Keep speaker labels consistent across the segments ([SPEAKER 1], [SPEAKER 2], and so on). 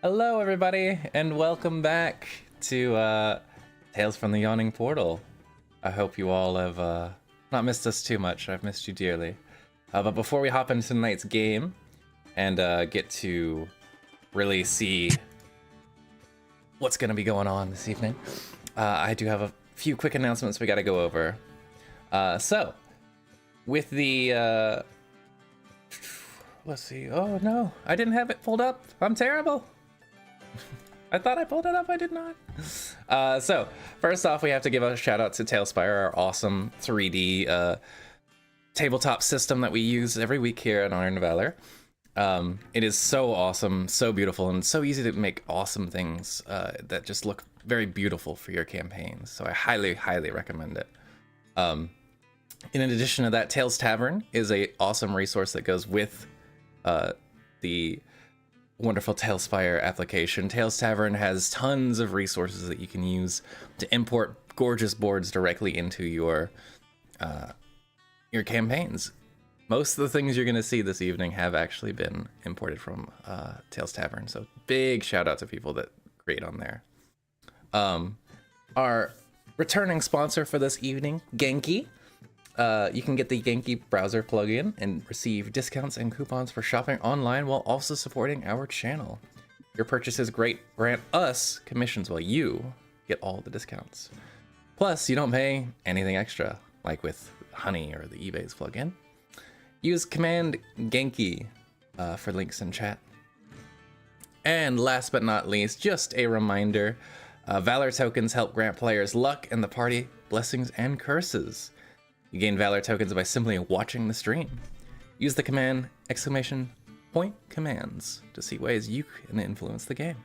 [SPEAKER 1] Hello, everybody, and welcome back to Tales from the Yawning Portal. I hope you all have not missed us too much. I've missed you dearly. But before we hop into tonight's game and get to really see what's going to be going on this evening, I do have a few quick announcements we got to go over. So, with the... let's see. Oh, no. I didn't have it pulled up. I'm terrible. I thought I pulled it up. I did not. So, first off, we have to give a shout out to Tailspire, our awesome 3D tabletop system that we use every week here at Iron Valor. It is so awesome, so beautiful, and so easy to make awesome things that just look very beautiful for your campaigns. So I highly, highly recommend it. In addition to that, Tales Tavern is a awesome resource that goes with the wonderful Tailspire application. Tales Tavern has tons of resources that you can use to import gorgeous boards directly into your campaigns. Most of the things you're going to see this evening have actually been imported from Tales Tavern, so big shout out to people that create on there. Our returning sponsor for this evening, Genki. You can get the Genki browser plugin and receive discounts and coupons for shopping online while also supporting our channel. Your purchases grant us commissions while you get all the discounts. Plus, you don't pay anything extra, like with Honey or the eBay's plugin. Use command Genki for links in chat. And last but not least, just a reminder, Valor tokens help grant players luck in the party, blessings, and curses. You gain Valor tokens by simply watching the stream. Use the command !commands to see ways you can influence the game.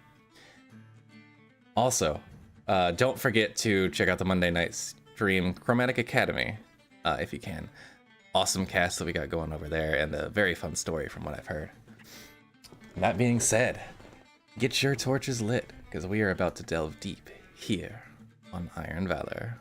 [SPEAKER 1] Also, don't forget to check out the Monday night stream Chromatic Academy, if you can. Awesome cast that we got going over there, and a very fun story from what I've heard. That being said, get your torches lit, because we are about to delve deep here on Iron Valor.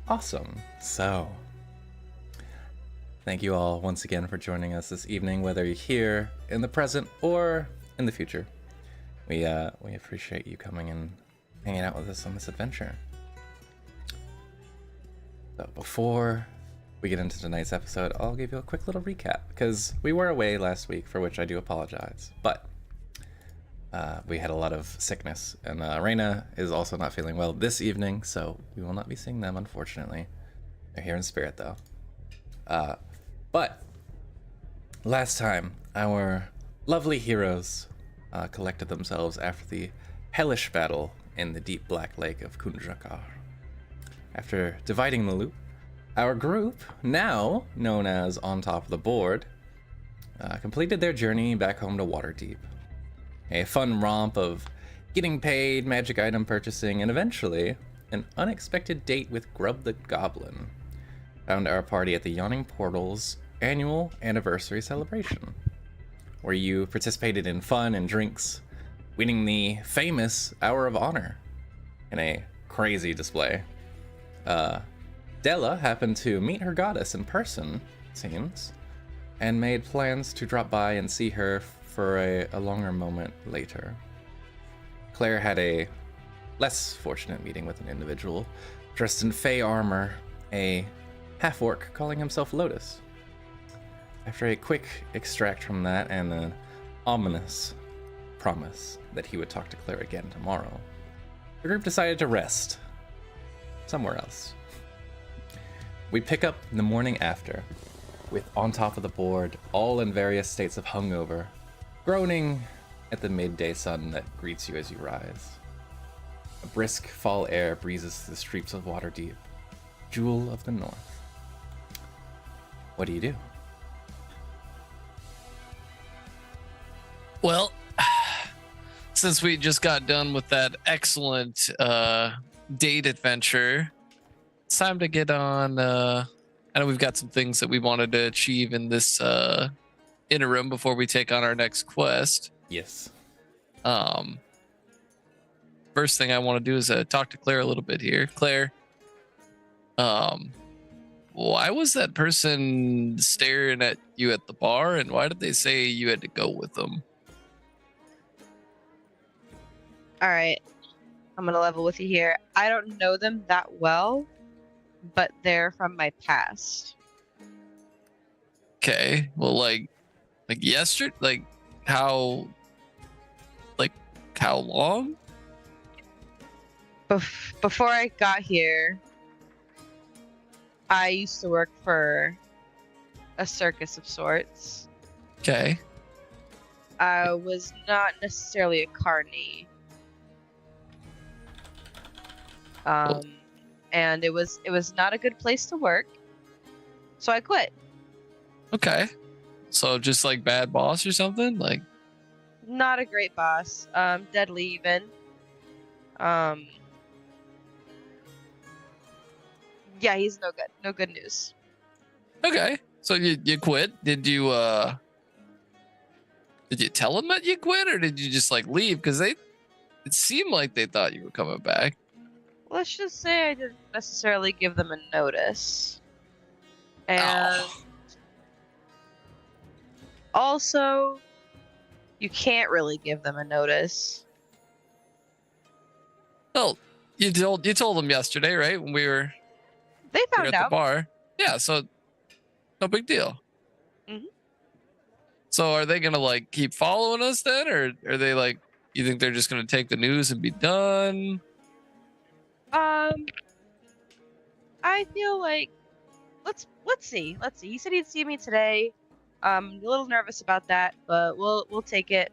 [SPEAKER 1] Awesome. So, thank you all once again for joining us this evening, whether you're here in the present or in the future. We appreciate you coming and hanging out with us on this adventure. So before we get into tonight's episode, I'll give you a quick little recap, because we were away last week, for which I do apologize, but we had a lot of sickness, and Reyna is also not feeling well this evening, so we will not be seeing them, unfortunately. They're here in spirit, though. But last time, our lovely heroes collected themselves after the hellish battle in the deep black lake of Kunjakar. After dividing the loot, our group, now known as On Top of the Board, completed their journey back home to Waterdeep. A fun romp of getting paid, magic item purchasing, and eventually an unexpected date with Grub the Goblin found our party at the Yawning Portal's annual anniversary celebration, where you participated in fun and drinks, winning the famous Hour of Honor in a crazy display. Della happened to meet her goddess in person, it seems, and made plans to drop by and see her for a longer moment later. Claire had a less fortunate meeting with an individual dressed in fey armor, a half-orc calling himself Lotus. After a quick extract from that and an ominous promise that he would talk to Claire again tomorrow, the group decided to rest somewhere else. We pick up the morning after, with on top of the board, all in various states of hungover, groaning at the midday sun that greets you as you rise. A brisk fall air breezes through the streets of Waterdeep, jewel of the north. What do you do?
[SPEAKER 2] Well, since we just got done with that excellent date adventure, it's time to get on. I know we've got some things that we wanted to achieve in this interim before we take on our next quest.
[SPEAKER 1] Yes.
[SPEAKER 2] First thing I want to do is talk to Claire a little bit here. Claire, why was that person staring at you at the bar, and why did they say you had to go with them?
[SPEAKER 3] All right, I'm gonna level with you here. I don't know them that well, but they're from my past.
[SPEAKER 2] Okay, well, like yesterday, how long?
[SPEAKER 3] Before I got here, I used to work for a circus of sorts.
[SPEAKER 2] Okay.
[SPEAKER 3] I was not necessarily a carny. And it was not a good place to work, so I quit.
[SPEAKER 2] Okay. So just like bad boss or something? Like,
[SPEAKER 3] Not a great boss. Deadly even. Yeah, he's no good. No good news.
[SPEAKER 2] okay. So you quit. Did you tell them that you quit, or did you just like leave? Because it seemed like they thought you were coming back.
[SPEAKER 3] Let's just say I didn't necessarily give them a notice. And also, you can't really give them a notice.
[SPEAKER 2] Well, you told them yesterday, right? When we were
[SPEAKER 3] They found
[SPEAKER 2] at the
[SPEAKER 3] out.
[SPEAKER 2] bar. Yeah, so no big deal.
[SPEAKER 3] Mhm.
[SPEAKER 2] So are they gonna like keep following us then, or are they like, you think they're just gonna take the news and be done?
[SPEAKER 3] I feel like let's see. He said he'd see me today. I'm a little nervous about that, but we'll take it.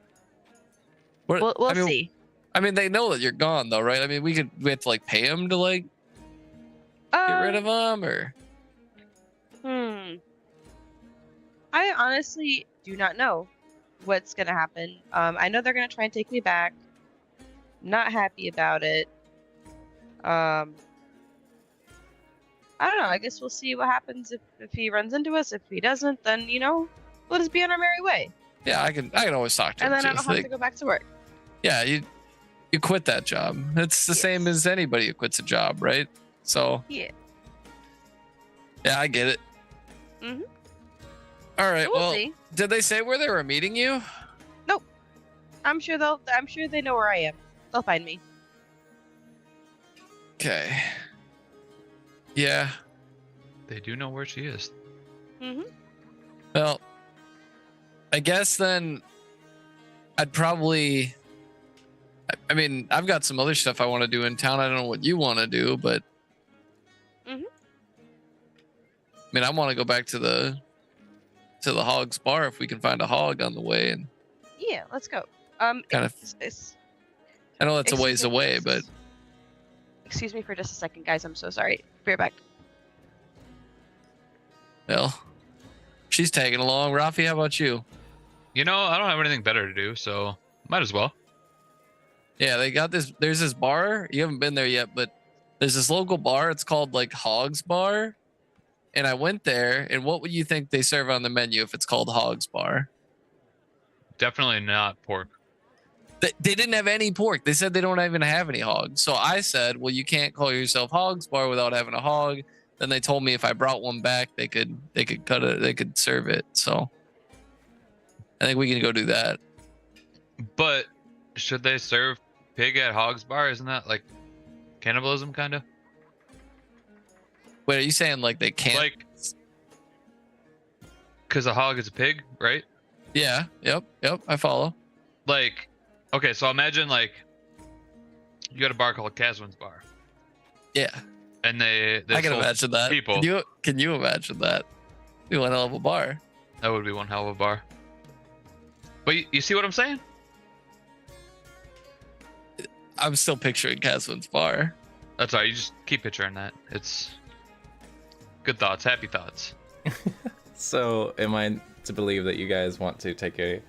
[SPEAKER 3] We'll see.
[SPEAKER 2] I mean, they know that you're gone though, right? I mean, we have to like pay them to like get rid of them, or
[SPEAKER 3] I honestly do not know what's gonna happen. I know they're gonna try and take me back. Not happy about it. I don't know. I guess we'll see what happens if he runs into us. If he doesn't, then we'll just be on our merry way.
[SPEAKER 2] yeah, I can always talk to
[SPEAKER 3] And
[SPEAKER 2] them.
[SPEAKER 3] then I don't have to go back to work.
[SPEAKER 2] Yeah, you quit that job. It's the same as anybody who quits a job, right? So
[SPEAKER 3] yeah,
[SPEAKER 2] I get it.
[SPEAKER 3] Mhm.
[SPEAKER 2] All right.
[SPEAKER 3] So we'll
[SPEAKER 2] well,
[SPEAKER 3] see.
[SPEAKER 2] did they say where they were meeting you?
[SPEAKER 3] Nope. I'm sure they know where I am. They'll find me.
[SPEAKER 2] Okay. Yeah.
[SPEAKER 4] They do know where she is.
[SPEAKER 2] Well, I guess then I'd probably. I mean, I've got some other stuff I want to do in town. I don't know what you want to do, but I mean, I want to go back to the Hog's Bar if we can find a hog on the way, and
[SPEAKER 3] Yeah, let's go.
[SPEAKER 2] kind of. I know that's a ways away, but
[SPEAKER 3] excuse me for just a second, guys. I'm so sorry. Be right back.
[SPEAKER 2] well, she's tagging along. Rafi, how about you?
[SPEAKER 4] You know, I don't have anything better to do, so might as well.
[SPEAKER 2] Yeah, they got this. There's this bar. You haven't been there yet, but there's this local bar. It's called like Hog's Bar. And I went there, and what would you think they serve on the menu if it's called Hog's Bar?
[SPEAKER 4] Definitely not pork.
[SPEAKER 2] They didn't have any pork. They said they don't even have any hogs. So I said, well, you can't call yourself Hogs Bar without having a hog. Then they told me if I brought one back, they could cut it, they could serve it. So I think we can go do that.
[SPEAKER 4] But should they serve pig at Hogs Bar? Isn't that like cannibalism, kind of?
[SPEAKER 2] Wait, are you saying like they can't?
[SPEAKER 4] Like, because a hog is a pig, right?
[SPEAKER 2] Yeah. Yep. I follow.
[SPEAKER 4] Like, okay, so imagine like you got a bar called Caswin's Bar,
[SPEAKER 2] Yeah.
[SPEAKER 4] and they
[SPEAKER 2] I can
[SPEAKER 4] sold
[SPEAKER 2] imagine that.
[SPEAKER 4] people.
[SPEAKER 2] Can you imagine that? We went hell of a bar.
[SPEAKER 4] That would be one hell of a bar. But you see what I'm saying?
[SPEAKER 2] I'm still picturing Caswin's Bar.
[SPEAKER 4] That's all right. You just keep picturing that. It's good thoughts, happy thoughts.
[SPEAKER 1] So, am I to believe that you guys want to take a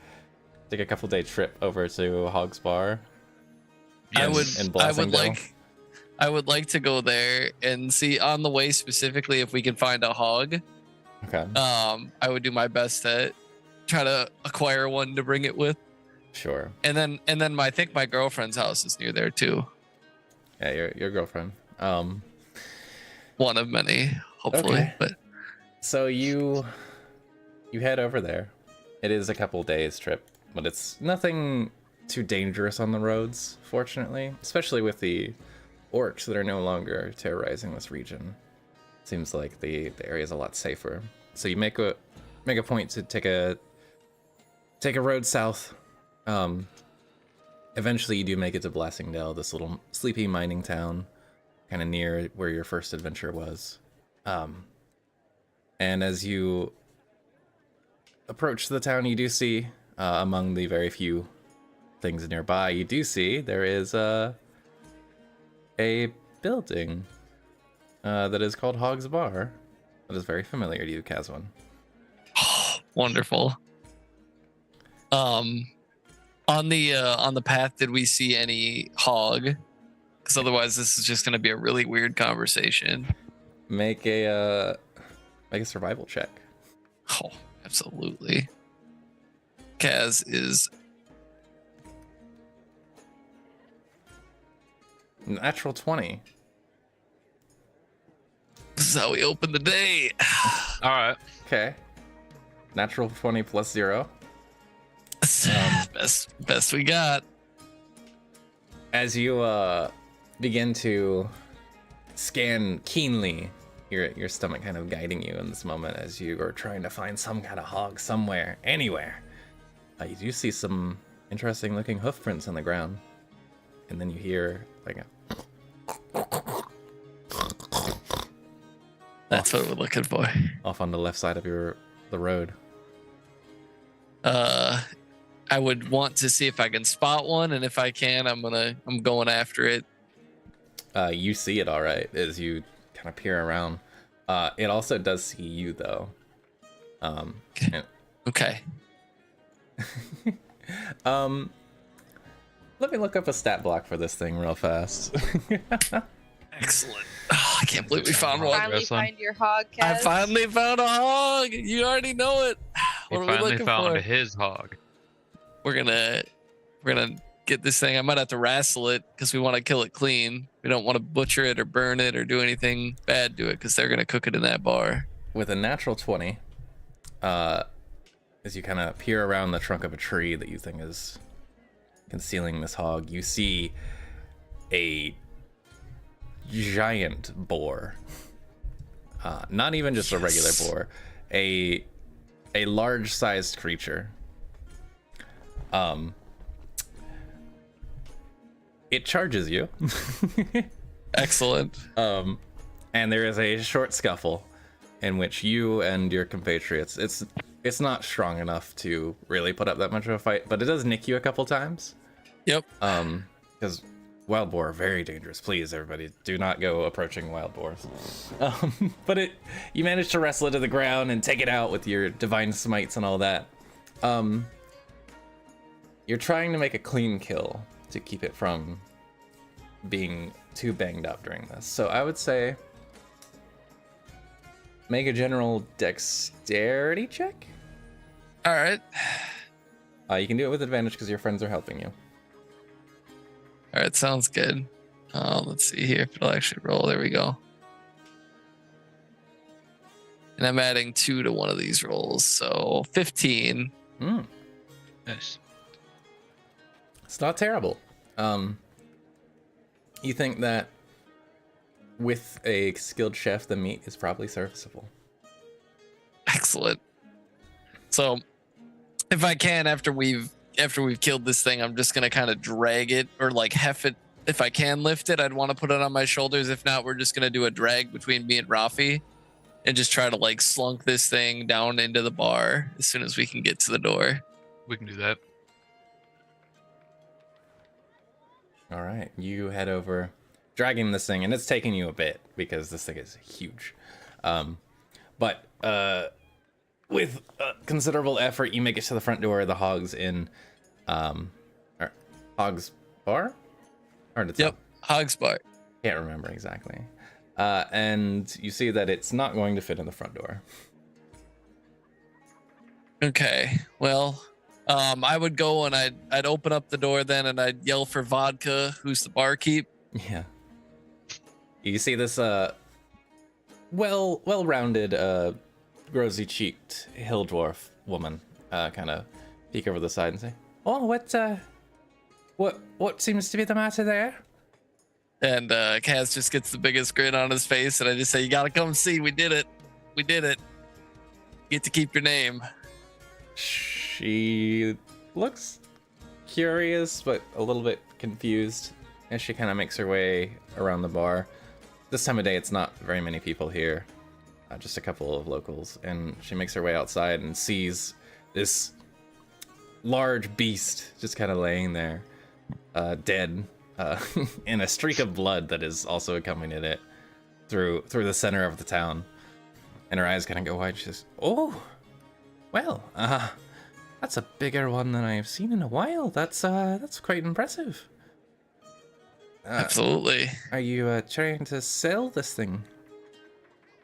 [SPEAKER 1] couple day trip over to Hog's Bar?
[SPEAKER 2] I
[SPEAKER 4] Yes.
[SPEAKER 2] would like to go there and see on the way specifically if we can find a hog.
[SPEAKER 1] Okay.
[SPEAKER 2] I would do my best to try to acquire one to bring it with.
[SPEAKER 1] Sure.
[SPEAKER 2] And then I think my girlfriend's house is near there too.
[SPEAKER 1] Yeah, your girlfriend.
[SPEAKER 2] One of many, hopefully.
[SPEAKER 1] Okay.
[SPEAKER 2] But
[SPEAKER 1] So you head over there. It is a couple days trip, but it's nothing too dangerous on the roads, fortunately, especially with the orcs that are no longer terrorizing this region. Seems like the area is a lot safer. So you make a point to take a road south. Eventually you do make it to Blassingdale, this little sleepy mining town, kind of near where your first adventure was. And as you approach the town, you do see, among the very few things nearby, you do see there is a building that is called Hog's Bar. That is very familiar to you, Caswin.
[SPEAKER 2] wonderful. On the path, did we see any hog? Because otherwise, this is just going to be a really weird conversation.
[SPEAKER 1] Make a survival check.
[SPEAKER 2] Oh, absolutely. Kaz is
[SPEAKER 1] Natural 20.
[SPEAKER 2] this is how we open the day.
[SPEAKER 4] All right.
[SPEAKER 1] Okay. Natural 20 plus 0.
[SPEAKER 2] Best we got.
[SPEAKER 1] As you begin to scan keenly, your stomach kind of guiding you in this moment as you are trying to find some kind of hog somewhere, anywhere. You do see some interesting looking hoof prints on the ground. And then you hear like a...
[SPEAKER 2] That's what we're looking for.
[SPEAKER 1] off on the left side of the road.
[SPEAKER 2] I would want to see if I can spot one, and if I can, I'm going after it.
[SPEAKER 1] You see it all right as you kind of peer around. It also does see you though.
[SPEAKER 2] Okay.
[SPEAKER 1] Let me look up a stat block for this thing real fast.
[SPEAKER 2] Excellent. Oh, I can't believe we found one.
[SPEAKER 3] Finally find your hog, Kaz.
[SPEAKER 2] I finally found a hog. You already know it.
[SPEAKER 4] He
[SPEAKER 2] What are we
[SPEAKER 4] finally
[SPEAKER 2] looking
[SPEAKER 4] found
[SPEAKER 2] for?
[SPEAKER 4] his hog.
[SPEAKER 2] We're gonna get this thing. I might have to wrestle it because we want to kill it clean. We don't want to butcher it or burn it or do anything bad to it because they're gonna cook it in that bar.
[SPEAKER 1] With a natural 20, as you kind of peer around the trunk of a tree that you think is concealing this hog, you see a giant boar. Not even just a regular boar, a large-sized creature. It charges you.
[SPEAKER 2] Excellent.
[SPEAKER 1] And there is a short scuffle in which you and your compatriots, it's not strong enough to really put up that much of a fight, but it does nick you a couple times.
[SPEAKER 2] Yep.
[SPEAKER 1] Because wild boar are very dangerous. Please, everybody, do not go approaching wild boars. But you managed to wrestle it to the ground and take it out with your divine smites and all that. You're trying to make a clean kill to keep it from being too banged up during this. So I would say make a general dexterity check.
[SPEAKER 2] All right.
[SPEAKER 1] You can do it with advantage because your friends are helping you.
[SPEAKER 2] All right, sounds good. Let's see here if it'll actually roll. There we go. And I'm adding 2 to one of these rolls, so 15.
[SPEAKER 4] Nice.
[SPEAKER 1] It's not terrible. You think that with a skilled chef, the meat is probably serviceable.
[SPEAKER 2] Excellent. So, if I can, after we've killed this thing, I'm just gonna kind of drag it or like heft it. If I can lift it, I'd want to put it on my shoulders. If not, we're just gonna do a drag between me and Rafi, and just try to like slunk this thing down into the bar as soon as we can get to the door.
[SPEAKER 4] We can do that.
[SPEAKER 1] All right, you head over, dragging this thing, and it's taking you a bit because this thing is huge. But with considerable effort, you make it to the front door of the Hogs Inn, or Hogs Bar? Hard to tell.
[SPEAKER 2] Yep, Hogs Bar.
[SPEAKER 1] Can't remember exactly. And you see that it's not going to fit in the front door.
[SPEAKER 2] Okay, well, I would go and I'd open up the door then and I'd yell for Vodka, who's the barkeep.
[SPEAKER 1] Yeah. You see this well-rounded, rosy-cheeked hill dwarf woman kind of peek over the side and say, "Oh, what seems to be the matter there?"
[SPEAKER 2] And Kaz just gets the biggest grin on his face, and I just say, "You gotta come see. We did it. We did it. You get to keep your name."
[SPEAKER 1] She looks curious, but a little bit confused as she kind of makes her way around the bar. This time of day, it's not very many people here, just a couple of locals. And she makes her way outside and sees this large beast just kind of laying there, dead, in a streak of blood that is also accompanying it through the center of the town. And her eyes kind of go wide. She says, "Oh, well, that's a bigger one than I have seen in a while. That's quite impressive."
[SPEAKER 2] Absolutely.
[SPEAKER 1] Are you trying to sell this thing?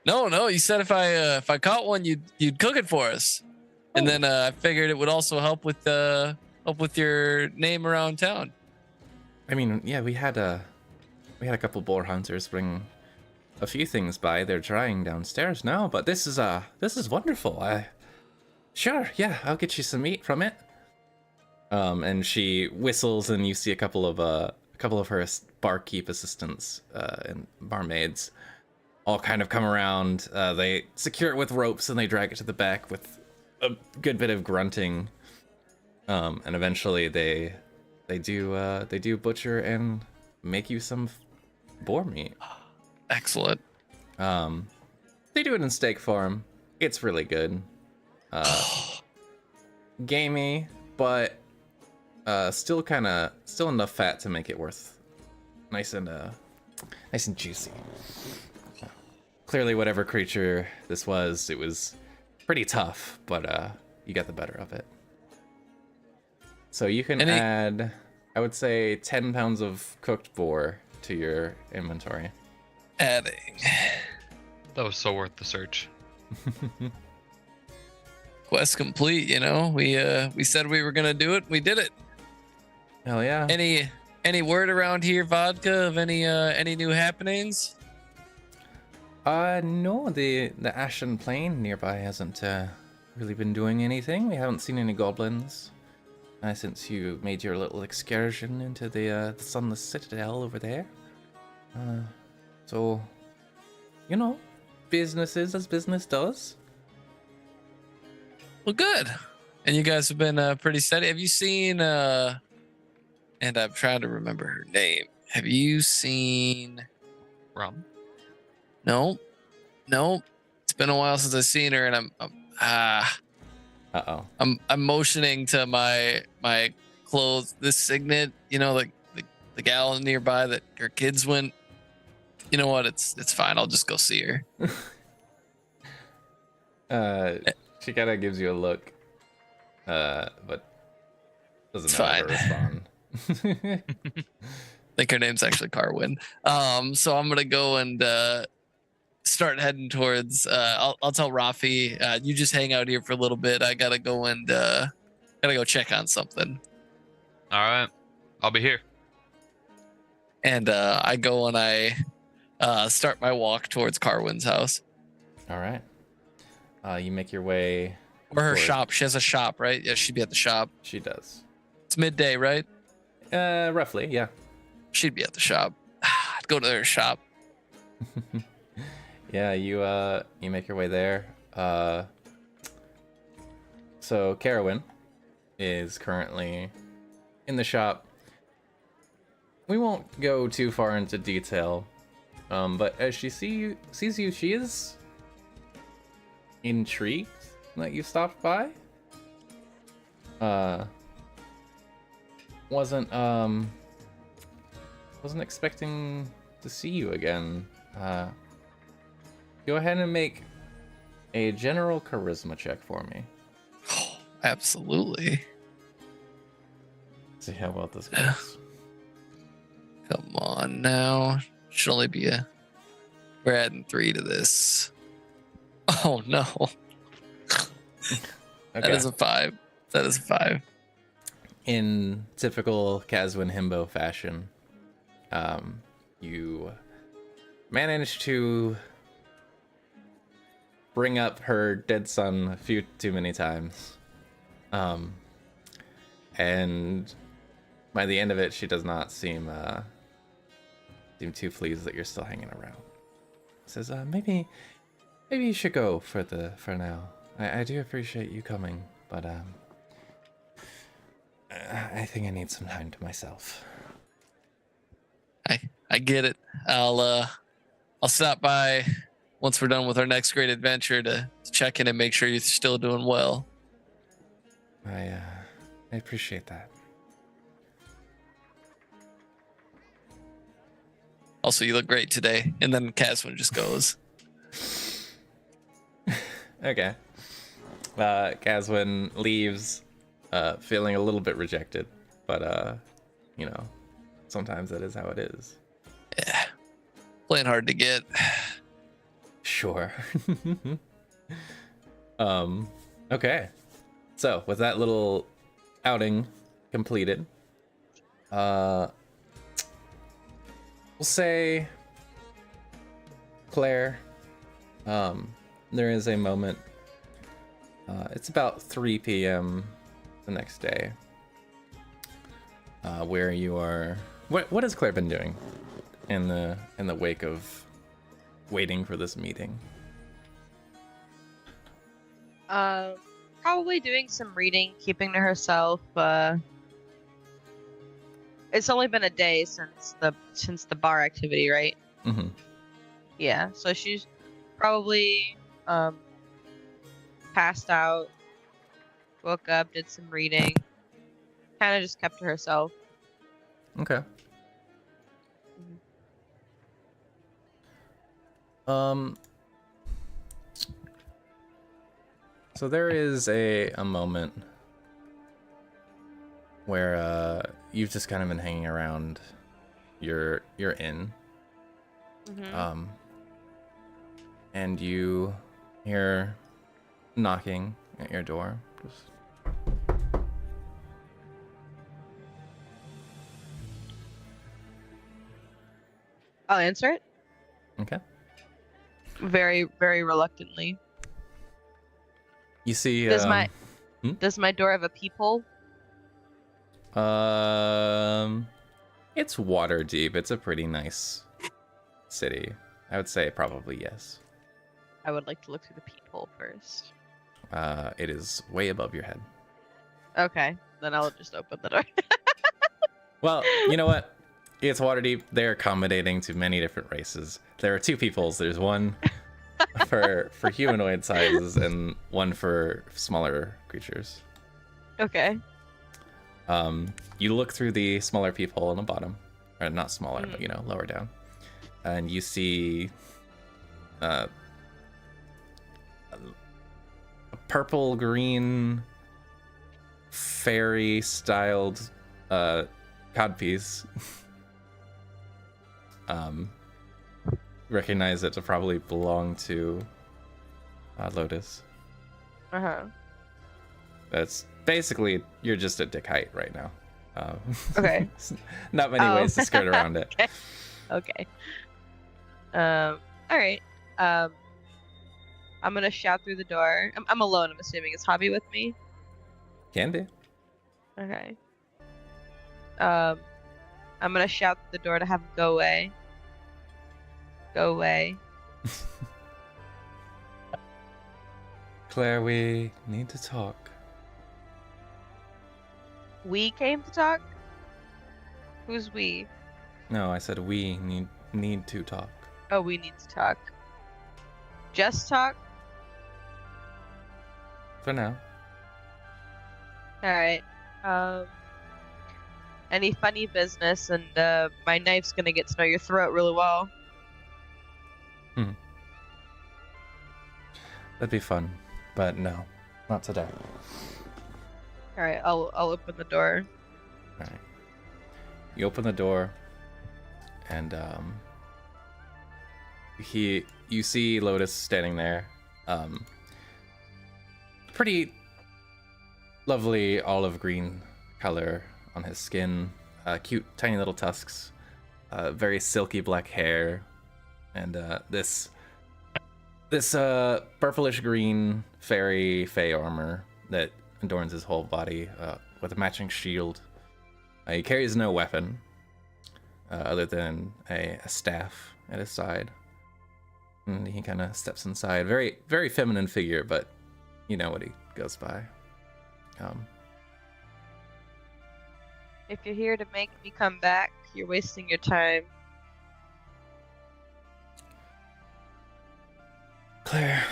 [SPEAKER 2] No. You said if I caught one, you'd cook it for us, and then I figured it would also help with your name around town.
[SPEAKER 1] I mean, yeah, we had a couple boar hunters bring a few things by. They're drying downstairs now, but this is wonderful. Sure, yeah, I'll get you some meat from it. And she whistles, and you see a couple of her barkeep assistants and barmaids all kind of come around. They secure it with ropes and they drag it to the back with a good bit of grunting. And eventually they do butcher and make you some boar meat.
[SPEAKER 2] Excellent.
[SPEAKER 1] They do it in steak form. It's really good. Gamey, but still enough fat to make it worth nice and juicy. Clearly, whatever creature this was, it was pretty tough, but you got the better of it. So you can add, I would say, 10 pounds of cooked boar to your inventory.
[SPEAKER 2] Adding.
[SPEAKER 4] That was so worth the search.
[SPEAKER 2] Quest complete. We said we were gonna do it. We did it.
[SPEAKER 1] Hell yeah.
[SPEAKER 2] Any word around here, Vodka, of any new happenings?
[SPEAKER 1] No, the Ashen Plain nearby hasn't really been doing anything. We haven't seen any goblins since you made your little excursion into the Sunless Citadel over there. So, business is as business does.
[SPEAKER 2] Well, good. And you guys have been pretty steady. Have you seen? And I'm trying to remember her name. Have you seen?
[SPEAKER 4] Rum?
[SPEAKER 2] No. It's been a while since I've seen her, and I'm motioning to my clothes. This Signet, the gal nearby that her kids went. You know what? It's fine. I'll just go see her.
[SPEAKER 1] She kind of gives you a look, but doesn't
[SPEAKER 2] It's
[SPEAKER 1] know how to
[SPEAKER 2] fine.
[SPEAKER 1] respond.
[SPEAKER 2] I think her name's actually Carwin. So I'm gonna go and start heading towards. I'll tell Rafi, you just hang out here for a little bit. I gotta go and gotta go check on something.
[SPEAKER 4] All right, I'll be here.
[SPEAKER 2] And I go and I start my walk towards Carwin's house.
[SPEAKER 1] All right. You make your way.
[SPEAKER 2] Or her shop. She has a shop, right? Yeah, she'd be at the shop.
[SPEAKER 1] She does.
[SPEAKER 2] It's midday, right?
[SPEAKER 1] Roughly, yeah.
[SPEAKER 2] She'd be at the shop. I'd go to their shop.
[SPEAKER 1] Yeah, you make your way there. So Carowin is currently in the shop. We won't go too far into detail, but as she sees you, she is intrigued that you stopped by. Wasn't expecting to see you again. Go ahead and make a general charisma check for me.
[SPEAKER 2] Oh, absolutely.
[SPEAKER 1] See how well this goes.
[SPEAKER 2] Come on now. Should only be we're adding 3 to this. Oh no.
[SPEAKER 1] Okay.
[SPEAKER 2] That is a 5. That is a 5.
[SPEAKER 1] In typical Kazwin Himbo fashion, you managed to bring up her dead son a few too many times. And by the end of it, she does not seem too pleased that you're still hanging around. Says, maybe you should go for now. I do appreciate you coming, but I think I need some time to myself.
[SPEAKER 2] I get it. I'll stop by once we're done with our next great adventure to check in and make sure you're still doing well.
[SPEAKER 1] I appreciate that.
[SPEAKER 2] Also, you look great today. And then Caswin just goes.
[SPEAKER 1] Okay. Caswin leaves, feeling a little bit rejected, but sometimes that is how it is.
[SPEAKER 2] Yeah. Playing hard to get.
[SPEAKER 1] Sure. Okay. So with that little outing completed, we'll say, Claire, there is a moment. It's about 3 p.m. the next day, where you are. What has Claire been doing in the wake of waiting for this meeting?
[SPEAKER 3] Probably doing some reading, keeping to herself. It's only been a day since the bar activity, right?
[SPEAKER 1] Mm-hmm.
[SPEAKER 3] Yeah, so she's probably passed out, woke up, did some reading, kind of just kept to herself.
[SPEAKER 1] Okay. So there is a moment where you've just kind of been hanging around your inn.
[SPEAKER 3] Mm-hmm.
[SPEAKER 1] And you hear knocking at your door.
[SPEAKER 3] I'll answer it.
[SPEAKER 1] Okay.
[SPEAKER 3] Very, very reluctantly.
[SPEAKER 1] You see,
[SPEAKER 3] does my door have a peephole?
[SPEAKER 1] It's water deep. It's a pretty nice city. I would say probably yes.
[SPEAKER 3] I would like to look through the peephole first.
[SPEAKER 1] It is way above your head.
[SPEAKER 3] Okay, then I'll just open the door.
[SPEAKER 1] Well, you know what? It's water deep. They're accommodating to many different races. There are 2 peoples. There's one for humanoid sizes and one for smaller creatures.
[SPEAKER 3] Okay.
[SPEAKER 1] You look through the smaller peephole on the bottom, or not smaller, but lower down, and you see a purple green fairy styled codpiece. Recognize it to probably belong to Lotus.
[SPEAKER 3] Uh-huh.
[SPEAKER 1] That's basically, you're just at dick height right now.
[SPEAKER 3] Okay.
[SPEAKER 1] Not many ways to skirt around it.
[SPEAKER 3] Okay. All right. I'm gonna shout through the door. I'm alone. I'm assuming. Is Hobby with me?
[SPEAKER 1] Can do.
[SPEAKER 3] Okay. I'm gonna shout through the door to have him go away. Go away.
[SPEAKER 1] Claire, we need to talk.
[SPEAKER 3] We came to talk? Who's we?
[SPEAKER 1] No, I said we need to talk.
[SPEAKER 3] Oh, we need to talk. Just talk?
[SPEAKER 1] For now.
[SPEAKER 3] Alright. Any funny business, and my knife's gonna get to know your throat really well.
[SPEAKER 1] That'd be fun, but no, not today.
[SPEAKER 3] Alright, I'll open the door.
[SPEAKER 1] Alright. You open the door, and you see Lotus standing there. Pretty lovely olive green color on his skin, cute tiny little tusks, very silky black hair, and this purplish green fey armor that adorns his whole body, with a matching shield. He carries no weapon other than a staff at his side, and he kind of steps inside. Very, very feminine figure, but you know what he goes by.
[SPEAKER 3] If you're here to make me come back, you're wasting your time.
[SPEAKER 1] Claire,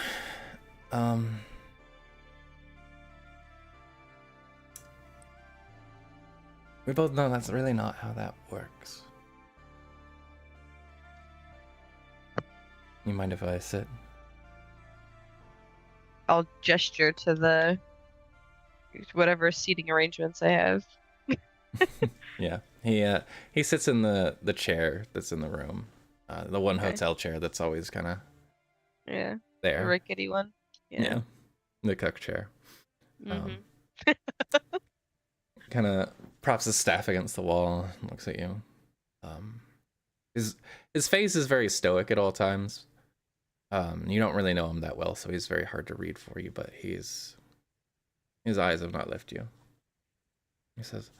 [SPEAKER 1] we both know that's really not how that works. You mind if I sit?
[SPEAKER 3] I'll gesture to the whatever seating arrangements I have.
[SPEAKER 1] Yeah, he sits in the chair that's in the room, the one hotel chair that's always kind of
[SPEAKER 3] the
[SPEAKER 1] there.
[SPEAKER 3] rickety one.
[SPEAKER 1] Yeah, the cook chair.
[SPEAKER 3] Mm-hmm.
[SPEAKER 1] Kind of props his staff against the wall and looks at you. His face is very stoic at all times. You don't really know him that well, so he's very hard to read for you, but his eyes have not left you. He says,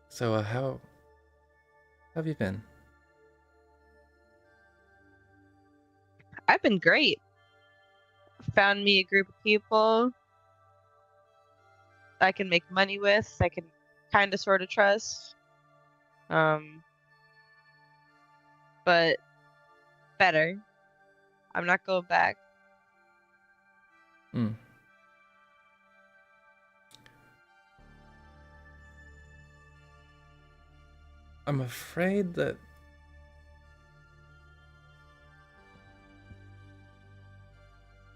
[SPEAKER 1] so how have you been?
[SPEAKER 3] I've been great. Found me a group of people I can make money with, I can kind of sort of trust. But better. I'm not going back.
[SPEAKER 1] I'm afraid that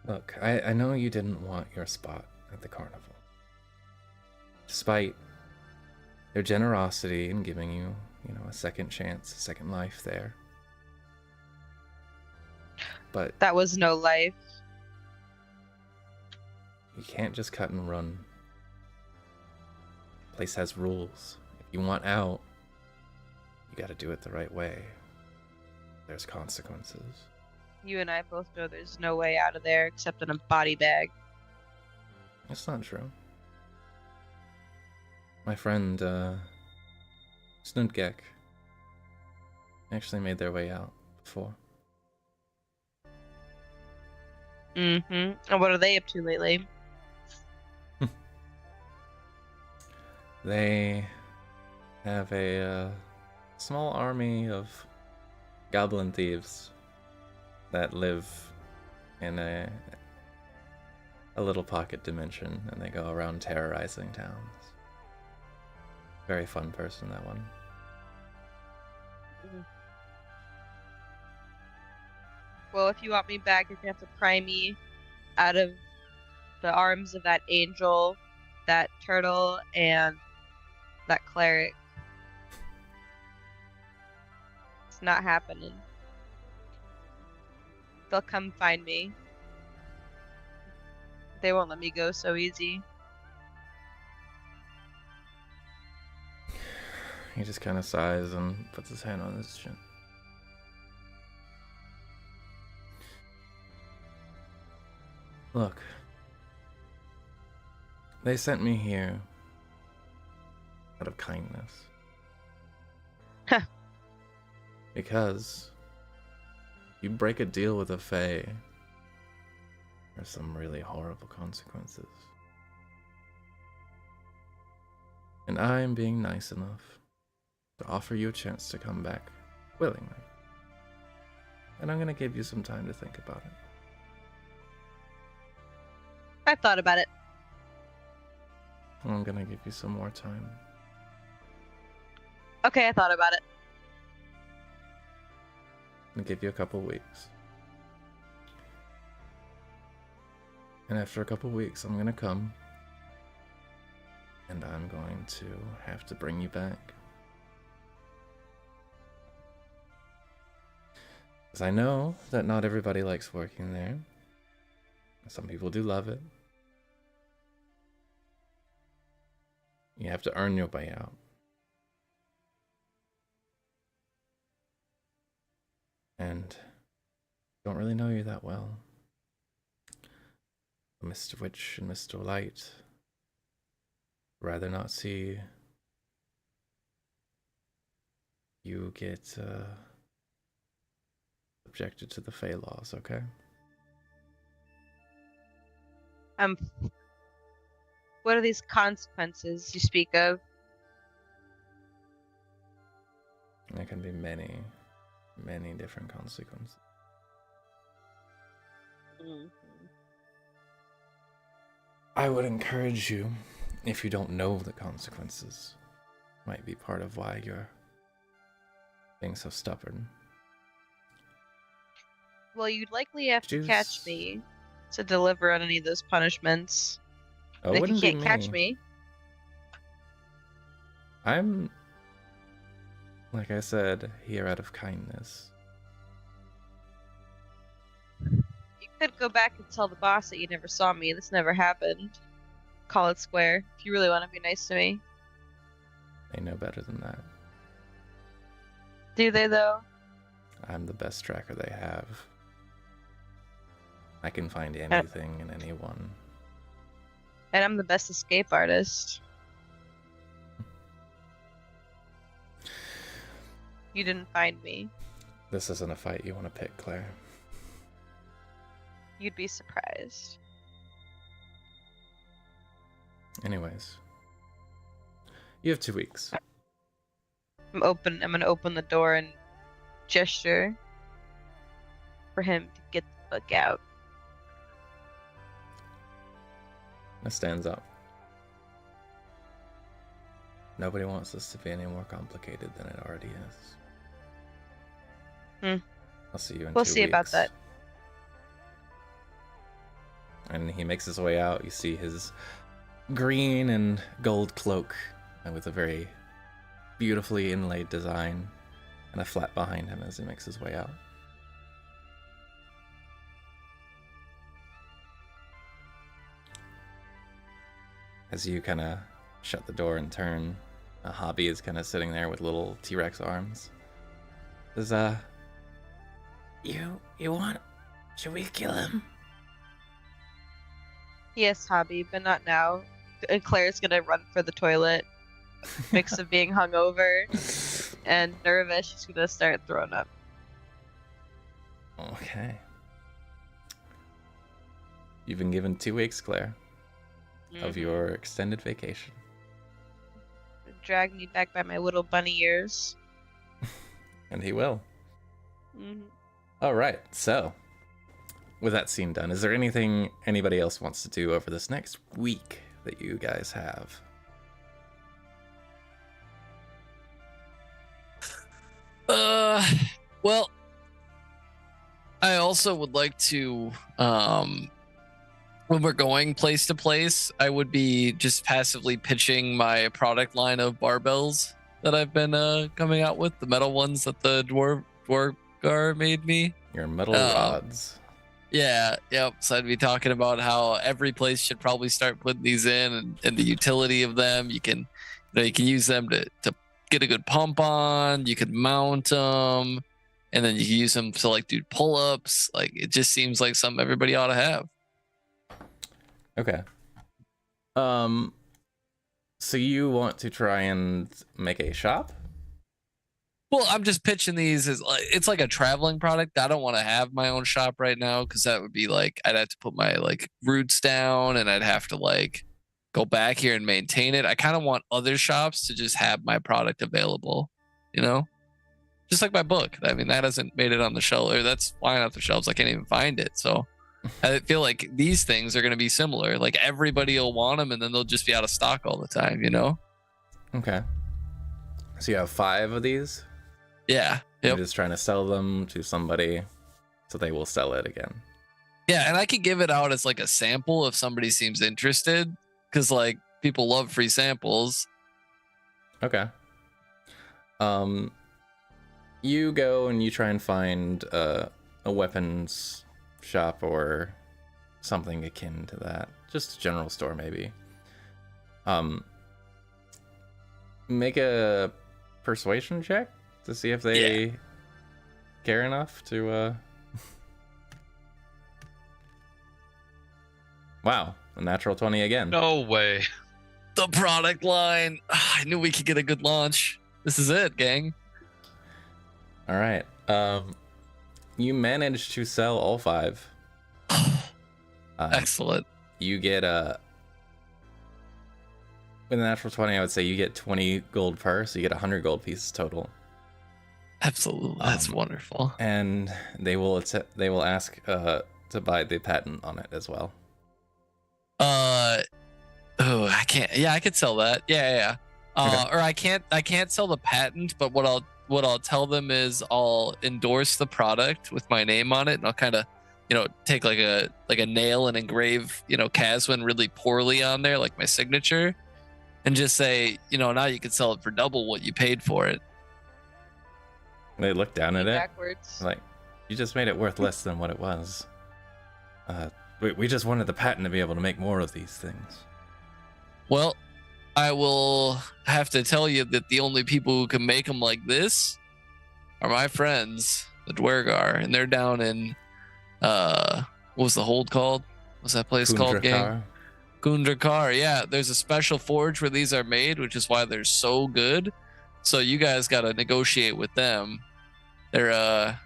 [SPEAKER 1] look, I know you didn't want your spot at the carnival. Despite their generosity in giving you, a second chance, a second life there. But
[SPEAKER 3] that was no life.
[SPEAKER 1] You can't just cut and run. The place has rules. If you want out, you gotta do it the right way. There's consequences.
[SPEAKER 3] You and I both know there's no way out of there except in a body bag.
[SPEAKER 1] That's not true. My friend, Snudgek actually made their way out before.
[SPEAKER 3] And what are they up to lately?
[SPEAKER 1] They have a small army of goblin thieves that live in a little pocket dimension, and they go around terrorizing towns. Very fun person, that one.
[SPEAKER 3] Well, if you want me back, you're gonna have to pry me out of the arms of that angel, that turtle, and that cleric. It's not happening. They'll come find me. They won't let me go so easy.
[SPEAKER 1] He just kind of sighs and puts his hand on his chin. Look, they sent me here out of kindness.
[SPEAKER 3] Huh.
[SPEAKER 1] Because you break a deal with a Fae, there's some really horrible consequences. And I am being nice enough to offer you a chance to come back willingly. And I'm going to give you some time to think about it.
[SPEAKER 3] I thought about it.
[SPEAKER 1] I'm going to give you some more time.
[SPEAKER 3] Okay, I thought about it.
[SPEAKER 1] I'm going to give you a couple weeks. And after a couple weeks, I'm going to come. And I'm going to have to bring you back. Because I know that not everybody likes working there. Some people do love it. You have to earn your way out. And I don't really know you that well. Mr. Witch and Mr. Light rather not see you get subjected to the Fey laws, okay?
[SPEAKER 3] What are these consequences you speak of?
[SPEAKER 1] There can be many, many different consequences.
[SPEAKER 3] Mm-hmm.
[SPEAKER 1] I would encourage you, if you don't know the consequences, might be part of why you're being so stubborn.
[SPEAKER 3] Well, you'd likely have to catch me to deliver on any of those punishments.
[SPEAKER 1] Oh,
[SPEAKER 3] And if you can't catch me,
[SPEAKER 1] I'm, like I said, here out of kindness.
[SPEAKER 3] you could go back and tell the boss that you never saw me. This never happened. Call it square. If you really want to be nice to me.
[SPEAKER 1] They know better than that.
[SPEAKER 3] Do they, though?
[SPEAKER 1] I'm the best tracker they have. I can find anything and anyone.
[SPEAKER 3] And I'm the best escape artist. You didn't find me.
[SPEAKER 1] This isn't a fight you want to pick, Claire.
[SPEAKER 3] You'd be surprised.
[SPEAKER 1] Anyways. You have 2 weeks.
[SPEAKER 3] I'm gonna open the door and gesture for him to get the fuck out.
[SPEAKER 1] It stands up. Nobody wants this to be any more complicated than it already is. I'll see you in 2 weeks.
[SPEAKER 3] We'll see about that.
[SPEAKER 1] And he makes his way out. You see his green and gold cloak with a very beautifully inlaid design and a flat behind him as he makes his way out. As you kind of shut the door and turn, a Hobby is kind of sitting there with little T-Rex arms. Says, you want? Should we kill him?
[SPEAKER 3] Yes, Hobby, but not now. And Claire's gonna run for the toilet. Mix of being hungover and nervous. She's gonna start throwing up.
[SPEAKER 1] Okay. You've been given 2 weeks, Claire, of your extended vacation.
[SPEAKER 3] Drag me back by my little bunny ears.
[SPEAKER 1] And he will.
[SPEAKER 3] Mm-hmm.
[SPEAKER 1] All right, so with that scene done, is there anything anybody else wants to do over this next week that you guys have?
[SPEAKER 2] Well, I also would like to, when we're going place to place, I would be just passively pitching my product line of barbells that I've been coming out with, the metal ones that the Dwargar made me.
[SPEAKER 1] Your metal rods.
[SPEAKER 2] Yeah, yep. So I'd be talking about how every place should probably start putting these in, and the utility of them. You can use them to get a good pump on. You could mount them, and then you can use them to like do pull-ups. Like it just seems like something everybody ought to have.
[SPEAKER 1] Okay. So you want to try and make a shop?
[SPEAKER 2] Well, I'm just pitching these as like it's like a traveling product. I don't want to have my own shop right now because that would be like I'd have to put my like roots down and I'd have to like go back here and maintain it. I kind of want other shops to just have my product available, you know? Just like my book. I mean, that hasn't made it on the shelf, or that's flying off the shelves. I can't even find it. So I feel like these things are going to be similar. Like everybody will want them and then they'll just be out of stock all the time, you know?
[SPEAKER 1] Okay. So you have 5 of these?
[SPEAKER 2] Yeah.
[SPEAKER 1] You're
[SPEAKER 2] Yep.
[SPEAKER 1] just trying to sell them to somebody so they will sell it again.
[SPEAKER 2] Yeah. And I could give it out as like a sample if somebody seems interested because like people love free samples.
[SPEAKER 1] Okay. You go and you try and find a weapons shop or something akin to that. Just a general store, maybe. Make a persuasion check to see if they care enough to Wow, a natural 20 again.
[SPEAKER 4] No way.
[SPEAKER 2] The product line. I knew we could get a good launch. This is it, gang.
[SPEAKER 1] All right. You managed to sell all 5.
[SPEAKER 2] Excellent.
[SPEAKER 1] You get with a natural 20, I would say you get 20 gold per, so you get 100 gold pieces total.
[SPEAKER 2] Absolutely. That's wonderful.
[SPEAKER 1] And they will ask to buy the patent on it as well.
[SPEAKER 2] I can't. Yeah, I could sell that. Yeah.
[SPEAKER 1] Okay.
[SPEAKER 2] Or I can't sell the patent, but what I'll tell them is I'll endorse the product with my name on it, and I'll kind of, take like a nail and engrave, Caswin really poorly on there, like my signature, and just say, now you can sell it for double what you paid for it.
[SPEAKER 1] They look down at it,
[SPEAKER 3] Backwards.
[SPEAKER 1] like, you just made it worth less than what it was. We just wanted the patent to be able to make more of these things.
[SPEAKER 2] Well, I will have to tell you that the only people who can make them like this are my friends, the Dwergar, and they're down in what was the hold called? What's that place called, gang? Gundrakar. Yeah, there's a special forge where these are made, which is why they're so good. So you guys got to negotiate with them. They're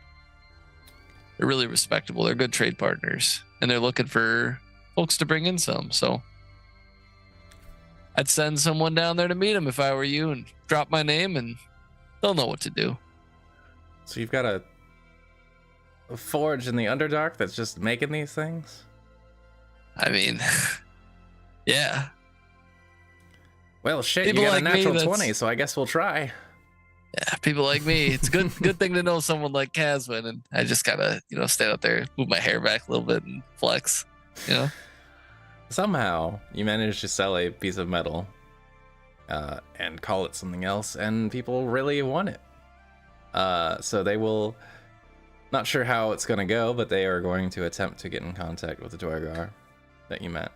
[SPEAKER 2] really respectable. They're good trade partners, and they're looking for folks to bring in some. So I'd send someone down there to meet them if I were you, and drop my name, and they'll know what to do.
[SPEAKER 1] So you've got a forge in the Underdark that's just making these things?
[SPEAKER 2] I mean, yeah.
[SPEAKER 1] Well, shit,
[SPEAKER 2] People
[SPEAKER 1] you got
[SPEAKER 2] like
[SPEAKER 1] a
[SPEAKER 2] me,
[SPEAKER 1] natural
[SPEAKER 2] that's-
[SPEAKER 1] 20, so I guess we'll try.
[SPEAKER 2] Yeah, people like me. It's good thing to know someone like Caswin, and I just gotta, stand up there, move my hair back a little bit and flex,
[SPEAKER 1] Somehow, you managed to sell a piece of metal and call it something else, and people really want it. So they will, not sure how it's going to go, but they are going to attempt to get in contact with the Dwergar that you met.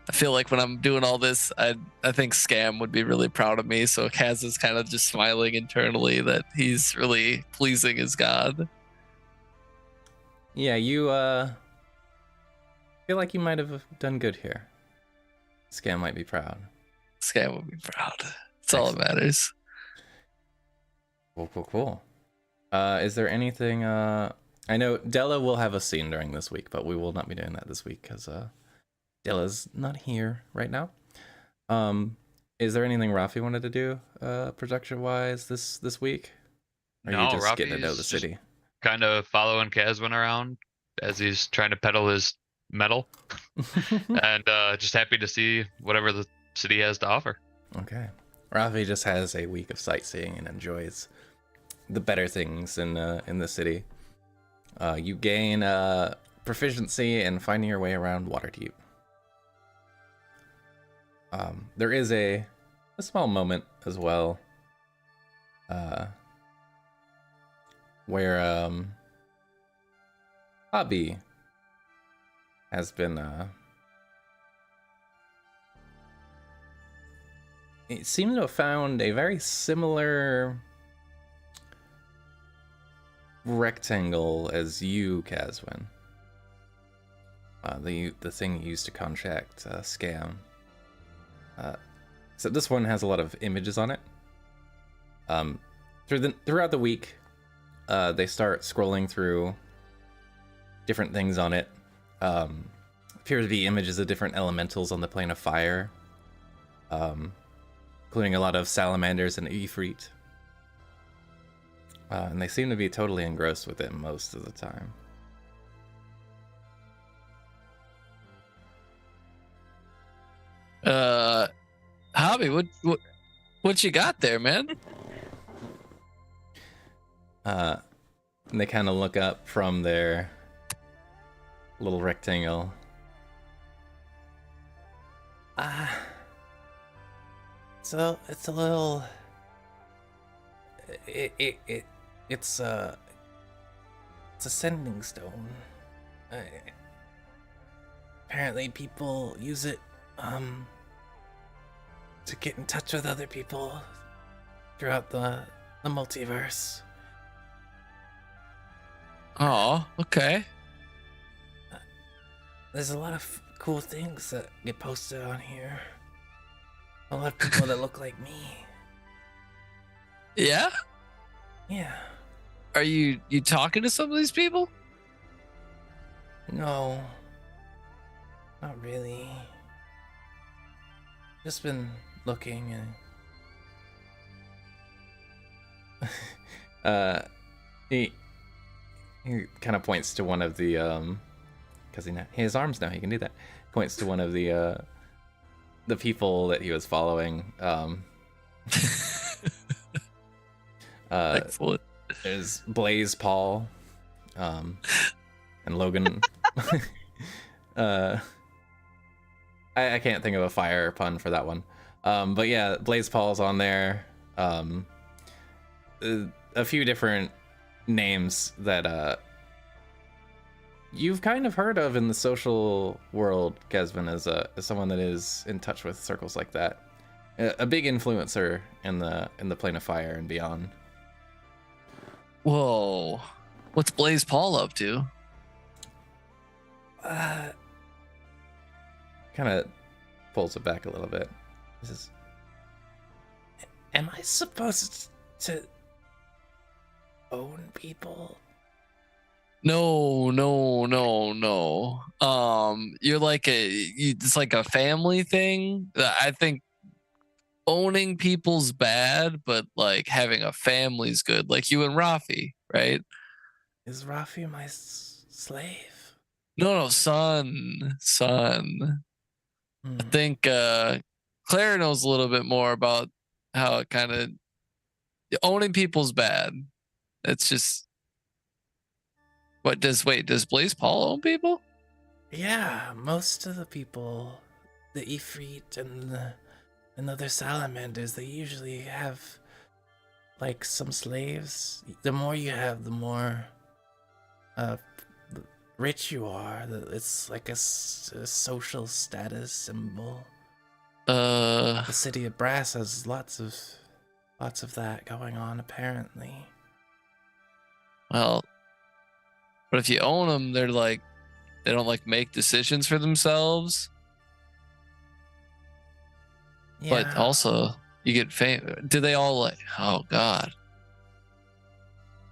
[SPEAKER 2] I feel like when I'm doing all this, I think Scam would be really proud of me. So Kaz is kind of just smiling internally that he's really pleasing his god.
[SPEAKER 1] Yeah, you feel like you might have done good here. Scam might be proud.
[SPEAKER 2] Scam would be proud. That's all that matters.
[SPEAKER 1] Cool. Is there anything I know Della will have a scene during this week, but we will not be doing that this week because Della's not here right now. Is there anything Rafi wanted to do production wise this week? Or are you just getting to know the city?
[SPEAKER 4] Kind of following Caswin around as he's trying to peddle his metal. And just happy to see whatever the city has to offer.
[SPEAKER 1] Okay. Rafi just has a week of sightseeing and enjoys the better things in the city. You gain proficiency in finding your way around Waterdeep. There is a small moment as well where Hobby has been it seemed to have found a very similar rectangle as you, Caswin. The thing you used to contract scam. So this one has a lot of images on it. Throughout the week, they start scrolling through different things on it. Appear to be images of different elementals on the plane of fire, including a lot of salamanders and Ifrit. And they seem to be totally engrossed with it most of the time.
[SPEAKER 2] Hobby, what you got there, man?
[SPEAKER 1] And they kind of look up from their little rectangle. So it's a little. It's a sending stone. Apparently, people use it to get in touch with other people throughout the multiverse.
[SPEAKER 2] Oh, okay.
[SPEAKER 1] There's a lot of cool things that get posted on here. A lot of people that look like me.
[SPEAKER 2] Yeah?
[SPEAKER 1] Yeah.
[SPEAKER 2] Are you talking to some of these people?
[SPEAKER 1] No. Not really. Just been looking and he kind of points to one of the because he has arms now, he can do that. Points to one of the people that he was following.
[SPEAKER 2] Excellent.
[SPEAKER 1] There's Blaze Paul, and Logan. I can't think of a fire pun for that one. But yeah, Blaze Paul's on there. A few different names that you've kind of heard of in the social world, Kesvin, as someone that is in touch with circles like that. A big influencer in the plane of fire and beyond.
[SPEAKER 2] Whoa. What's Blaze Paul up to?
[SPEAKER 1] Kind of pulls it back a little bit. He says, am I supposed to own people?
[SPEAKER 2] No. You're like it's like a family thing. I think owning people's bad, but like having a family's good. Like you and Rafi, right?
[SPEAKER 1] Is Rafi my slave?
[SPEAKER 2] No, son. I think Claire knows a little bit more about how it kind of owning people's bad. It's just does Blaze Paul own people?
[SPEAKER 1] Yeah, most of the people, the Ifrit and the other salamanders, they usually have like some slaves. The more you have, the more rich you are. It's like a social status symbol. The city of Brass has lots of that going on, apparently.
[SPEAKER 2] Well, but if you own them, they don't like make decisions for themselves.
[SPEAKER 1] Yeah.
[SPEAKER 2] But also you get fame. Do they all like? Oh God.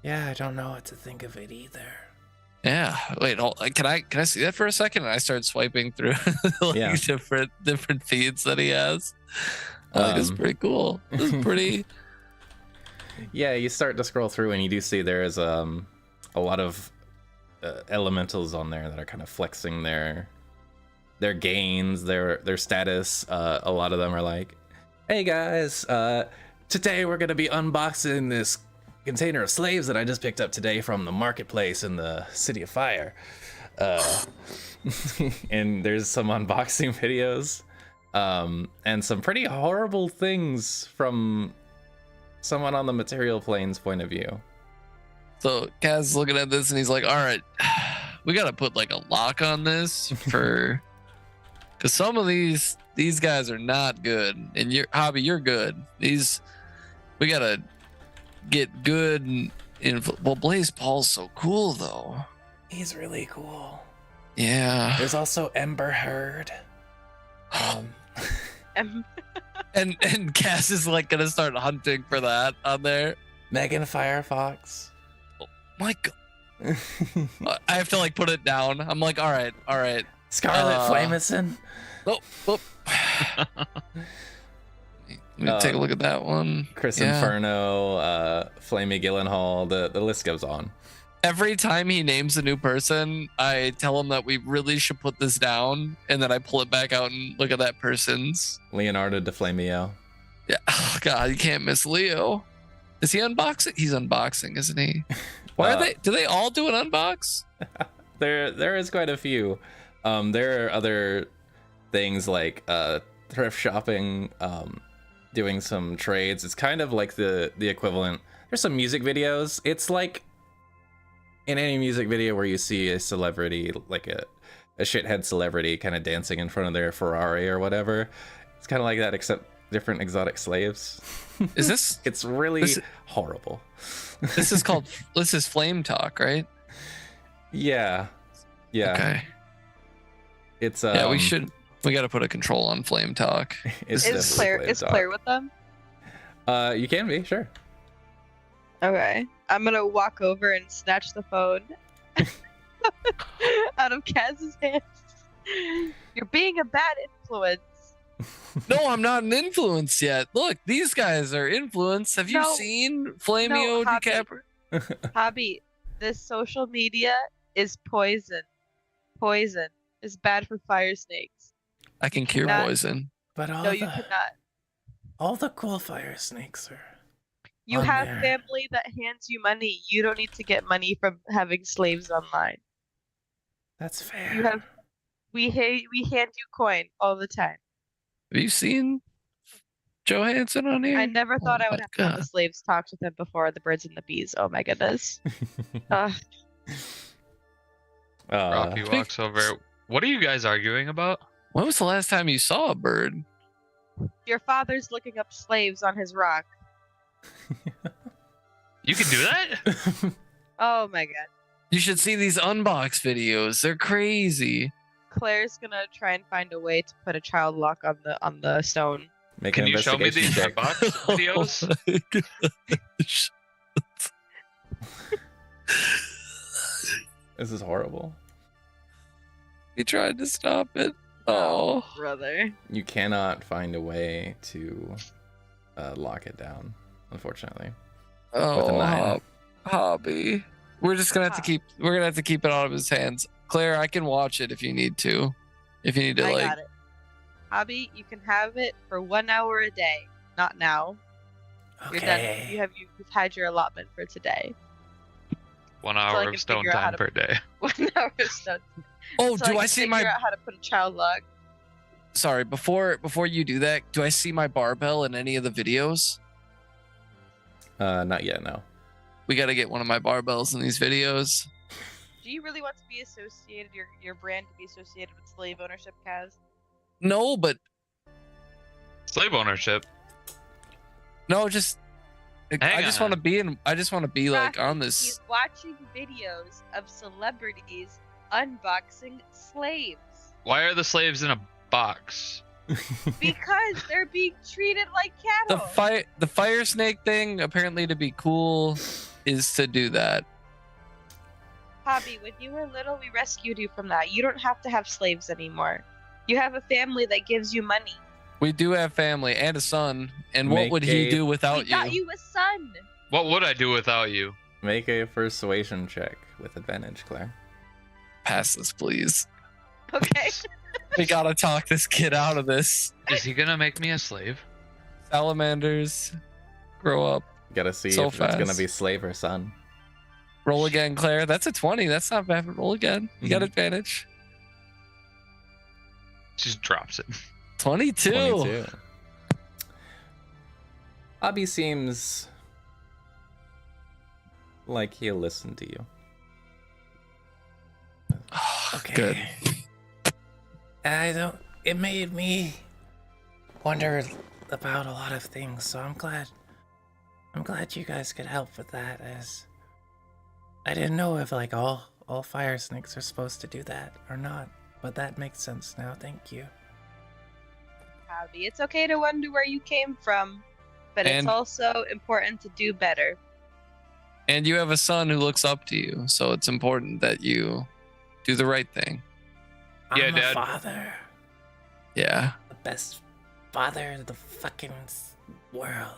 [SPEAKER 1] Yeah, I don't know what to think of it either.
[SPEAKER 2] Yeah. Wait. Can I see that for a second? And I start swiping through different feeds that he has. It's pretty cool. It's pretty.
[SPEAKER 1] Yeah, you start to scroll through and you do see there is a lot of elementals on there that are kind of flexing their gains, their status. A lot of them are like, hey guys, today we're gonna be unboxing this container of slaves that I just picked up today from the marketplace in the City of Fire. And there's some unboxing videos and some pretty horrible things from someone on the material plane's point of view.
[SPEAKER 2] So Kaz is looking at this and he's like, all right, we got to put like a lock on this because some of these these guys are not good. And you're good. We gotta get good. Well, Blaze Paul's so cool though.
[SPEAKER 1] He's really cool.
[SPEAKER 2] Yeah.
[SPEAKER 1] There's also Ember Heard.
[SPEAKER 2] And Cass is like gonna start hunting for that on there.
[SPEAKER 1] Megan Firefox.
[SPEAKER 2] My God. I have to like put it down. I'm like, all right.
[SPEAKER 1] Scarlet Flamison.
[SPEAKER 2] Oh. Let me take a look at that one.
[SPEAKER 1] Chris Inferno, Flamey Gyllenhaal, the list goes on.
[SPEAKER 2] Every time he names a new person, I tell him that we really should put this down, and then I pull it back out and look at that person's.
[SPEAKER 1] Leonardo DiFlamio.
[SPEAKER 2] Yeah. Oh God, you can't miss Leo. Is he unboxing? He's unboxing, isn't he? Why are they? Do they all do an unbox?
[SPEAKER 1] There is quite a few. There are other things like thrift shopping, doing some trades. It's kind of like the equivalent. There's some music videos. It's like in any music video where you see a celebrity, like a shithead celebrity kind of dancing in front of their Ferrari or whatever. It's kind of like that, except different exotic slaves.
[SPEAKER 2] Is this?
[SPEAKER 1] It's really horrible.
[SPEAKER 2] This is Flame Talk, right?
[SPEAKER 1] Yeah.
[SPEAKER 2] Okay.
[SPEAKER 1] It's
[SPEAKER 2] we got to put a control on Flame Talk.
[SPEAKER 3] Is Claire with them?
[SPEAKER 1] You can be, sure.
[SPEAKER 3] Okay. I'm gonna walk over and snatch the phone out of Kaz's hands. You're being a bad influence.
[SPEAKER 2] No, I'm not an influence yet. Look, these guys are influence. Have you seen Flamio DiCaprio?
[SPEAKER 3] Hobby, this social media is poison. Poison is bad for fire snakes.
[SPEAKER 2] I can cure poison.
[SPEAKER 1] But
[SPEAKER 3] you cannot.
[SPEAKER 1] All the cool fire snakes are.
[SPEAKER 3] You have family that hands you money. You don't need to get money from having slaves online.
[SPEAKER 1] That's fair.
[SPEAKER 3] We hand you coin all the time.
[SPEAKER 2] Have you seen Johansson on here?
[SPEAKER 3] I never thought I would have to have the slaves talk with him before the birds and the bees. Oh my goodness.
[SPEAKER 4] Rocky walks over. What are you guys arguing about?
[SPEAKER 2] When was the last time you saw a bird?
[SPEAKER 3] Your father's looking up slaves on his rock.
[SPEAKER 4] You can do that?
[SPEAKER 3] Oh my god.
[SPEAKER 2] You should see these unbox videos. They're crazy.
[SPEAKER 3] Claire's gonna try and find a way to put a child lock on the stone.
[SPEAKER 4] Can you show me these unbox videos?
[SPEAKER 1] This is horrible.
[SPEAKER 2] He tried to stop it. Oh,
[SPEAKER 3] brother.
[SPEAKER 1] You cannot find a way to lock it down, unfortunately.
[SPEAKER 2] Oh, Hobby. We're just gonna have to keep. We're gonna have to keep it out of his hands. Claire, I can watch it if you need to. If you need to,
[SPEAKER 3] I got it. Hobby, you can have it for 1 hour a day. Not now.
[SPEAKER 1] Okay.
[SPEAKER 3] You're done. You've had your allotment for today.
[SPEAKER 4] 1 hour of stone time per day.
[SPEAKER 3] 1 hour of stone.
[SPEAKER 2] Oh, do I see my?
[SPEAKER 3] Figure out how to put a child lock.
[SPEAKER 2] Sorry, before you do that, do I see my barbell in any of the videos?
[SPEAKER 1] Not yet, no.
[SPEAKER 2] We got to get one of my barbells in these videos.
[SPEAKER 3] Do you really want to be associated, your brand to be associated with slave ownership, Kaz?
[SPEAKER 2] No, but
[SPEAKER 4] slave ownership.
[SPEAKER 2] No, just I just want to be in. I just want to be like on this.
[SPEAKER 3] He's watching videos of celebrities unboxing slaves.
[SPEAKER 4] Why are the slaves in a box?
[SPEAKER 3] Because they're being treated like cattle.
[SPEAKER 2] The fire snake thing, apparently to be cool, is to do that.
[SPEAKER 3] Hobby, when you were little, we rescued you from that. You don't have to have slaves anymore. You have a family that gives you money.
[SPEAKER 2] We do have family and a son. And what would he do without you?
[SPEAKER 3] We got you a son.
[SPEAKER 4] What would I do without you?
[SPEAKER 1] Make a persuasion check with advantage, Claire.
[SPEAKER 2] Pass this, please.
[SPEAKER 3] Okay.
[SPEAKER 2] We gotta talk this kid out of this.
[SPEAKER 4] Is he gonna make me a slave?
[SPEAKER 2] Salamanders grow up.
[SPEAKER 1] Gotta see
[SPEAKER 2] so
[SPEAKER 1] if
[SPEAKER 2] fast.
[SPEAKER 1] it's gonna be slave or son.
[SPEAKER 2] Roll again, Claire. That's a 20. That's not bad. Roll again. You got advantage.
[SPEAKER 4] Just drops it.
[SPEAKER 2] 22.
[SPEAKER 1] Hobby seems like he'll listen to you.
[SPEAKER 2] Okay. Good.
[SPEAKER 1] It made me wonder about a lot of things, so I'm glad you guys could help with that, as I didn't know if like all fire snakes are supposed to do that or not, but that makes sense now. Thank you.
[SPEAKER 3] Howdy. It's okay to wonder where you came from, but it's
[SPEAKER 2] And-
[SPEAKER 3] also important to do better.
[SPEAKER 2] And you have a son who looks up to you, so it's important that you do the right thing.
[SPEAKER 4] Yeah,
[SPEAKER 1] I'm a
[SPEAKER 4] Dad.
[SPEAKER 1] father.
[SPEAKER 2] Yeah.
[SPEAKER 1] The best father in the fucking world.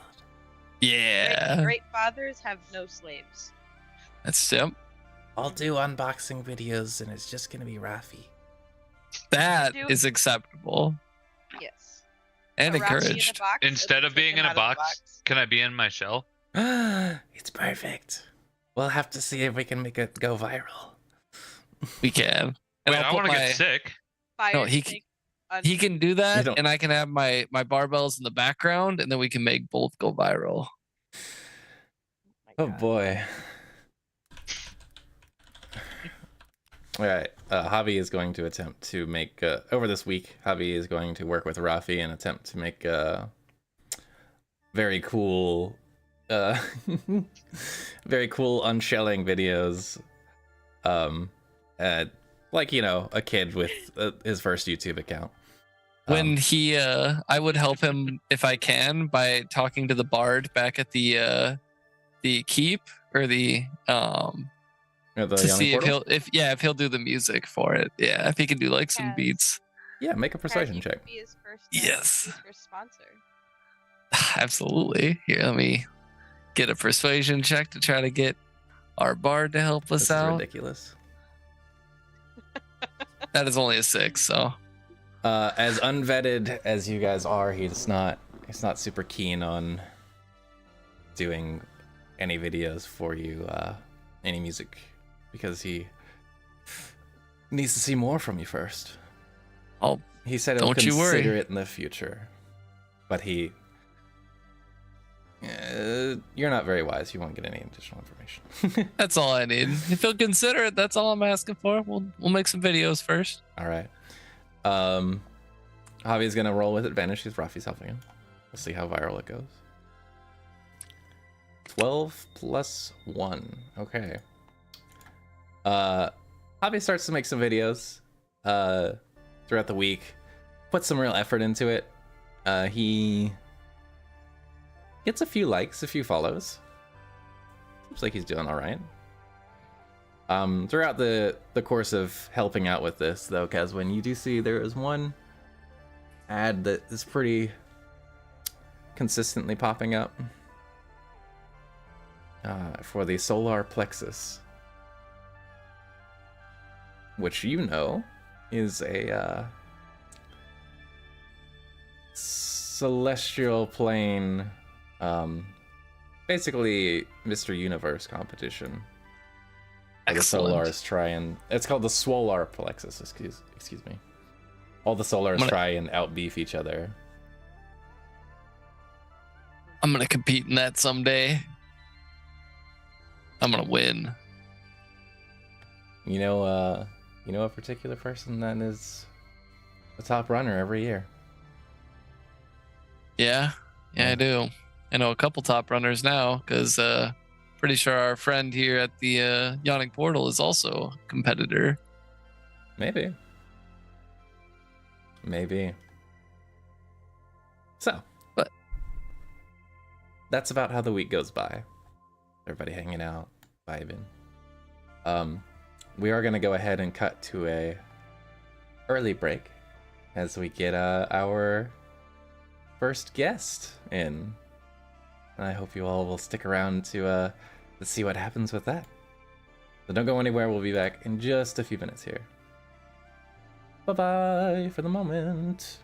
[SPEAKER 2] Yeah.
[SPEAKER 3] Great fathers have no slaves.
[SPEAKER 2] That's yep.
[SPEAKER 1] I'll do unboxing videos and it's just gonna be Rafi.
[SPEAKER 2] That is acceptable
[SPEAKER 3] Yes.
[SPEAKER 2] and
[SPEAKER 3] A Rashi in a
[SPEAKER 2] encouraged.
[SPEAKER 3] box,
[SPEAKER 4] Instead
[SPEAKER 3] it'll
[SPEAKER 4] of
[SPEAKER 3] take
[SPEAKER 4] being
[SPEAKER 3] him
[SPEAKER 4] in a
[SPEAKER 3] out of the
[SPEAKER 4] box, can I be in my shell?
[SPEAKER 1] It's perfect. We'll have to see if we can make it go viral.
[SPEAKER 2] We can. And
[SPEAKER 4] Wait,
[SPEAKER 2] I'll
[SPEAKER 4] I
[SPEAKER 2] put
[SPEAKER 4] want to
[SPEAKER 2] my,
[SPEAKER 4] get sick.
[SPEAKER 3] Fire
[SPEAKER 2] No, he
[SPEAKER 3] snake
[SPEAKER 2] he can do
[SPEAKER 1] You
[SPEAKER 2] that,
[SPEAKER 1] don't-
[SPEAKER 2] and I can have my barbells in the background, and then we can make both go viral.
[SPEAKER 1] Oh boy. All right. Javi is going to attempt to make over this week. Javi is going to work with Rafi and attempt to make very cool, very cool unshelling videos. Like a kid with his first YouTube account.
[SPEAKER 2] When he I would help him if I can by talking to the bard back at the keep or the
[SPEAKER 1] The
[SPEAKER 2] to
[SPEAKER 1] Yawning
[SPEAKER 2] see
[SPEAKER 1] Portal?
[SPEAKER 2] if he'll do the music for it. Yeah, if he can do like some
[SPEAKER 3] Yes.
[SPEAKER 2] beats.
[SPEAKER 1] Yeah, make a persuasion
[SPEAKER 3] You
[SPEAKER 1] check.
[SPEAKER 3] could be his first,
[SPEAKER 2] Yes.
[SPEAKER 3] his first sponsor.
[SPEAKER 2] Absolutely. Here, let me get a persuasion check to try to get our bard to help us
[SPEAKER 1] This is
[SPEAKER 2] out.
[SPEAKER 1] ridiculous.
[SPEAKER 2] That is only a 6, so
[SPEAKER 1] As unvetted as you guys are, he's not super keen on doing any videos for you, any music, because he needs to see more from you first.
[SPEAKER 2] Oh,
[SPEAKER 1] He said he'll
[SPEAKER 2] don't you worry.
[SPEAKER 1] consider it in the future, but you're not very wise. You won't get any additional information.
[SPEAKER 2] that's all I need. If he'll consider it, that's all I'm asking for. We'll make some videos first.
[SPEAKER 1] All right. Javi's gonna roll with advantage because Rafi's helping him. We'll see how viral it goes. 12 plus 1. Okay. Javi starts to make some videos throughout the week. Put some real effort into it. He gets a few likes, a few follows. Seems like he's doing all right. Throughout the course of helping out with this, though, Keswin, you do see there is one ad that is pretty consistently popping up for the solar plexus, which is a celestial plane, basically Mr. Universe competition. The
[SPEAKER 2] Excellent.
[SPEAKER 1] Solars try and it's called the Swolar plexus. Excuse me. All the Solars try and outbeef each other.
[SPEAKER 2] I'm gonna compete in that someday. I'm gonna win.
[SPEAKER 1] You know a particular person that is the top runner every year.
[SPEAKER 2] Yeah, I do. I know a couple top runners now because pretty sure our friend here at the Yawning Portal is also a competitor.
[SPEAKER 1] Maybe. So,
[SPEAKER 2] but
[SPEAKER 1] that's about how the week goes by. Everybody hanging out, vibing. We are gonna go ahead and cut to a early break as we get our first guest in. And I hope you all will stick around to see what happens with that. So don't go anywhere. We'll be back in just a few minutes here. Bye-bye for the moment.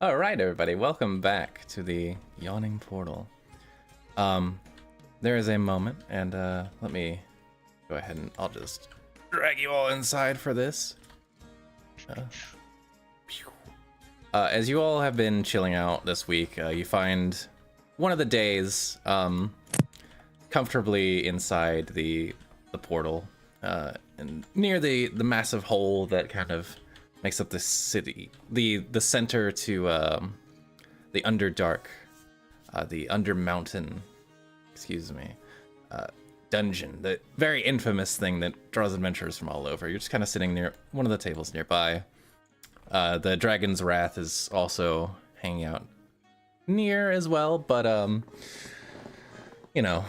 [SPEAKER 1] All right, everybody, welcome back to the Yawning Portal. There is a moment, and let me go ahead and I'll just drag you all inside for this. As you all have been chilling out this week, you find one of the days comfortably inside the portal, and near the massive hole that kind of makes up the city, the center to the Underdark, the Undermountain, dungeon, the very infamous thing that draws adventurers from all over. You're just kind of sitting near one of the tables nearby. The Dragon's Wrath is also hanging out near as well, but you know,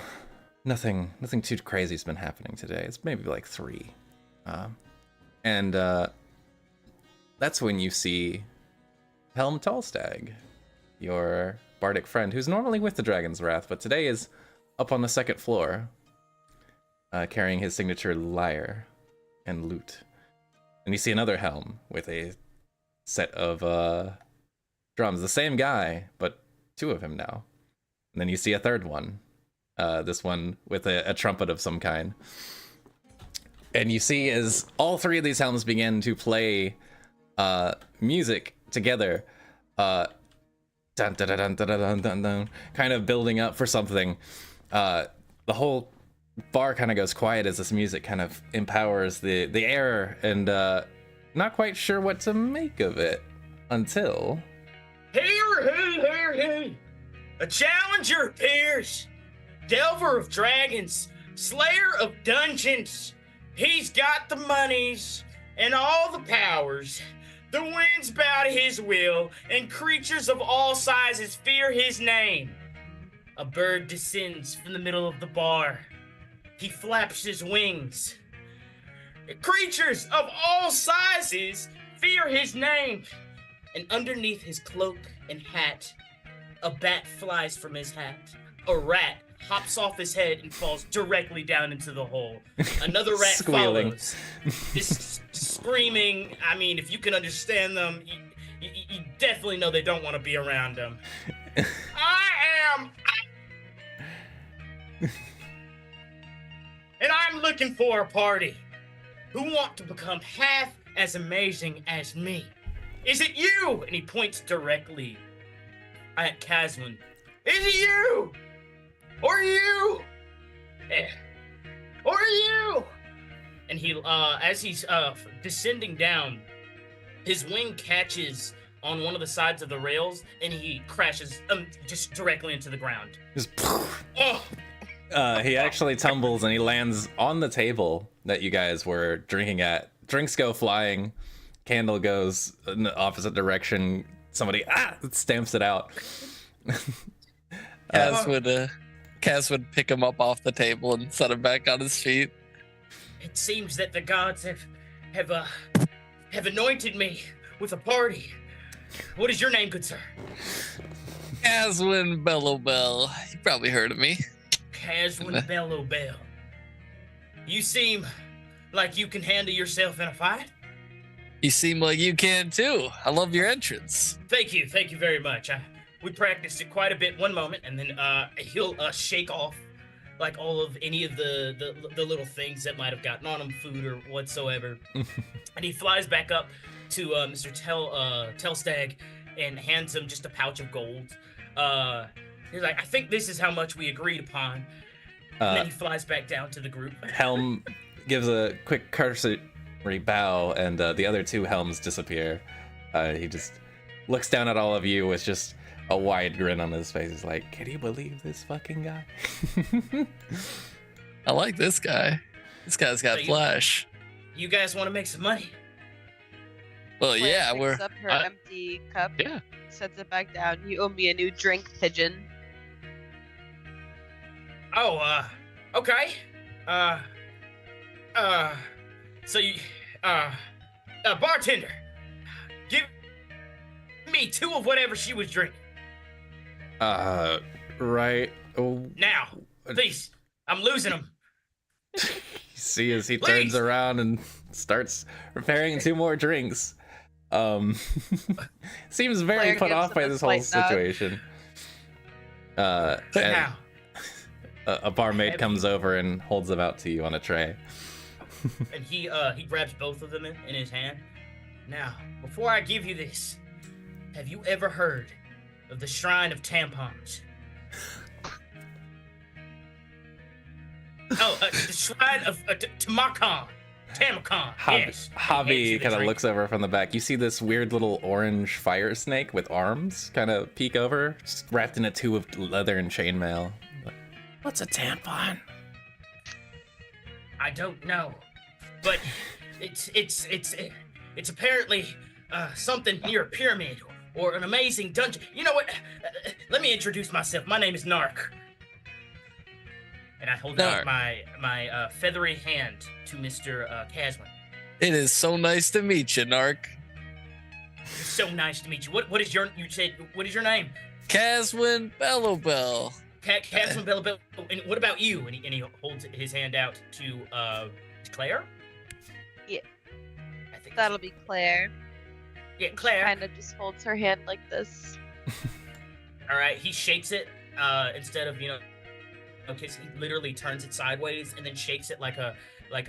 [SPEAKER 1] nothing too crazy has been happening today. It's maybe like 3, and that's when you see Helm Tallstag, your bardic friend, who's normally with the Dragon's Wrath, but today is up on the 2nd floor, carrying his signature lyre and lute. And you see another Helm with a set of drums. The same guy, but 2 of him now. And then you see a third one. This one with a trumpet of some kind. And you see as all 3 of these Helms begin to play music together, dun, dun, dun, dun, dun, dun, dun, dun, kind of building up for something. The whole bar kind of goes quiet as this music kind of empowers the air, and not quite sure what to make of it until...
[SPEAKER 5] Hey! A challenger appears! Delver of dragons, slayer of dungeons. He's got the monies and all the powers. The winds bow to his will, and creatures of all sizes fear his name. A bird descends from the middle of the bar. He flaps his wings. Creatures of all sizes fear his name. And underneath his cloak and hat, a bat flies from his hat. A rat hops off his head and falls directly down into the hole. Another rat
[SPEAKER 1] Squealing.
[SPEAKER 5] follows. This screaming, I mean, if you can understand them, you definitely know they don't want to be around them. And I'm looking for a party who want to become half as amazing as me. Is it you? And he points directly at Caswin. Is it you? Or you? Or you? And he, as he's descending down, his wing catches on one of the sides of the rails, and he crashes just directly into the ground.
[SPEAKER 1] Just
[SPEAKER 5] Oh.
[SPEAKER 1] He actually tumbles and he lands on the table that you guys were drinking at. Drinks go flying, candle goes in the opposite direction. Somebody stamps it out.
[SPEAKER 2] Kaz would pick him up off the table and set him back on his feet.
[SPEAKER 5] It seems that the gods have anointed me with a party. What is your name, good sir?
[SPEAKER 2] Caswin Bellowbell. You probably heard of me.
[SPEAKER 5] Caswin Bellowbell. You seem like you can handle yourself in a fight.
[SPEAKER 2] You seem like you can too. I love your entrance.
[SPEAKER 5] Thank you very much. We practiced it quite a bit one moment, and then he'll shake off like all of any of the little things that might have gotten on him, food or whatsoever. And he flies back up to Mr. Tellstag and hands him just a pouch of gold. He's like, I think this is how much we agreed upon. And then he flies back down to the group.
[SPEAKER 1] Helm gives a quick cursory bow, and the other 2 Helms disappear. He just looks down at all of you with just a wide grin on his face. He's like, can you believe this fucking guy?
[SPEAKER 2] I like this guy. This guy's got flash.
[SPEAKER 5] You guys want to make some money?
[SPEAKER 2] Well, yeah,
[SPEAKER 3] picks
[SPEAKER 2] we're...
[SPEAKER 3] up her empty cup,
[SPEAKER 4] Yeah.
[SPEAKER 3] sets it back down. You owe me a new drink, pigeon.
[SPEAKER 5] Oh, okay. So you, bartender, give me 2 of whatever she was drinking.
[SPEAKER 1] Right. Oh,
[SPEAKER 5] Now, please. I'm losing them.
[SPEAKER 1] see as he turns around and starts preparing 2 more drinks. Seems very
[SPEAKER 3] Claire
[SPEAKER 1] put
[SPEAKER 3] gives
[SPEAKER 1] off
[SPEAKER 3] him
[SPEAKER 1] by
[SPEAKER 3] a
[SPEAKER 1] this whole
[SPEAKER 3] slight nod.
[SPEAKER 1] situation. And
[SPEAKER 5] Now,
[SPEAKER 1] a barmaid comes over and holds them out to you on a tray.
[SPEAKER 5] and he grabs both of them in his hand. Now, before I give you this, have you ever heard of the Shrine of Tampons? Oh, the Shrine of Tamakon. Tamakon. Yes.
[SPEAKER 1] Javi kind of looks over from the back. You see this weird little orange fire snake with arms kind of peek over, just wrapped in a tube of leather and chainmail. What's a tampon?
[SPEAKER 5] I don't know, but it's apparently something near a pyramid or an amazing dungeon. You know what? Let me introduce myself. My name is Nark. And I hold out my feathery hand to Mr. Caswin.
[SPEAKER 2] It is so nice to meet you, Nark.
[SPEAKER 5] It's so nice to meet you. What is your name?
[SPEAKER 2] Caswin Bellowbell.
[SPEAKER 5] Caswin Bellowbell. And what about you? And he holds his hand out to Claire.
[SPEAKER 3] Yeah.
[SPEAKER 5] I think
[SPEAKER 3] That'll be Claire.
[SPEAKER 5] Yeah, Claire.
[SPEAKER 3] Kind of just holds her hand like this.
[SPEAKER 5] All right. He shakes it instead of Okay, so he literally turns it sideways and then shakes it like a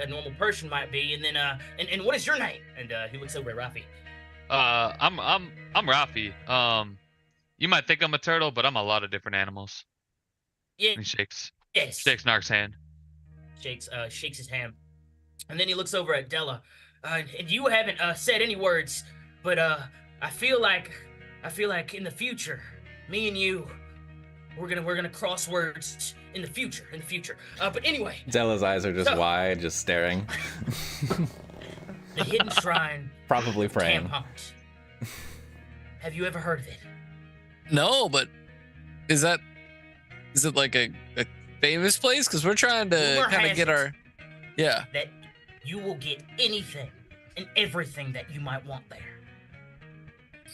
[SPEAKER 5] normal person might be, and then and what is your name? And he looks over at Rafi.
[SPEAKER 4] I'm Rafi. You might think I'm a turtle, but I'm a lot of different animals.
[SPEAKER 5] Yeah.
[SPEAKER 4] And he shakes Nark's hand.
[SPEAKER 5] Shakes his hand, and then he looks over at Della. And you haven't said any words, but I feel like in the future, me and you, we're gonna cross words in the future. But anyway.
[SPEAKER 1] Della's eyes are just wide, just staring.
[SPEAKER 5] The hidden shrine.
[SPEAKER 1] Probably praying.
[SPEAKER 5] Tampons. Have you ever heard of it?
[SPEAKER 2] No, but is it like a famous place? Because we're trying to kind of get our
[SPEAKER 5] that you will get anything and everything that you might want there.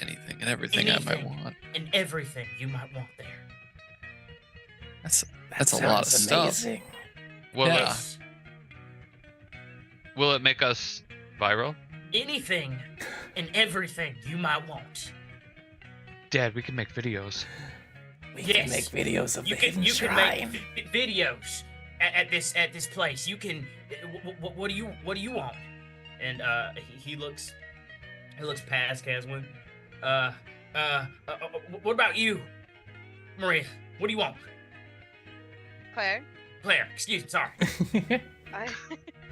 [SPEAKER 2] Anything and everything I might want.
[SPEAKER 5] And everything you might want there.
[SPEAKER 2] That's a lot of stuff.
[SPEAKER 4] Will it make us viral?
[SPEAKER 5] Anything and everything you might want.
[SPEAKER 4] Dad, we can make videos.
[SPEAKER 1] We can make videos of the hidden shrine.
[SPEAKER 5] You can make videos at this place. You can. What do you want? And he looks past Caswin. What about you, Maria? What do you want? Claire, excuse me, sorry.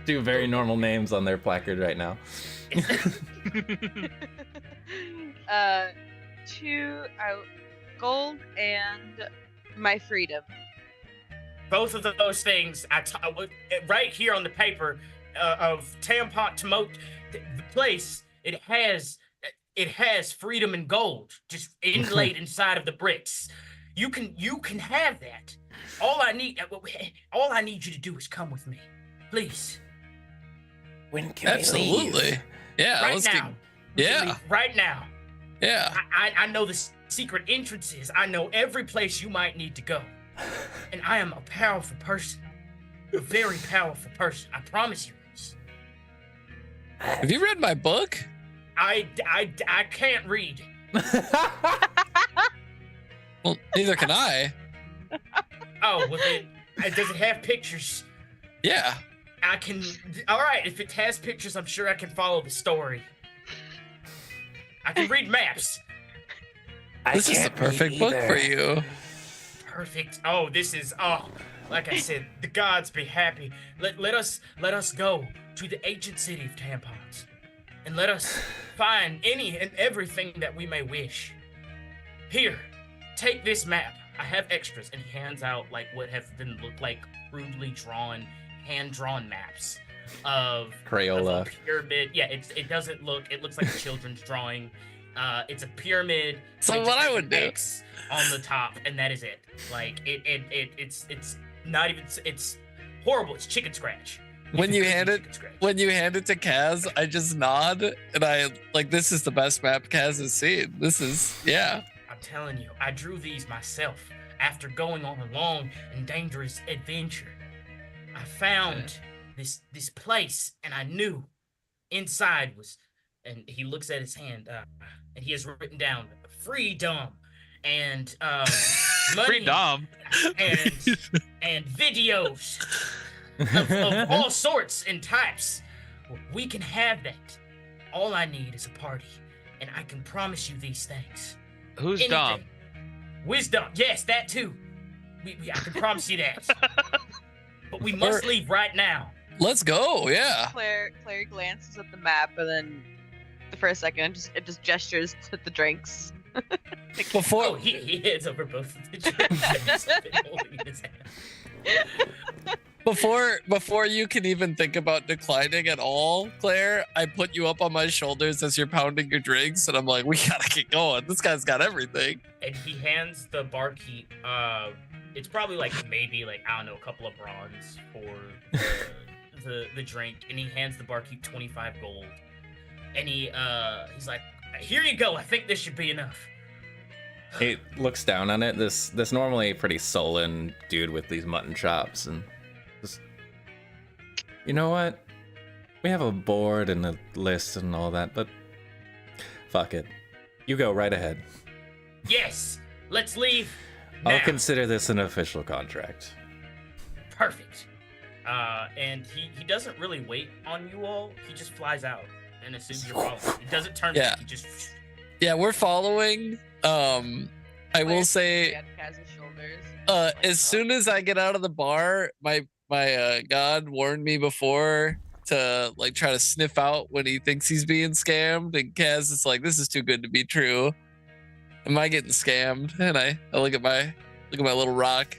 [SPEAKER 1] Two very normal names on their placard right now.
[SPEAKER 3] Gold and my freedom.
[SPEAKER 5] Both of those things, right here on the paper of Tampon Timot, the place, it has freedom and gold just inlaid inside of the bricks. You can have that. All I need you to do is come with me, please.
[SPEAKER 1] When can we leave?
[SPEAKER 2] Yeah.
[SPEAKER 5] Right now. Right now.
[SPEAKER 2] Yeah.
[SPEAKER 5] I know the secret entrances. I know every place you might need to go. And I am a powerful person. A very powerful person. I promise you this.
[SPEAKER 2] Have you read my book?
[SPEAKER 5] I can't read.
[SPEAKER 2] Well, neither can I.
[SPEAKER 5] Oh, well then, does it have pictures?
[SPEAKER 2] Yeah.
[SPEAKER 5] I can. All right, if it has pictures, I'm sure I can follow the story. I can read maps.
[SPEAKER 2] This is the perfect book for you.
[SPEAKER 5] Perfect. Oh, this is. Oh, like I said, the gods be happy. Let us go to the ancient city of Tampons, and let us find any and everything that we may wish. Here, take this map. I have extras, and he hands out like what have been looked like crudely drawn, hand-drawn maps of
[SPEAKER 1] Crayola.
[SPEAKER 5] Of a pyramid. Yeah, it doesn't look. It looks like a children's drawing. It's a pyramid.
[SPEAKER 2] So what I would do
[SPEAKER 5] X on the top, and that is it. Like it's not even. It's horrible. It's chicken scratch.
[SPEAKER 2] When you hand it to Kaz, I just nod and I like, this is the best map Kaz has seen. This is, yeah.
[SPEAKER 5] I'm telling you, I drew these myself after going on a long and dangerous adventure. I found this place, and I knew inside was and he looks at his hand, and he has written down freedom and money
[SPEAKER 4] Freedom.
[SPEAKER 5] and videos of all sorts and types. We can have that. All I need is a party, and I can promise you these things.
[SPEAKER 4] Who's
[SPEAKER 5] Anything.
[SPEAKER 4] Dom?
[SPEAKER 5] Wisdom, yes, that too. I can promise you that. But we must leave right now.
[SPEAKER 2] Let's go. Yeah.
[SPEAKER 3] Claire glances at the map and then, for a second, it just gestures to the drinks.
[SPEAKER 2] Before
[SPEAKER 5] Oh, he heads over both of the drinks and he's been holding in his hand.
[SPEAKER 2] before you can even think about declining at all, Claire, I put you up on my shoulders as you're pounding your drinks, and I'm like, we gotta get going. This guy's got everything.
[SPEAKER 5] And he hands the barkeep, it's probably like maybe like, I don't know, a couple of bronze for the drink, and he hands the barkeep 25 gold. And he's like, here you go, I think this should be enough.
[SPEAKER 1] He looks down on it. This normally pretty sullen dude with these mutton chops, and just, you know what? We have a board and a list and all that, but fuck it. You go right ahead.
[SPEAKER 5] Yes, let's leave now.
[SPEAKER 1] I'll consider this an official contract.
[SPEAKER 5] Perfect. And he doesn't really wait on you all. He just flies out, and as soon as you're following, he doesn't turn back. He just.
[SPEAKER 2] Yeah, we're following. I will say,
[SPEAKER 3] At Kaz's shoulders.
[SPEAKER 2] as soon as I get out of the bar, my god warned me before to like try to sniff out when he thinks he's being scammed, and Kaz is like, this is too good to be true. Am I getting scammed? And I look at my little rock.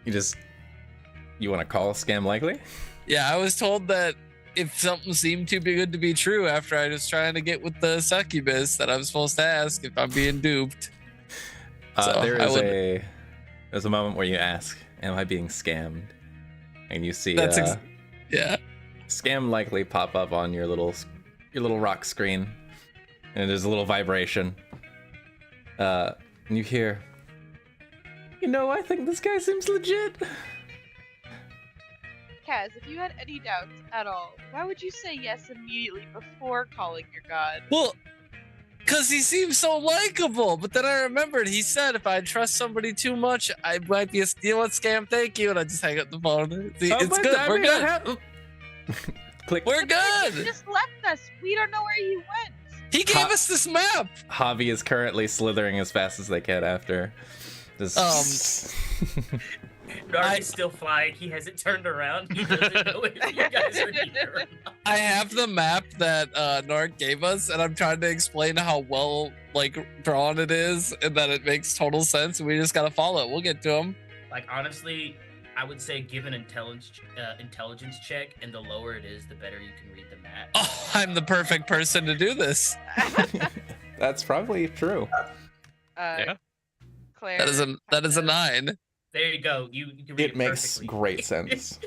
[SPEAKER 1] You want to call a scam likely?
[SPEAKER 2] Yeah, I was told that if something seemed too good to be true after I was trying to get with the succubus, that I'm supposed to ask if I'm being duped. So
[SPEAKER 1] There's a moment where you ask, am I being scammed? And you see
[SPEAKER 2] yeah.
[SPEAKER 1] Scam likely pop up on your little rock screen, and there's a little vibration. And you hear, I think this guy seems legit.
[SPEAKER 3] Kaz, if you had any doubts at all, why would you say yes immediately before calling your god?
[SPEAKER 2] Well, because he seems so likable. But then I remembered he said if I trust somebody too much, I might be scam. Thank you, and I just hang up the phone. See, it's good. We're good.
[SPEAKER 1] Click.
[SPEAKER 2] We're good.
[SPEAKER 3] He just left us. We don't know where he went.
[SPEAKER 2] He gave us this map.
[SPEAKER 1] Javi is currently slithering as fast as they can after this.
[SPEAKER 5] Nark is still flying. He hasn't turned around. He doesn't know if you guys are here or not.
[SPEAKER 2] I have the map that Nark gave us, and I'm trying to explain how well drawn it is, and that it makes total sense. We just gotta follow it. We'll get to him.
[SPEAKER 5] Like, honestly, I would say give an intelligence check, and the lower it is, the better you can read the map.
[SPEAKER 2] Oh, I'm the perfect person to do this.
[SPEAKER 1] That's probably true.
[SPEAKER 4] Yeah.
[SPEAKER 3] Claire.
[SPEAKER 2] That is a 9.
[SPEAKER 5] There you go. You can read it
[SPEAKER 1] makes
[SPEAKER 5] perfectly.
[SPEAKER 1] great sense.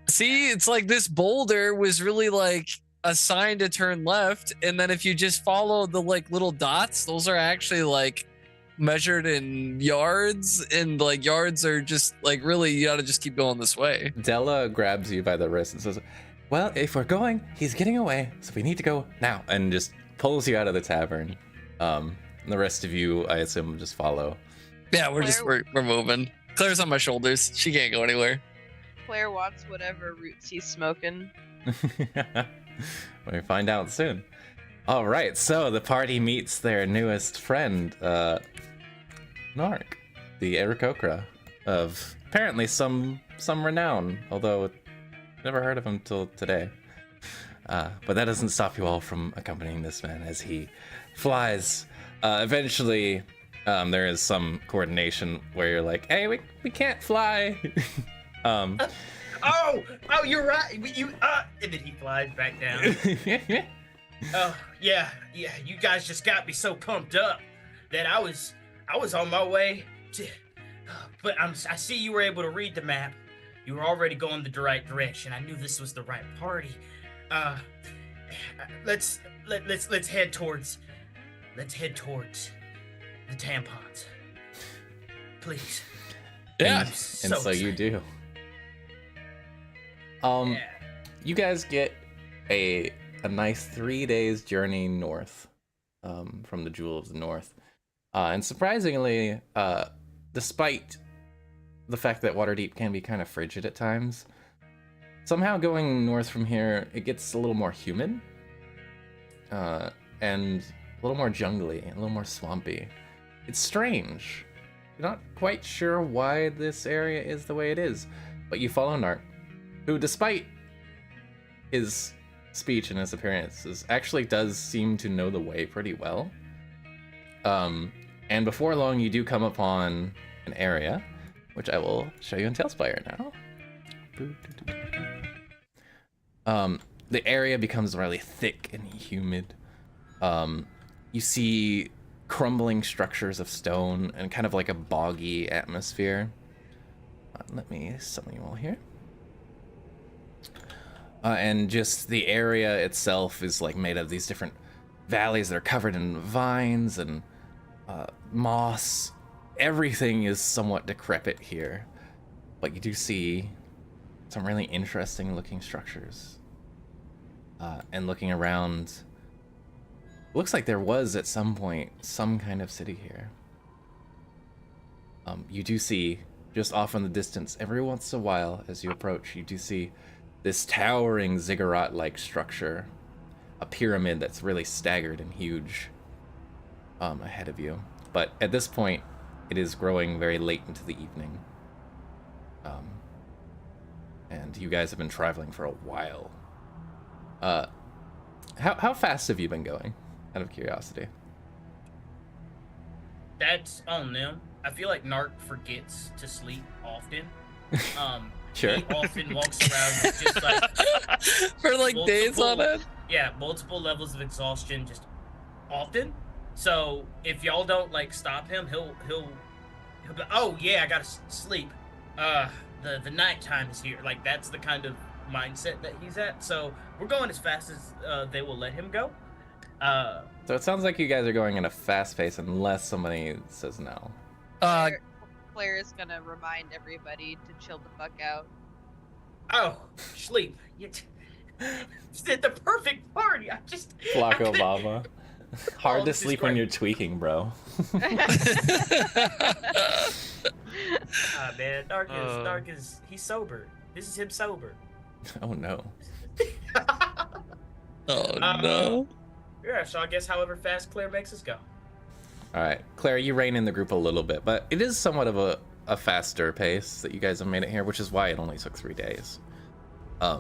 [SPEAKER 2] See, it's like this boulder was really like a sign to turn left, and then if you just follow the little dots, those are actually measured in yards, and yards are just really, you gotta just keep going this way.
[SPEAKER 1] Della grabs you by the wrist and says, well, if we're going, he's getting away, so we need to go now, and just pulls you out of the tavern. And the rest of you, I assume, just follow.
[SPEAKER 2] Yeah, we're moving. Claire's on my shoulders. She can't go anywhere.
[SPEAKER 3] Claire wants whatever roots he's smoking.
[SPEAKER 1] We find out soon. All right, so the party meets their newest friend, Nark, the Aarakocra of apparently some renown, although never heard of him till today. But that doesn't stop you all from accompanying this man as he flies. Eventually, there is some coordination where you're like, hey, we can't fly.
[SPEAKER 5] Oh, you're right. And then he flies back down. Oh, yeah. You guys just got me so pumped up that I was on my way to. But I see you were able to read the map. You were already going the right direction. I knew this was the right party. Let's head towards. Let's head towards the tampons, please.
[SPEAKER 2] Yeah.
[SPEAKER 1] And so you do.
[SPEAKER 5] Yeah.
[SPEAKER 1] You guys get a a nice 3 days journey north from the Jewel of the North. And surprisingly, despite the fact that Waterdeep can be kind of frigid at times, somehow going north from here, it gets a little more humid and a little more jungly, a little more swampy. It's strange. You're not quite sure why this area is the way it is, but you follow Nark, who, despite his speech and his appearances, actually does seem to know the way pretty well. And before long, you do come upon an area, which I will show you in Tailspire now. The area becomes really thick and humid. You see crumbling structures of stone and kind of like a boggy atmosphere. Let me summon you all here. And just the area itself is like made of these different valleys that are covered in vines and moss. Everything is somewhat decrepit here, but you do see some really interesting looking structures. And looking around, looks like there was at some point some kind of city here. You do see, just off in the distance, every once in a while as you approach, you do see this towering ziggurat-like structure, a pyramid that's really staggered and huge ahead of you. But at this point, it is growing very late into the evening. And you guys have been traveling for a while. How fast have you been going, out of curiosity?
[SPEAKER 5] That's on them. I feel like Nark forgets to sleep often.
[SPEAKER 1] Sure.
[SPEAKER 5] He often walks around with just like
[SPEAKER 2] for like days on it.
[SPEAKER 5] Yeah, multiple levels of exhaustion, just often. So if y'all don't like stop him, he'll be, oh yeah, I gotta sleep. The nighttime is here. Like that's the kind of mindset that he's at. So we're going as fast as they will let him go.
[SPEAKER 1] So it sounds like you guys are going at a fast pace unless somebody says no.
[SPEAKER 3] Claire is gonna remind everybody to chill the fuck out.
[SPEAKER 5] Oh, sleep. It's the perfect party.
[SPEAKER 1] Flacco Bava. Hard to sleep when you're tweaking, bro.
[SPEAKER 5] Man, Dark is he's sober. This is him sober.
[SPEAKER 1] Oh no.
[SPEAKER 2] Oh no.
[SPEAKER 5] Yeah, so I guess however fast Claire makes us go.
[SPEAKER 1] Alright, Claire, you rein in the group a little bit, but it is somewhat of a faster pace that you guys have made it here, which is why it only took 3 days. I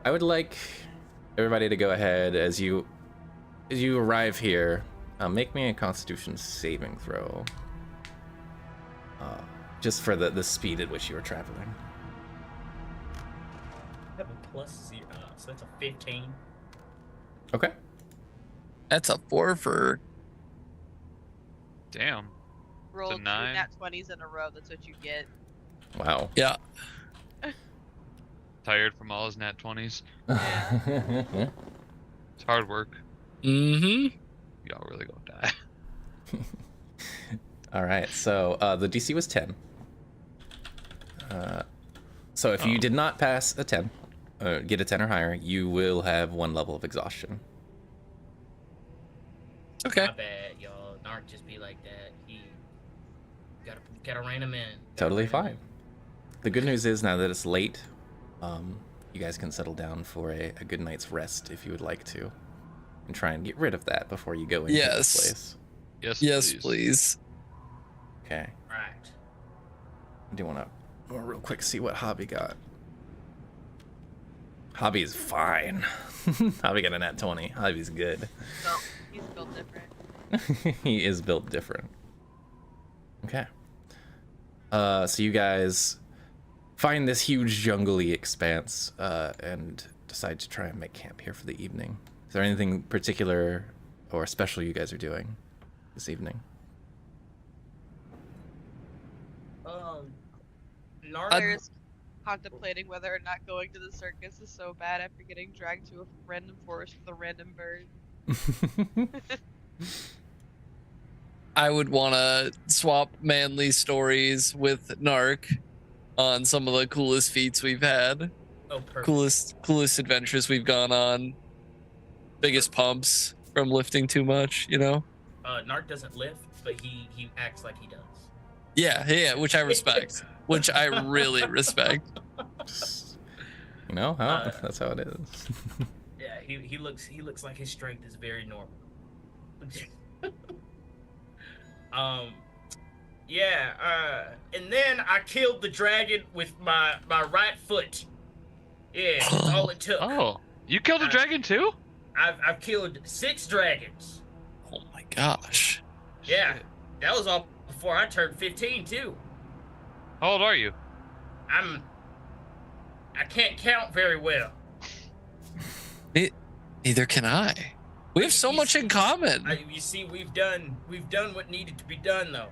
[SPEAKER 1] would like everybody to go ahead as you arrive here, make me a Constitution saving throw. Just for the speed at which you were traveling.
[SPEAKER 5] I have a +0, so that's a 15.
[SPEAKER 1] Okay.
[SPEAKER 2] That's a 4 for.
[SPEAKER 4] Damn.
[SPEAKER 3] Roll
[SPEAKER 4] It's a
[SPEAKER 3] 2
[SPEAKER 4] 9.
[SPEAKER 3] nat 20s in a row. That's what you get.
[SPEAKER 1] Wow.
[SPEAKER 2] Yeah.
[SPEAKER 4] Tired from all his nat 20s.
[SPEAKER 3] Yeah.
[SPEAKER 4] It's hard work.
[SPEAKER 2] Mm-hmm.
[SPEAKER 4] Y'all really gonna die.
[SPEAKER 1] All right, so the DC was 10. So if you did not pass a 10, get a 10 or higher, you will have 1 level of exhaustion.
[SPEAKER 2] Okay.
[SPEAKER 5] My bad, y'all. Narc just be like that. He gotta rein him in.
[SPEAKER 1] Totally fine. The good news is now that it's late, you guys can settle down for a good night's rest if you would like to, and try and get rid of that before you go into this place.
[SPEAKER 4] Yes,
[SPEAKER 2] Please.
[SPEAKER 1] Okay.
[SPEAKER 5] Right.
[SPEAKER 1] I do want to real quick see what Hobby got. Hobby is fine. Hobby got a nat 20. Hobby's good.
[SPEAKER 3] No, he's built different.
[SPEAKER 1] He is built different. Okay. So you guys find this huge jungly expanse and decide to try and make camp here for the evening. Is there anything particular or special you guys are doing this evening?
[SPEAKER 3] Claire's contemplating whether or not going to the circus is so bad after getting dragged to a random forest with a random bird.
[SPEAKER 2] I would want to swap manly stories with Narc on some of the coolest feats we've had.
[SPEAKER 5] Oh, perfect.
[SPEAKER 2] Coolest adventures we've gone on. biggest pumps from lifting too much, you know?
[SPEAKER 5] Narc doesn't lift, but he acts like he does.
[SPEAKER 2] Yeah, which I respect. Which I really respect.
[SPEAKER 1] You know, that's how it is.
[SPEAKER 5] Yeah, he looks like his strength is very normal. And then I killed the dragon with my right foot. Yeah, that's all it took.
[SPEAKER 4] Oh, you killed a dragon too?
[SPEAKER 5] I've killed 6 dragons.
[SPEAKER 2] Oh my gosh.
[SPEAKER 5] Yeah, that was all before I turned 15 too.
[SPEAKER 4] How old are you?
[SPEAKER 5] I can't count very well.
[SPEAKER 2] Neither can I. We have so much in common.
[SPEAKER 5] You see, we've done what needed to be done, though.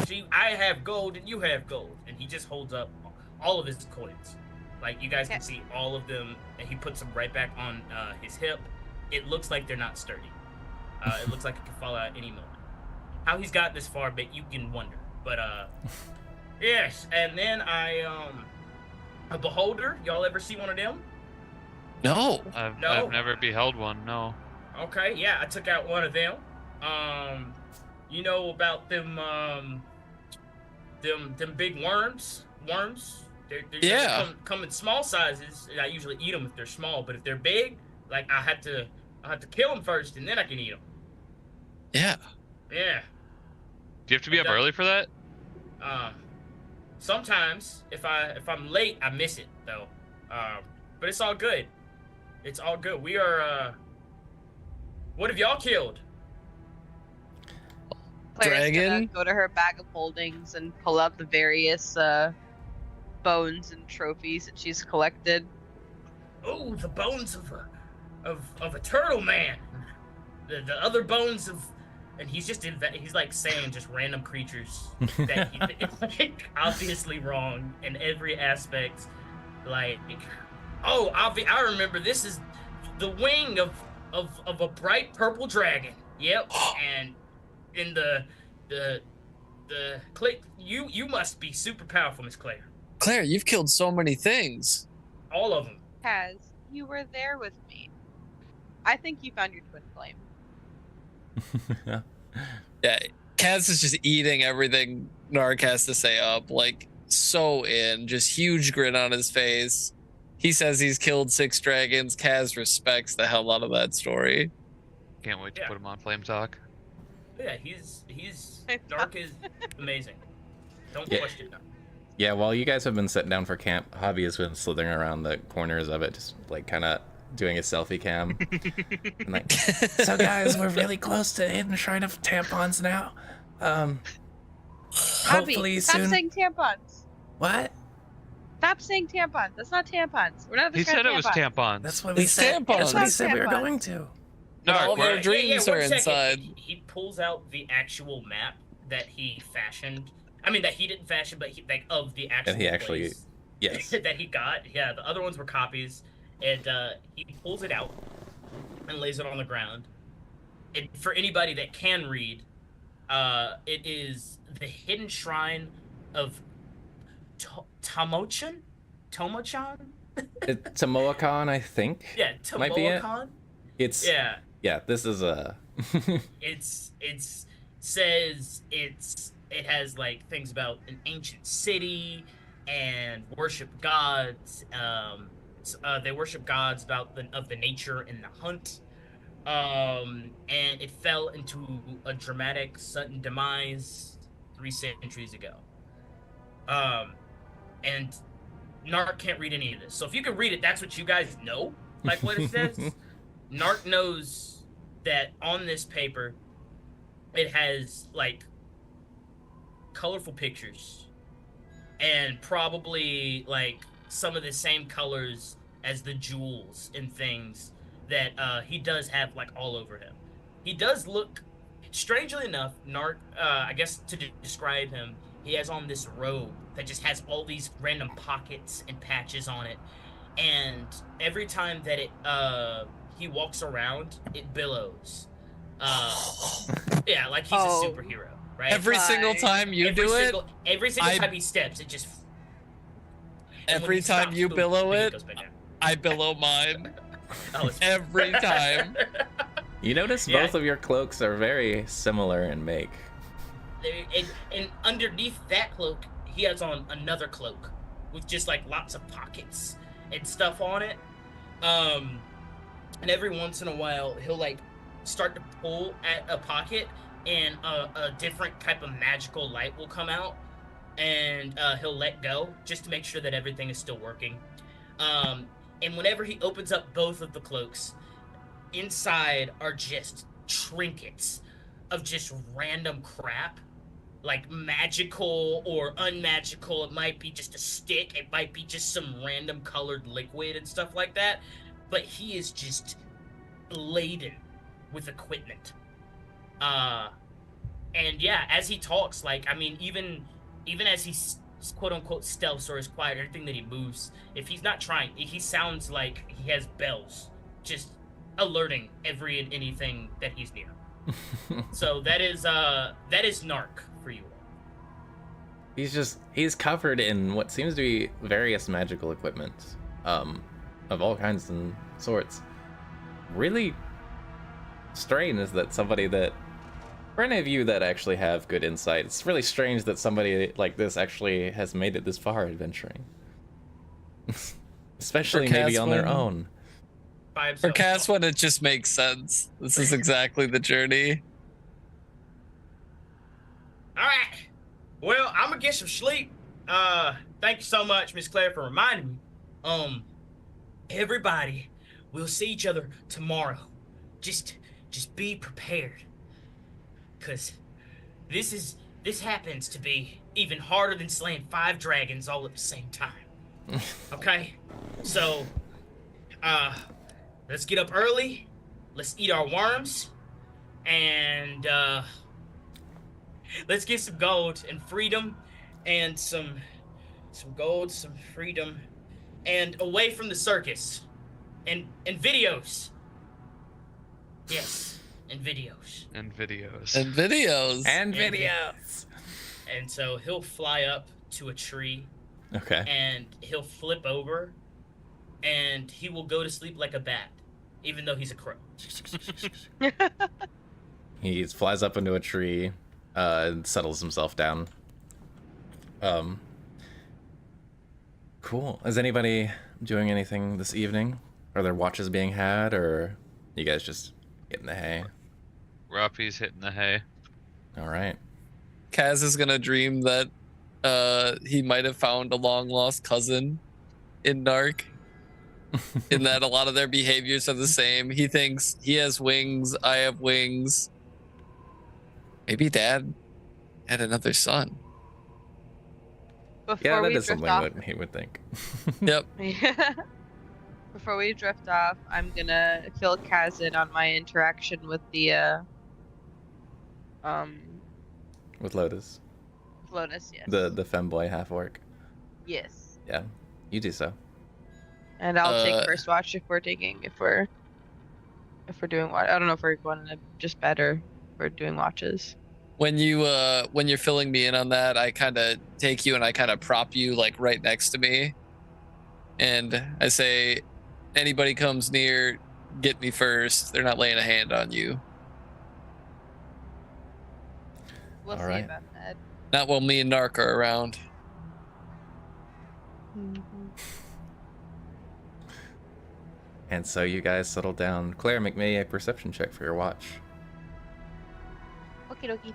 [SPEAKER 5] See, I have gold and you have gold, and he just holds up all of his coins. Like, you guys can see all of them, and he puts them right back on his hip. It looks like they're not sturdy. It looks like it could fall out any moment. How he's gotten this far, but you can wonder. But yes, and then a beholder. Y'all ever see one of them?
[SPEAKER 2] No.
[SPEAKER 4] I've never beheld one. No.
[SPEAKER 5] Okay, yeah, I took out one of them. You know about them big worms? They come in small sizes, and I usually eat them if they're small. But if they're big, like I have to kill them first, and then I can eat them.
[SPEAKER 2] Yeah.
[SPEAKER 5] Yeah.
[SPEAKER 4] Do you have to be up early for that?
[SPEAKER 5] Sometimes if I'm late, I miss it though. But it's all good. It's all good. We are. What have y'all killed?
[SPEAKER 3] Claire's
[SPEAKER 2] Dragon?
[SPEAKER 3] gonna go to her bag of holdings and pull out the various bones and trophies that she's collected.
[SPEAKER 5] Oh, the bones of a turtle man. The other bones of, and he's like saying just random creatures that he's obviously wrong in every aspect. Like, oh, I remember this is the wing of a bright purple dragon. Yep, and in the click, you must be super powerful, Miss Claire.
[SPEAKER 2] Claire, you've killed so many things.
[SPEAKER 5] All of them.
[SPEAKER 3] Kaz, you were there with me. I think you found your twin flame.
[SPEAKER 2] Yeah, Kaz is just eating everything Narc has to say up, like so in, just huge grin on his face. He says he's killed 6 dragons. Kaz respects the hell out of that story.
[SPEAKER 4] Can't wait to put him on Flame Talk.
[SPEAKER 5] Yeah, he's Narc is amazing. Don't question him.
[SPEAKER 1] Yeah, while you guys have been sitting down for camp, Hobby has been slithering around the corners of it, just like kind of doing a selfie cam. And like, so guys, we're really close to Hidden Shrine of Tampons now. Hopefully
[SPEAKER 3] stop
[SPEAKER 1] soon.
[SPEAKER 3] saying tampons.
[SPEAKER 1] What?
[SPEAKER 3] Stop saying tampons. That's not tampons. We're not the
[SPEAKER 4] He said it was tampons.
[SPEAKER 1] That's what we
[SPEAKER 2] It's
[SPEAKER 1] said.
[SPEAKER 2] tampons.
[SPEAKER 1] That's what he
[SPEAKER 3] It's
[SPEAKER 1] said we were
[SPEAKER 3] tampons.
[SPEAKER 1] going to.
[SPEAKER 2] And all of our
[SPEAKER 5] Yeah,
[SPEAKER 2] dreams
[SPEAKER 5] one
[SPEAKER 2] are
[SPEAKER 5] second.
[SPEAKER 2] inside.
[SPEAKER 5] He pulls out the actual map that he fashioned. I mean, that he didn't fashion, but of the actual
[SPEAKER 1] And he actually,
[SPEAKER 5] place
[SPEAKER 1] yes.
[SPEAKER 5] that he got. Yeah, the other ones were copies. And he pulls it out and lays it on the ground. And for anybody that can read, it is the hidden shrine of Tomochan?
[SPEAKER 1] Tomoacon, I think.
[SPEAKER 5] Yeah,
[SPEAKER 1] Might be it.
[SPEAKER 5] Tomoacon.
[SPEAKER 1] It's yeah. This is a.
[SPEAKER 5] It has like things about an ancient city and worship gods. They worship gods of the nature and the hunt. And it fell into a dramatic sudden demise 3 centuries ago. And Narc can't read any of this. So if you can read it, that's what you guys know. Like what it says. Narc knows that on this paper, it has like colorful pictures and probably like some of the same colors as the jewels and things that he does have like all over him. He does look, strangely enough, Narc, I guess to describe him, he has on this robe that just has all these random pockets and patches on it. And every time that he walks around, it billows. Yeah, like he's a superhero, right?
[SPEAKER 2] Every single time you do it,
[SPEAKER 5] every single time he steps, it just.
[SPEAKER 2] Every time you billow it, I billow mine.
[SPEAKER 5] Oh,
[SPEAKER 2] every time.
[SPEAKER 1] You notice
[SPEAKER 5] Yeah.
[SPEAKER 1] both of your cloaks are very similar in make.
[SPEAKER 5] And underneath that cloak, he has on another cloak with just like lots of pockets and stuff on it. And every once in a while, he'll like start to pull at a pocket, and a different type of magical light will come out, and he'll let go just to make sure that everything is still working. And whenever he opens up both of the cloaks, inside are just trinkets of just random crap, like magical or unmagical. It might be just a stick, it might be just some random colored liquid and stuff like that. But he is just laden with equipment. And yeah, as he talks, like, I mean, even as he's quote unquote stealths or is quiet, everything that he moves, if he's not trying, he sounds like he has bells just alerting every and anything that he's near. So that is Nark for you all.
[SPEAKER 1] He's covered in what seems to be various magical equipment, of all kinds and sorts. Really strange is that somebody that, for any of you that actually have good insight, it's really strange that somebody like this actually has made it this far adventuring. Especially maybe on their own.
[SPEAKER 2] For Caswin, it just makes sense. This is exactly the journey.
[SPEAKER 5] All right. Well, I'm gonna get some sleep. Thank you so much, Miss Claire, for reminding me. Everybody, we'll see each other tomorrow. Just be prepared, cause this happens to be even harder than slaying 5 dragons all at the same time. Okay, so let's get up early. Let's eat our worms, and let's get some gold and freedom, and some gold, some freedom, and away from the circus, and videos. Yes, and videos.
[SPEAKER 4] And videos.
[SPEAKER 2] And videos.
[SPEAKER 1] And videos.
[SPEAKER 5] And so he'll fly up to a tree.
[SPEAKER 1] Okay.
[SPEAKER 5] And he'll flip over, and he will go to sleep like a bat, even though he's a crow.
[SPEAKER 1] He flies up into a tree, and settles himself down. Cool. Is anybody doing anything this evening? Are there watches being had, or you guys just getting the hay?
[SPEAKER 4] Ruffy's hitting the hay.
[SPEAKER 1] All right.
[SPEAKER 2] Kaz is gonna dream that he might have found a long lost cousin in Nark. In that a lot of their behaviors are the same. He thinks he has wings, I have wings. Maybe Dad had another son.
[SPEAKER 3] Before
[SPEAKER 1] Yeah, that
[SPEAKER 3] we
[SPEAKER 1] is
[SPEAKER 3] drift
[SPEAKER 1] something
[SPEAKER 3] off,
[SPEAKER 1] that he would think.
[SPEAKER 2] Yep.
[SPEAKER 3] before we drift off, I'm gonna fill Kaz in on my interaction with the
[SPEAKER 1] With Lotus.
[SPEAKER 3] Lotus, yes.
[SPEAKER 1] The femboy half-orc.
[SPEAKER 3] Yes.
[SPEAKER 1] Yeah, you do so.
[SPEAKER 3] And I'll take first watch if we're doing watch. I don't know if we're going to just better for doing watches.
[SPEAKER 2] When you're filling me in on that, I kind of take you and I kind of prop you like right next to me, and I say, anybody comes near, get me first. They're not laying a hand on you.
[SPEAKER 3] We'll
[SPEAKER 1] All
[SPEAKER 3] see
[SPEAKER 1] right.
[SPEAKER 3] about that.
[SPEAKER 2] Not while me and Nark are around.
[SPEAKER 1] And so you guys settle down. Claire, make me a perception check for your watch.
[SPEAKER 3] Okie dokie.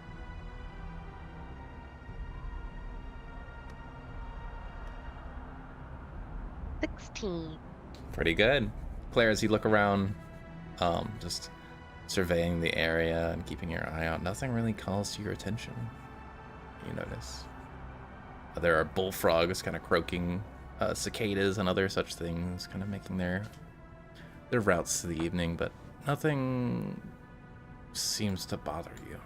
[SPEAKER 1] Pretty good. Claire, as you look around, just surveying the area and keeping your eye out, nothing really calls to your attention. You notice there are bullfrogs kind of croaking, cicadas and other such things kind of making their routes to the evening, but nothing seems to bother you.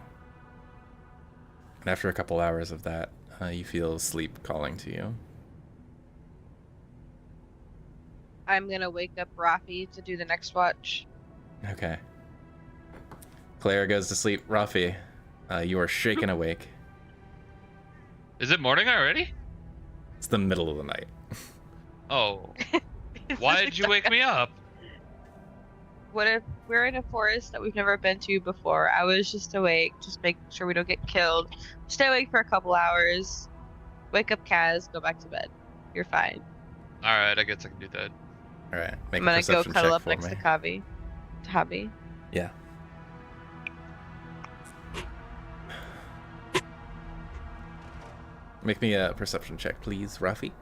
[SPEAKER 1] And after a couple hours of that, you feel sleep calling to you.
[SPEAKER 3] I'm gonna wake up Rafi to do the next watch.
[SPEAKER 1] Okay. Claire goes to sleep. Rafi, you are shaken awake.
[SPEAKER 4] Is it morning already?
[SPEAKER 1] It's the middle of the night.
[SPEAKER 4] Oh. Why did you wake me up?
[SPEAKER 3] what if we're in a forest that we've never been to before? I was just awake, just making sure we don't get killed. Stay awake for a couple hours. Wake up Kaz, go back to bed. You're fine.
[SPEAKER 4] All right, I guess I can do that.
[SPEAKER 1] All right, make
[SPEAKER 3] I'm
[SPEAKER 1] a
[SPEAKER 3] gonna go
[SPEAKER 1] perception
[SPEAKER 3] cuddle
[SPEAKER 1] check
[SPEAKER 3] up
[SPEAKER 1] for
[SPEAKER 3] next
[SPEAKER 1] me.
[SPEAKER 3] to Kavi. Hobby.
[SPEAKER 1] Yeah. Make me a perception check, please, Rafi.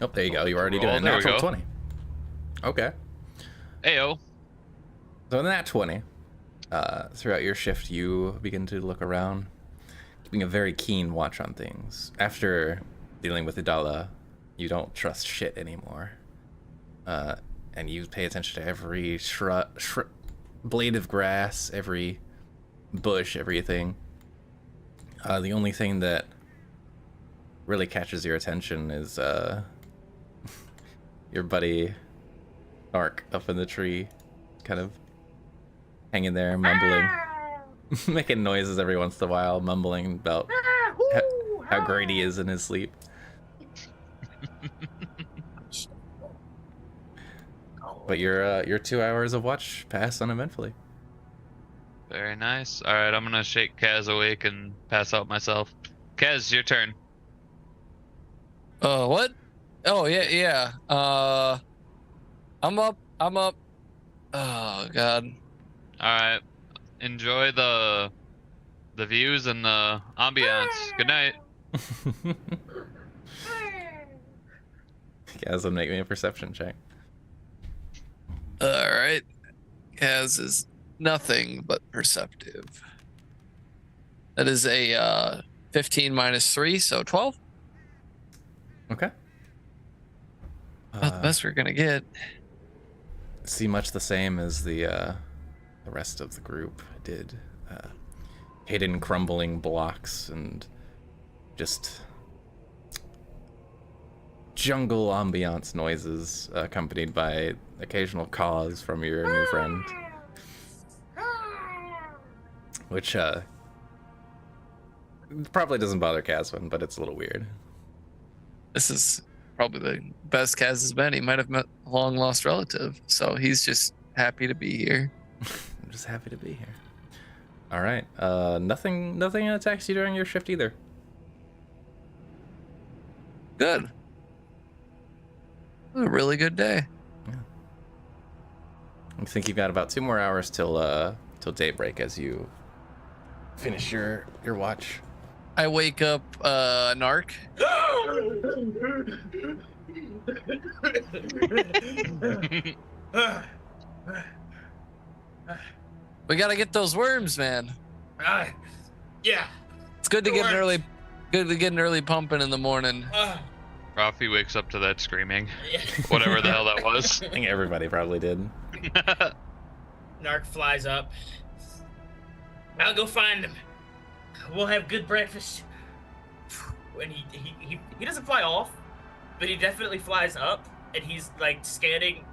[SPEAKER 1] Oh, there you go. You already doing a
[SPEAKER 4] There we
[SPEAKER 1] natural
[SPEAKER 4] go.
[SPEAKER 1] 20. Okay.
[SPEAKER 4] Ayo.
[SPEAKER 1] So in that 20, throughout your shift, you begin to look around, keeping a very keen watch on things. After dealing with Idala, you don't trust shit anymore. And you pay attention to every blade of grass, every bush, everything. The only thing that really catches your attention is your buddy Ark up in the tree, kind of hanging there, mumbling, making noises every once in a while, mumbling about how great he is in his sleep. But your 2 hours of watch pass uneventfully.
[SPEAKER 4] Very nice. All right, I'm gonna shake Kaz awake and pass out myself. Kaz, your turn.
[SPEAKER 2] What? Oh yeah. I'm up. Oh god.
[SPEAKER 4] All right. Enjoy the views and the ambiance. Good night.
[SPEAKER 1] Kaz, make me a perception check.
[SPEAKER 2] All right. Kaz is nothing but perceptive. That is a 15 minus 3, so 12.
[SPEAKER 1] Okay.
[SPEAKER 2] About the best we're gonna get.
[SPEAKER 1] See much the same as the rest of the group did. Hidden crumbling blocks and just jungle ambiance noises accompanied by occasional caws from your new friend. Which probably doesn't bother Caswin, but it's a little weird.
[SPEAKER 2] This is probably the best Kaz has been. He might have met a long lost relative, so he's just happy to be here.
[SPEAKER 1] I'm just happy to be here. All right. Nothing attacks you during your shift either.
[SPEAKER 2] Good. A really good day.
[SPEAKER 1] Yeah. I think you've got about 2 more hours till daybreak as you finish your watch.
[SPEAKER 2] I wake up Narc. We gotta get those worms, man.
[SPEAKER 5] Yeah.
[SPEAKER 2] It's good to get an early pumping in the morning.
[SPEAKER 4] Rafi wakes up to that screaming. Whatever the hell that was.
[SPEAKER 1] I think everybody probably did.
[SPEAKER 5] Narc flies up. I'll go find him. We'll have good breakfast. And he doesn't fly off, but he definitely flies up, and he's like scanning.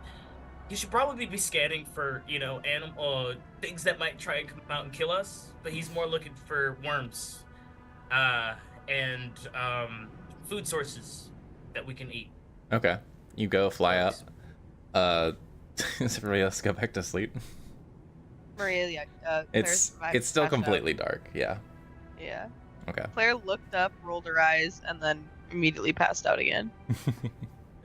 [SPEAKER 5] He should probably be scanning for, things that might try and come out and kill us, but he's more looking for worms, and food sources that we can eat.
[SPEAKER 1] Okay. You go fly up. Does everybody else go back to sleep?
[SPEAKER 3] Maria,
[SPEAKER 1] It's still completely dark. Yeah.
[SPEAKER 3] Yeah.
[SPEAKER 1] Okay.
[SPEAKER 3] Claire looked up, rolled her eyes, and then immediately passed out again.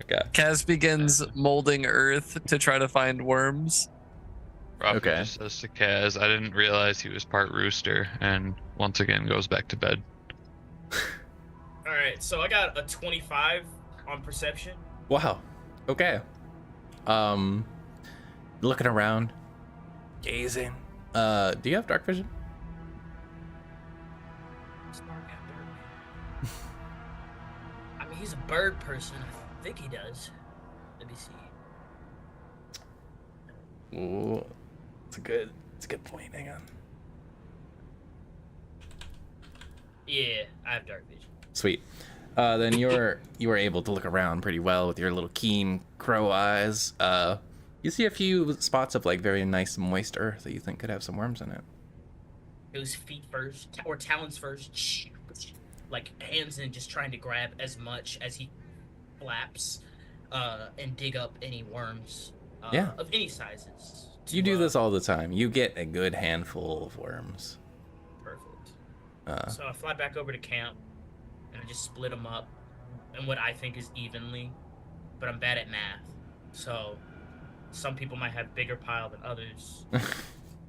[SPEAKER 1] Okay.
[SPEAKER 2] Kaz begins molding earth to try to find worms.
[SPEAKER 4] Rafi
[SPEAKER 1] Okay.
[SPEAKER 4] just says to Kaz, I didn't realize he was part rooster, and once again goes back to bed.
[SPEAKER 5] All right, so I got a 25 on perception.
[SPEAKER 1] Wow. Okay. Looking around, gazing. Do you have dark vision?
[SPEAKER 5] I mean, he's a bird person. I think he does. Let me see.
[SPEAKER 1] Ooh, it's a good point. Hang on.
[SPEAKER 5] Yeah, I have dark vision.
[SPEAKER 1] Sweet. Then you were able to look around pretty well with your little keen crow eyes. You see a few spots of like very nice moist earth that you think could have some worms in it.
[SPEAKER 5] Goes feet first, or talons first, like hands in, just trying to grab as much as he flaps, and dig up any worms
[SPEAKER 1] Yeah.
[SPEAKER 5] of any sizes.
[SPEAKER 1] You do this all the time. You get a good handful of worms.
[SPEAKER 5] Perfect. So I fly back over to camp, and I just split them up, in what I think is evenly, but I'm bad at math, so some people might have bigger pile than others.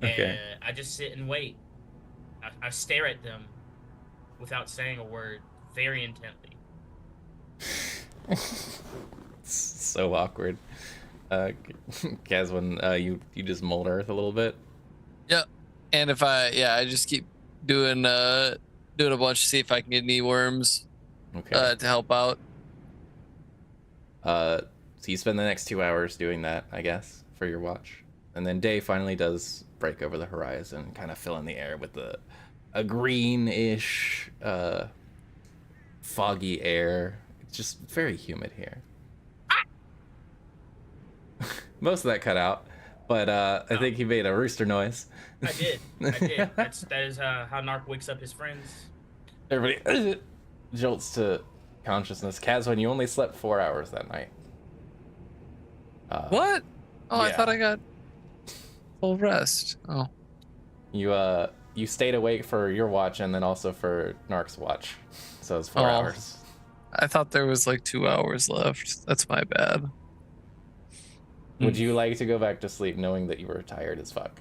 [SPEAKER 1] Okay.
[SPEAKER 5] And I just sit and wait. I stare at them without saying a word, very intently.
[SPEAKER 1] It's so awkward. Caswin, you just mold earth a little bit.
[SPEAKER 2] Yep. And if I just keep doing a bunch to see if I can get any worms.
[SPEAKER 1] Okay.
[SPEAKER 2] To help out.
[SPEAKER 1] So you spend the next 2 hours doing that, I guess, for your watch, and then day finally does break over the horizon, kind of fill in the air with a greenish, foggy air. It's just very humid here. Most of that cut out, but I think he made a rooster noise.
[SPEAKER 5] I did. That is how Narc wakes up his friends.
[SPEAKER 1] Everybody jolts to consciousness. Caswin, you only slept 4 hours that night.
[SPEAKER 2] What? Oh, I
[SPEAKER 1] yeah.
[SPEAKER 2] thought I got full rest. Oh.
[SPEAKER 1] You stayed awake for your watch and then also for Narc's watch. So it's 4 hours.
[SPEAKER 2] I thought there was like 2 hours left. That's my bad.
[SPEAKER 1] Would you like to go back to sleep knowing that you were tired as fuck?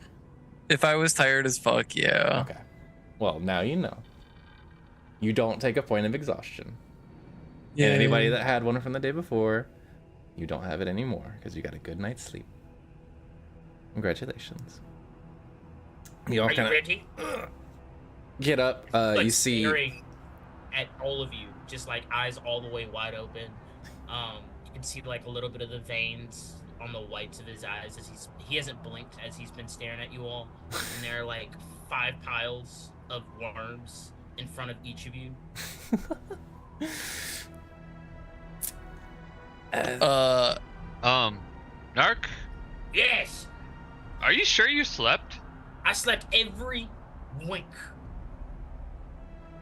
[SPEAKER 2] If I was tired as fuck, yeah.
[SPEAKER 1] Okay. Well, now you know. You don't take a point of exhaustion.
[SPEAKER 2] Yeah.
[SPEAKER 1] And anybody that had one from the day before, you don't have it anymore because you got a good night's sleep. Congratulations. You all
[SPEAKER 5] Are you
[SPEAKER 1] kind
[SPEAKER 5] ready?
[SPEAKER 1] of get up.
[SPEAKER 5] Like
[SPEAKER 1] You see
[SPEAKER 5] staring at all of you, just like eyes all the way wide open. You can see like a little bit of the veins on the whites of his eyes as he hasn't blinked as he's been staring at you all. And there are like 5 piles of worms in front of each of you.
[SPEAKER 4] Narc,
[SPEAKER 5] Yes,
[SPEAKER 4] are you sure you slept?
[SPEAKER 5] I slept every wink.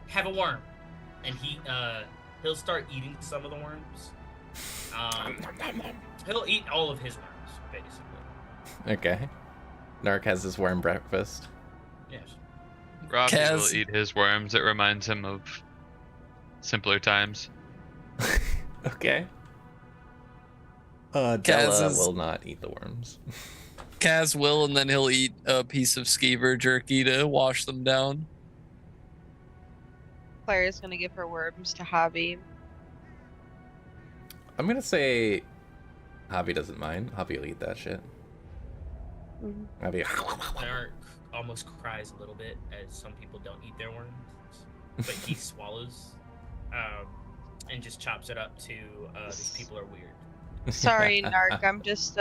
[SPEAKER 5] Have a worm, and he'll start eating some of the worms. He'll eat all of his worms, basically.
[SPEAKER 1] Okay. Narc has his worm breakfast.
[SPEAKER 5] Yes.
[SPEAKER 4] Rocky
[SPEAKER 2] Kaz-
[SPEAKER 4] will eat his worms. It reminds him of simpler times.
[SPEAKER 1] Okay. Della
[SPEAKER 2] Kaz
[SPEAKER 1] will not eat the worms.
[SPEAKER 2] Kaz will, and then he'll eat a piece of skeever jerky to wash them down.
[SPEAKER 3] Claire's gonna give her worms to Hobby.
[SPEAKER 1] I'm gonna say Hobby doesn't mind. Hobby will eat that shit. Hobby.
[SPEAKER 5] Narc almost cries a little bit, as some people don't eat their worms, but he swallows, and just chops it up to these people are weird.
[SPEAKER 3] Sorry, Narc. I'm just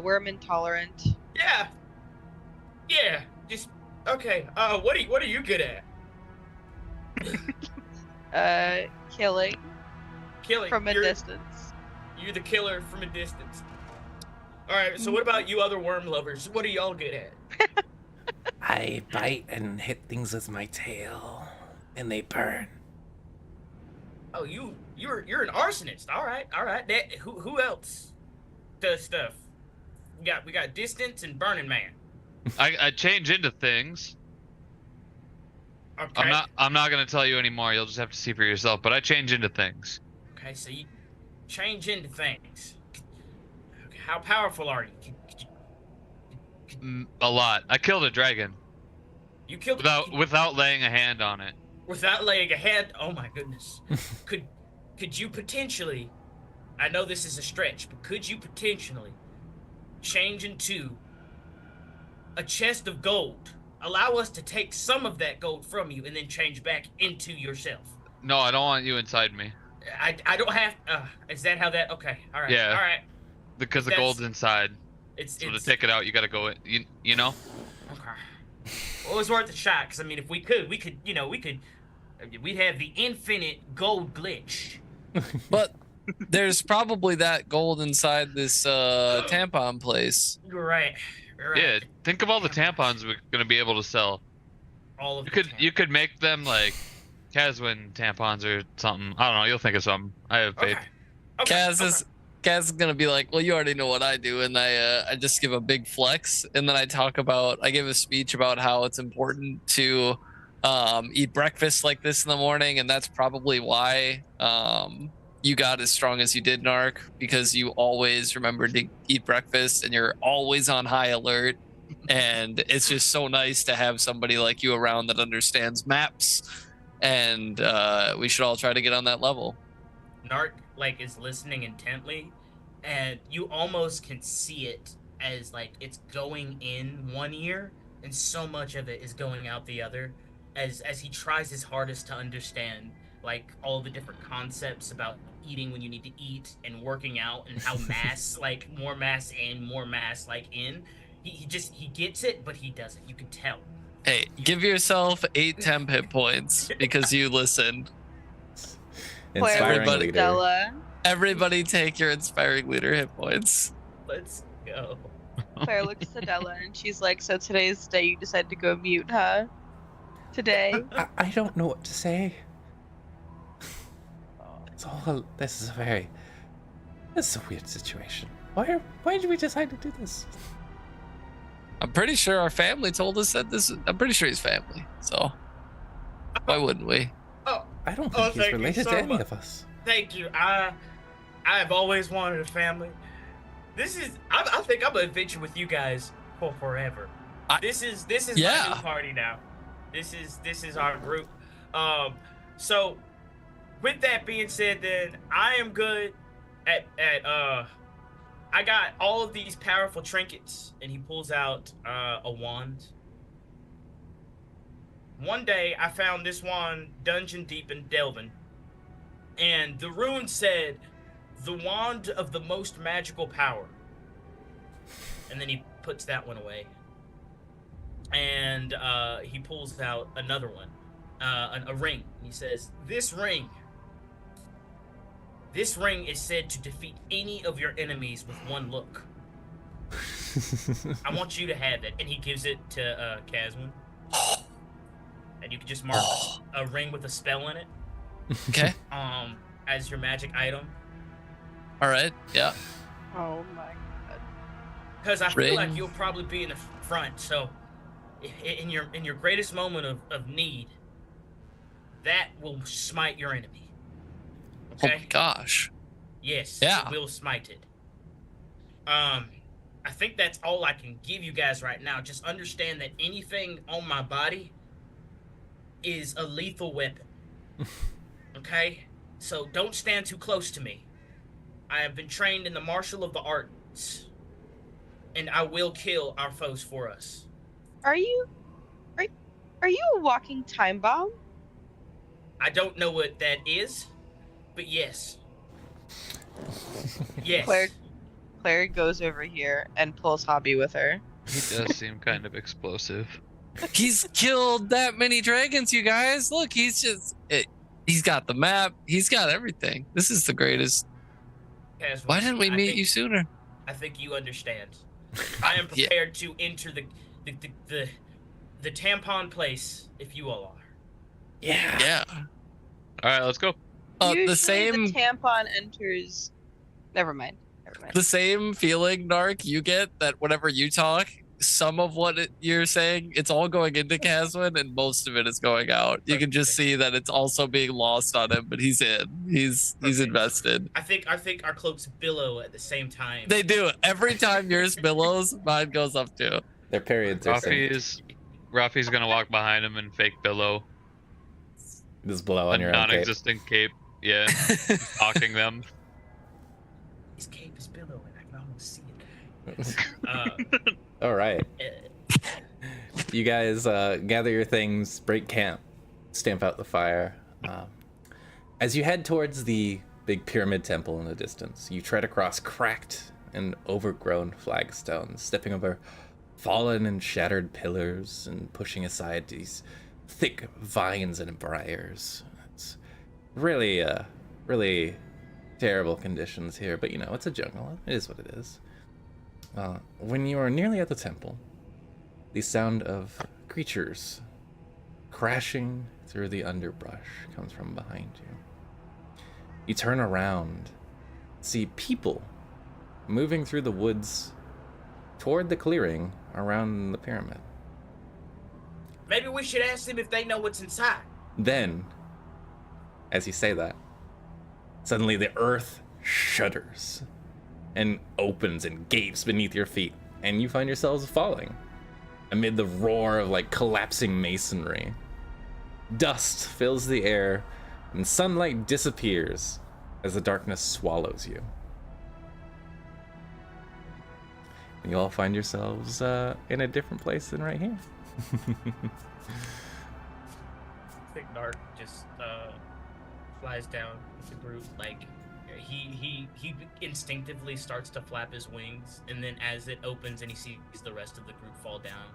[SPEAKER 3] worm intolerant.
[SPEAKER 5] Yeah. Just okay. What are you good at?
[SPEAKER 3] Killing
[SPEAKER 5] Killing
[SPEAKER 3] from a
[SPEAKER 5] You're-
[SPEAKER 3] distance.
[SPEAKER 5] You're the killer from a distance. All right. So what about you, other worm lovers? What are y'all good at?
[SPEAKER 1] I bite and hit things with my tail, and they burn.
[SPEAKER 5] Oh, you're an arsonist. All right. That who else does stuff? We got distance and Burning Man.
[SPEAKER 4] I change into things.
[SPEAKER 5] Okay.
[SPEAKER 4] I'm not gonna tell you anymore. You'll just have to see for yourself. But I change into things.
[SPEAKER 5] Okay, so you change into things. Okay, how powerful are you?
[SPEAKER 4] A lot. I killed a dragon
[SPEAKER 5] You killed
[SPEAKER 4] without laying a hand on it.
[SPEAKER 5] without laying a hand. Oh my goodness. Could you potentially? I know this is a stretch, but could you potentially change into a chest of gold? Allow us to take some of that gold from you and then change back into yourself.
[SPEAKER 4] No, I don't want you inside me.
[SPEAKER 5] I don't have. Is that how that? Okay. All right.
[SPEAKER 4] Yeah.
[SPEAKER 5] All right.
[SPEAKER 4] Because the
[SPEAKER 5] That's-
[SPEAKER 4] gold's inside.
[SPEAKER 5] It's
[SPEAKER 4] So to take it out, you gotta go. You know.
[SPEAKER 5] Okay. Well, it was worth a shot, because I mean, if we could, we'd have the infinite gold glitch.
[SPEAKER 2] But there's probably that gold inside this tampon place.
[SPEAKER 5] You're right. You're right.
[SPEAKER 4] Yeah. Think of all the tampons we're gonna be able to sell.
[SPEAKER 5] All of
[SPEAKER 4] You could make them like Caswin tampons or something. I don't know. You'll think of something. I have faith.
[SPEAKER 5] Okay.
[SPEAKER 2] Kaz, Kaz is gonna be like, well, you already know what I do, and I just give a big flex, and then I give a speech about how it's important to eat breakfast like this in the morning, and that's probably why you got as strong as you did, Narc, because you always remembered to eat breakfast, and you're always on high alert, and it's just so nice to have somebody like you around that understands maps, and we should all try to get on that level.
[SPEAKER 5] Narc like is listening intently, and you almost can see it as like it's going in one ear and so much of it is going out the other, as he tries his hardest to understand like all the different concepts about eating when you need to eat and working out and how mass like more mass in, more mass like in. He gets it, but he doesn't. You can tell.
[SPEAKER 2] Hey, give yourself 8 temp hit points because you listened.
[SPEAKER 1] Inspiring
[SPEAKER 3] Claire,
[SPEAKER 1] leader.
[SPEAKER 3] Stella.
[SPEAKER 2] Everybody take your inspiring leader hit points.
[SPEAKER 5] Let's go.
[SPEAKER 3] Claire looks at Della and she's like, so today's the day you decided to go mute, huh? Today?
[SPEAKER 1] I don't know what to say. This is a weird situation. Why did we decide to do this?
[SPEAKER 2] I'm pretty sure our family told us that I'm pretty sure he's family. So why wouldn't we?
[SPEAKER 1] I don't think he's
[SPEAKER 5] thank you
[SPEAKER 1] related
[SPEAKER 5] so
[SPEAKER 1] to any
[SPEAKER 5] much.
[SPEAKER 1] of us.
[SPEAKER 5] Thank you. I've always wanted a family. I think I'm gonna adventure with you guys for forever. This is my new party now. This is our group. So with that being said, then I am good at I got all of these powerful trinkets, and he pulls out a wand. One day, I found this wand dungeon deep in Delvin, and the rune said, "The wand of the most magical power." And then he puts that one away, and he pulls out another one, a ring. And he says, "This ring is said to defeat any of your enemies with one look. I want you to have it." And he gives it to Caswin. And you can just mark a ring with a spell in it.
[SPEAKER 2] Okay.
[SPEAKER 5] As your magic item.
[SPEAKER 2] All right. Yeah.
[SPEAKER 3] Oh my god.
[SPEAKER 5] Because I feel like you'll probably be in the front. So, in your greatest moment of need, that will smite your enemy. Okay?
[SPEAKER 2] Oh my gosh.
[SPEAKER 5] Yes.
[SPEAKER 2] Yeah.
[SPEAKER 5] It will smite it. I think that's all I can give you guys right now. Just understand that anything on my body is a lethal weapon. Okay? So don't stand too close to me. I have been trained in the martial of the arts, and I will kill our foes for us.
[SPEAKER 3] Are you a walking time bomb?
[SPEAKER 5] I don't know what that is, but yes. Yes.
[SPEAKER 3] Claire goes over here and pulls Hobby with her.
[SPEAKER 4] He does seem kind of explosive.
[SPEAKER 2] He's killed that many dragons, you guys. Look, he's got the map. He's got everything. This is the greatest.
[SPEAKER 5] Caswin,
[SPEAKER 2] Why didn't we meet you sooner?
[SPEAKER 5] I think you understand. I am prepared to enter the tampon place if you all are.
[SPEAKER 2] Yeah.
[SPEAKER 4] All right, let's go.
[SPEAKER 3] Usually
[SPEAKER 2] The same
[SPEAKER 3] the tampon enters. Never mind.
[SPEAKER 2] the same feeling, Narc, you get that whenever you talk, some of what you're saying, it's all going into Caswin and most of it is going out. You can just see that it's also being lost on him, but he's in. He's invested.
[SPEAKER 5] I think our cloaks billow at the same time.
[SPEAKER 2] They do. Every time yours billows, mine goes up too.
[SPEAKER 1] Their periods are synced.
[SPEAKER 4] Rafi's gonna walk behind him and fake billow.
[SPEAKER 1] Just blow on
[SPEAKER 4] A
[SPEAKER 1] your own cape.
[SPEAKER 4] non-existent cape. Yeah. Talking them.
[SPEAKER 5] His cape is billow, and I can almost see it.
[SPEAKER 1] All right. You guys gather your things, break camp, stamp out the fire. As you head towards the big pyramid temple in the distance, you tread across cracked and overgrown flagstones, stepping over fallen and shattered pillars and pushing aside these thick vines and briars. It's really terrible conditions here, but it's a jungle. It is what it is. When you are nearly at the temple, the sound of creatures crashing through the underbrush comes from behind you. You turn around see people moving through the woods toward the clearing around the pyramid.
[SPEAKER 5] Maybe we should ask them if they know what's inside.
[SPEAKER 1] Then, as you say that, suddenly the earth shudders and opens and gapes beneath your feet, and you find yourselves falling amid the roar of like collapsing masonry. Dust fills the air, and sunlight disappears as the darkness swallows you. And you all find yourselves in a different place than right here.
[SPEAKER 5] I think Nark just flies down with the group. Like he instinctively starts to flap his wings, and then as it opens and he sees the rest of the group fall down,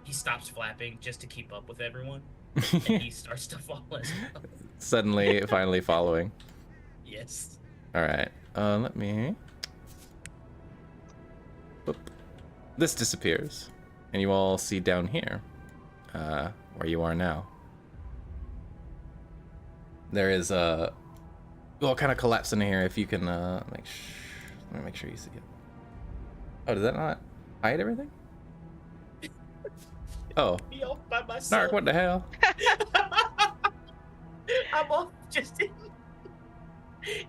[SPEAKER 5] he stops flapping just to keep up with everyone, and he starts to fall as well.
[SPEAKER 1] Suddenly, finally following.
[SPEAKER 5] Yes.
[SPEAKER 1] All right. Let me. Boop. This disappears, and you all see down here, where you are now. There is a. Well, kind of collapse into here. If you can let me make sure you see it. Oh, does that not hide everything? Oh.
[SPEAKER 5] Be off by myself.
[SPEAKER 1] Nark, what the hell?
[SPEAKER 5] I'm off just in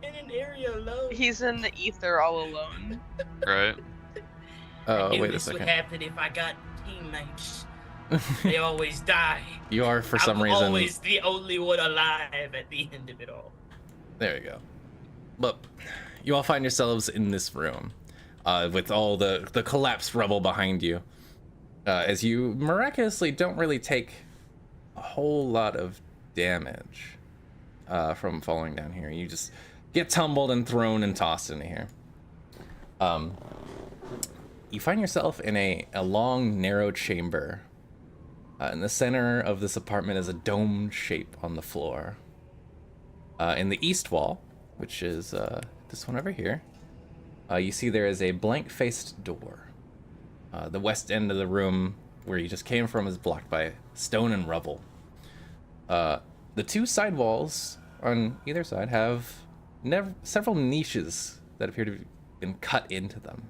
[SPEAKER 5] an area alone.
[SPEAKER 3] He's in the ether all alone.
[SPEAKER 4] Right.
[SPEAKER 1] Oh,
[SPEAKER 5] I knew
[SPEAKER 1] wait a
[SPEAKER 5] this would
[SPEAKER 1] second.
[SPEAKER 5] happen if I got teammates. They always die.
[SPEAKER 1] You are, for some
[SPEAKER 5] I'm
[SPEAKER 1] reason.
[SPEAKER 5] always the only one alive at the end of it all.
[SPEAKER 1] There you go. But you all find yourselves in this room, with all the collapsed rubble behind you, as you miraculously don't really take a whole lot of damage from falling down here. You just get tumbled and thrown and tossed into here. You find yourself in a long, narrow chamber. In the center of this apartment is a domed shape on the floor. In the east wall, which is this one over here, you see there is a blank-faced door. The west end of the room where you just came from is blocked by stone and rubble. The two side walls on either side have several niches that appear to have been cut into them.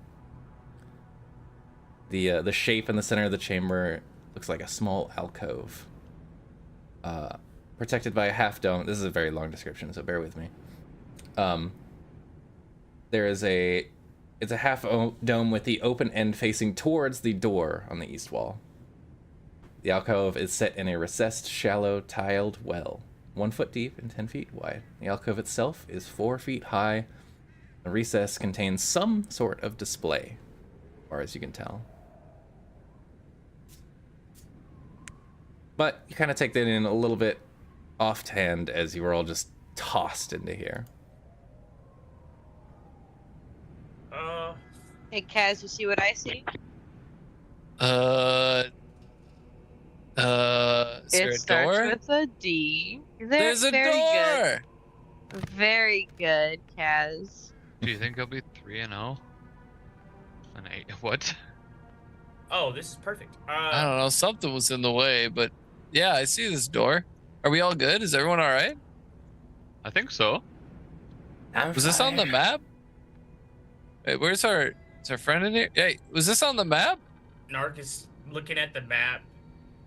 [SPEAKER 1] The shape in the center of the chamber looks like a small alcove, protected by a half dome. This is a very long description, so bear with me. It's a half dome with the open end facing towards the door on the east wall. The alcove is set in a recessed, shallow, tiled well, 1 foot deep and 10 feet wide. The alcove itself is 4 feet high. The recess contains some sort of display, as far as you can tell. But you kind of take that in a little bit offhand as you were all just tossed into here.
[SPEAKER 3] Hey, Kaz, you see what I see?
[SPEAKER 2] Is there
[SPEAKER 3] It
[SPEAKER 2] a
[SPEAKER 3] starts
[SPEAKER 2] door?
[SPEAKER 3] with a D.
[SPEAKER 2] There's a
[SPEAKER 3] Very
[SPEAKER 2] door.
[SPEAKER 3] Good. Very good, Kaz.
[SPEAKER 4] Do you think he'll be 3-0? An 8? What?
[SPEAKER 5] Oh, this is perfect.
[SPEAKER 2] I don't know. Something was in the way, but yeah, I see this door. Are we all good? Is everyone all right?
[SPEAKER 4] I think so.
[SPEAKER 2] Was this on the map? Wait, is our friend in here? Hey, was this on the map?
[SPEAKER 5] Nark is looking at the map,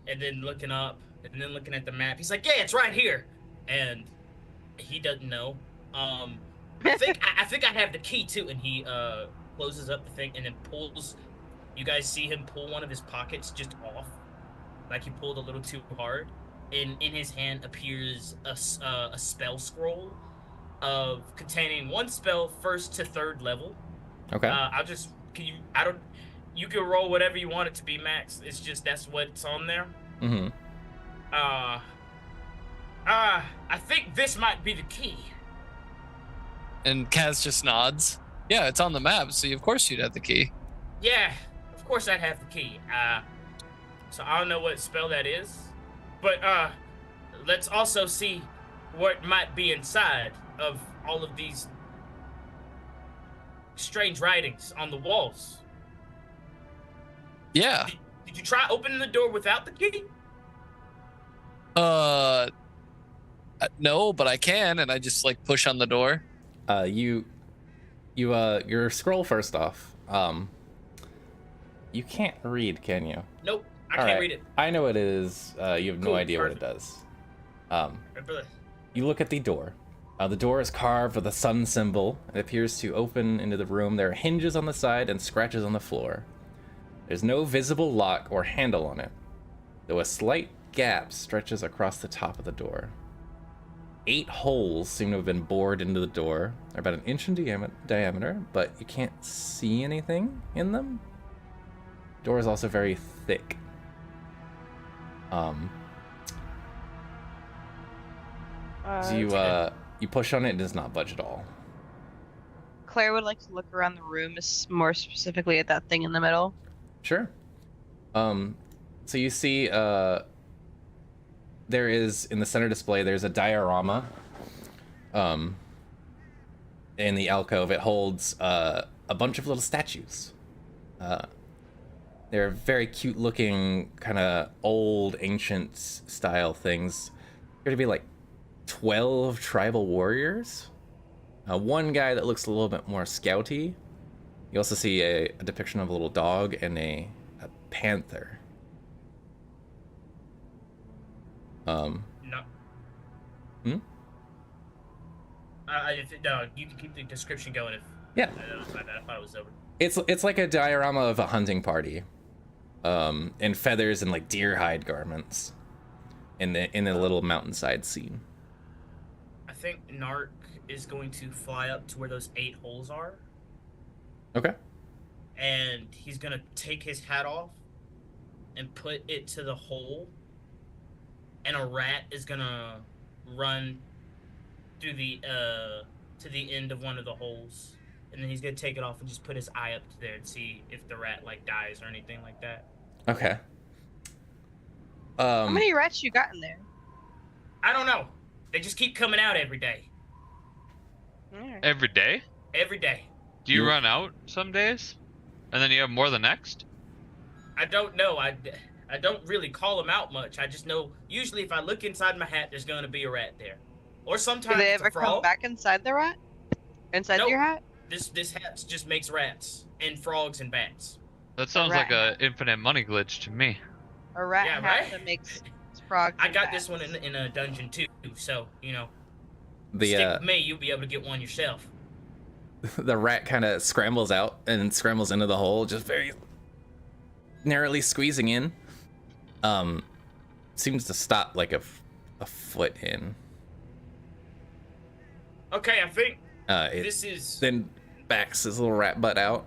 [SPEAKER 5] and then looking up, and then looking at the map. He's like, "Yeah, it's right here," and he doesn't know. I think I have the key too. And he closes up the thing and then pulls. You guys see him pull one of his pockets just off, like he pulled a little too hard. And in his hand appears a spell scroll of containing one spell 1st to 3rd level.
[SPEAKER 1] Okay.
[SPEAKER 5] You can roll whatever you want it to be, Max. It's just that's what's on there.
[SPEAKER 1] Mm-hmm.
[SPEAKER 5] I think this might be the key.
[SPEAKER 2] And Kaz just nods. Yeah, it's on the map, so of course you'd have the key.
[SPEAKER 5] Yeah, of course I'd have the key. So I don't know what spell that is, but let's also see what might be inside of all of these strange writings on the walls.
[SPEAKER 2] Yeah.
[SPEAKER 5] Did you try opening the door without the key?
[SPEAKER 2] No, but I can, and I just like push on the door.
[SPEAKER 1] You your scroll first off. You can't read, can you?
[SPEAKER 5] Nope, I
[SPEAKER 1] All
[SPEAKER 5] can't
[SPEAKER 1] right.
[SPEAKER 5] read it.
[SPEAKER 1] I know what it is. You have no
[SPEAKER 5] Cool,
[SPEAKER 1] idea
[SPEAKER 5] perfect.
[SPEAKER 1] what it does.
[SPEAKER 5] Brother.
[SPEAKER 1] You look at the door. The door is carved with a sun symbol. It appears to open into the room. There are hinges on the side and scratches on the floor. There's no visible lock or handle on it, though a slight gap stretches across the top of the door. 8 holes seem to have been bored into the door. They're about an inch in diameter, but you can't see anything in them. The door is also very thick. You push on it, it does not budge at all.
[SPEAKER 3] Claire would like to look around the room, more specifically at that thing in the middle.
[SPEAKER 1] Sure. So you see, there is, in the center display, there's a diorama. In the alcove, it holds a bunch of little statues. They're very cute looking, kind of old, ancient style things. Appear to be like 12 tribal warriors. One guy that looks a little bit more scouty. You also see a depiction of a little dog and a panther.
[SPEAKER 5] No.
[SPEAKER 1] Hmm?
[SPEAKER 5] No, you can keep the description going if.
[SPEAKER 1] Yeah.
[SPEAKER 5] I thought it was over.
[SPEAKER 1] It's like a diorama of a hunting party, in feathers and like deer hide garments, in the little mountainside scene.
[SPEAKER 5] I think Narc is going to fly up to where those 8 holes are,
[SPEAKER 1] Okay.
[SPEAKER 5] and he's gonna take his hat off and put it to the hole, and a rat is gonna run through the to the end of one of the holes, and then he's gonna take it off and just put his eye up to there and see if the rat like dies or anything like that.
[SPEAKER 1] Okay.
[SPEAKER 3] How many rats you got in there?
[SPEAKER 5] I don't know. They just keep coming out every day.
[SPEAKER 3] Alright.
[SPEAKER 4] Every day?
[SPEAKER 5] Every day.
[SPEAKER 4] Do you run out some days? And then you have more the next?
[SPEAKER 5] I don't know. I don't really call them out much. I just know usually if I look inside my hat, there's gonna be a rat there, or sometimes
[SPEAKER 3] Do they
[SPEAKER 5] it's a
[SPEAKER 3] ever
[SPEAKER 5] frog.
[SPEAKER 3] come back inside the rat? Inside
[SPEAKER 5] Nope.
[SPEAKER 3] your hat?
[SPEAKER 5] This hat just makes rats and frogs and bats.
[SPEAKER 4] That sounds
[SPEAKER 3] rat
[SPEAKER 4] like a
[SPEAKER 3] hat.
[SPEAKER 4] infinite money glitch to me.
[SPEAKER 3] A rat
[SPEAKER 5] Yeah,
[SPEAKER 3] hat
[SPEAKER 5] right?
[SPEAKER 3] that makes frogs.
[SPEAKER 5] I
[SPEAKER 3] and
[SPEAKER 5] got
[SPEAKER 3] bats.
[SPEAKER 5] this one in a dungeon too, so you know,
[SPEAKER 1] The
[SPEAKER 5] stick with me. You'll be able to get one yourself.
[SPEAKER 1] the rat kind of scrambles out and scrambles into the hole, just very narrowly squeezing in. Seems to stop like a foot in.
[SPEAKER 5] Okay, I think
[SPEAKER 1] It
[SPEAKER 5] this is.
[SPEAKER 1] then backs his little rat butt out,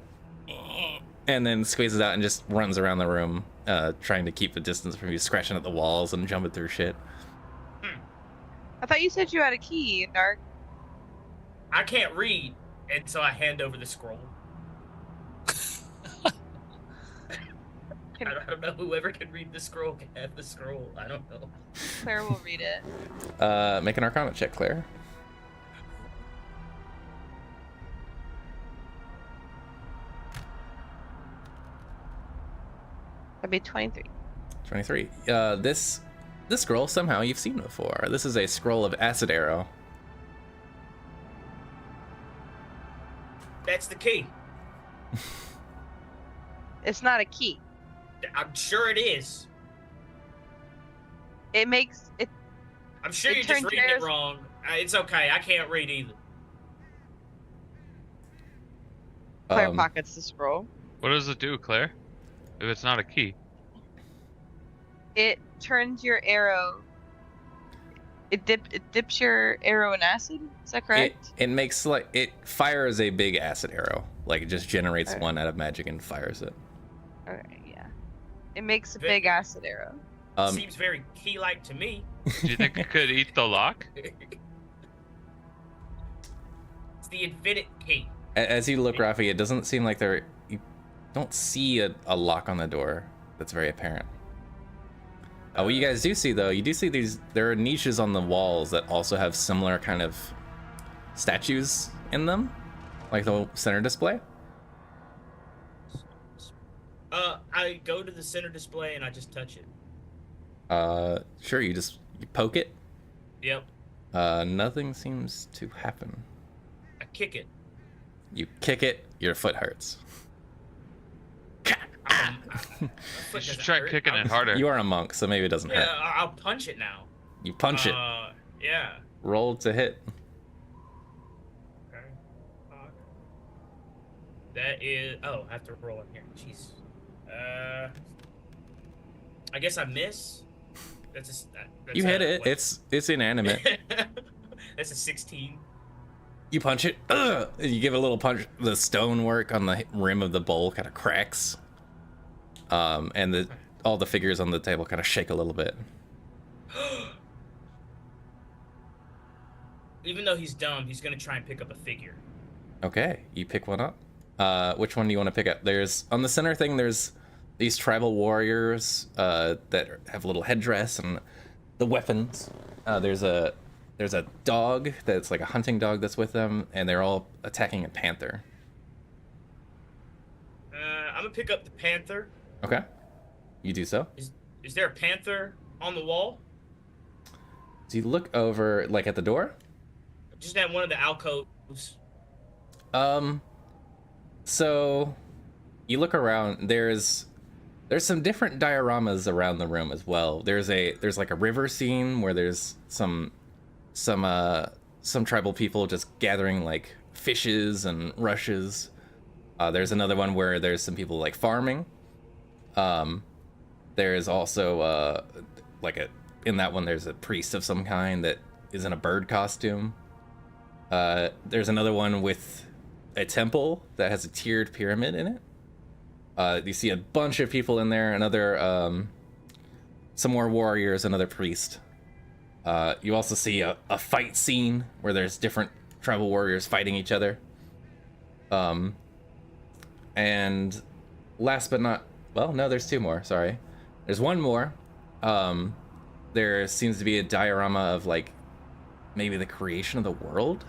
[SPEAKER 1] and then squeezes out and just runs around the room, trying to keep a distance from you, scratching at the walls and jumping through shit.
[SPEAKER 3] I thought you said you had a key, Dark.
[SPEAKER 5] I can't read, and so I hand over the scroll. I don't know. Whoever can read the scroll can have the scroll. I don't know.
[SPEAKER 3] Claire will read it.
[SPEAKER 1] Make an Arcana check, Claire.
[SPEAKER 3] That'd be 23.
[SPEAKER 1] 23. This scroll somehow you've seen before. This is a scroll of acid arrow.
[SPEAKER 5] That's the key.
[SPEAKER 3] It's not a key.
[SPEAKER 5] I'm sure it is.
[SPEAKER 3] It makes it.
[SPEAKER 5] I'm sure
[SPEAKER 3] It
[SPEAKER 5] you're just
[SPEAKER 3] turns
[SPEAKER 5] reading it
[SPEAKER 3] yours-
[SPEAKER 5] wrong. It's okay. I can't read either.
[SPEAKER 3] Claire
[SPEAKER 1] Um,
[SPEAKER 3] pockets the scroll.
[SPEAKER 4] What does it do, Claire? If it's not a key.
[SPEAKER 3] It turns your arrow. It dips your arrow in acid. Is that correct?
[SPEAKER 1] It makes like it fires a big acid arrow. Like it just generates
[SPEAKER 3] Alright.
[SPEAKER 1] one out of magic and fires it.
[SPEAKER 3] Okay, yeah. It makes a
[SPEAKER 5] Vic-
[SPEAKER 3] big acid arrow.
[SPEAKER 5] Seems very key-like to me.
[SPEAKER 4] Do you think it could eat the lock?
[SPEAKER 5] It's the infinite key.
[SPEAKER 1] As you look, Rafi, it doesn't seem like you don't see a lock on the door that's very apparent. What you guys do see, though, you do see there are niches on the walls that also have similar kind of statues in them, like the center display.
[SPEAKER 5] I go to the center display and I just touch it.
[SPEAKER 1] Sure, you poke it.
[SPEAKER 5] Yep.
[SPEAKER 1] Nothing seems to happen.
[SPEAKER 5] I kick it.
[SPEAKER 1] You kick it, your foot hurts.
[SPEAKER 4] You should try kicking it harder.
[SPEAKER 1] You are a monk, so maybe it doesn't hurt.
[SPEAKER 5] Yeah, I'll punch it now.
[SPEAKER 1] You punch it.
[SPEAKER 5] Yeah.
[SPEAKER 1] Roll to hit.
[SPEAKER 5] Okay. That is. Oh, I have to roll in here. Jeez. I guess I miss. That's
[SPEAKER 1] you hit it. What? It's inanimate.
[SPEAKER 5] That's a 16.
[SPEAKER 1] You punch it. You give it a little punch. The stonework on the rim of the bowl kind of cracks. And all the figures on the table kind of shake a little bit.
[SPEAKER 5] Even though he's dumb, he's gonna try and pick up a figure.
[SPEAKER 1] Okay, you pick one up. Which one do you want to pick up? There's on the center thing. There's these tribal warriors that have a little headdress and the weapons. There's a dog that's like a hunting dog that's with them, and they're all attacking a panther.
[SPEAKER 5] I'm gonna pick up the panther.
[SPEAKER 1] Okay, you do so.
[SPEAKER 5] Is there a panther on the wall?
[SPEAKER 1] So you look over, like at the door.
[SPEAKER 5] Just at one of the alcoves.
[SPEAKER 1] So you look around. There's some different dioramas around the room as well. There's like a river scene where there's some tribal people just gathering like fishes and rushes. There's another one where there's some people like farming. There's also in that one there's a priest of some kind that is in a bird costume. There's another one with a temple that has a tiered pyramid in it. You see a bunch of people in there, some more warriors, another priest. You also see a fight scene where there's different tribal warriors fighting each other. And last but not, well, no, there's two more, sorry. There's one more. There seems to be a diorama of like maybe the creation of the world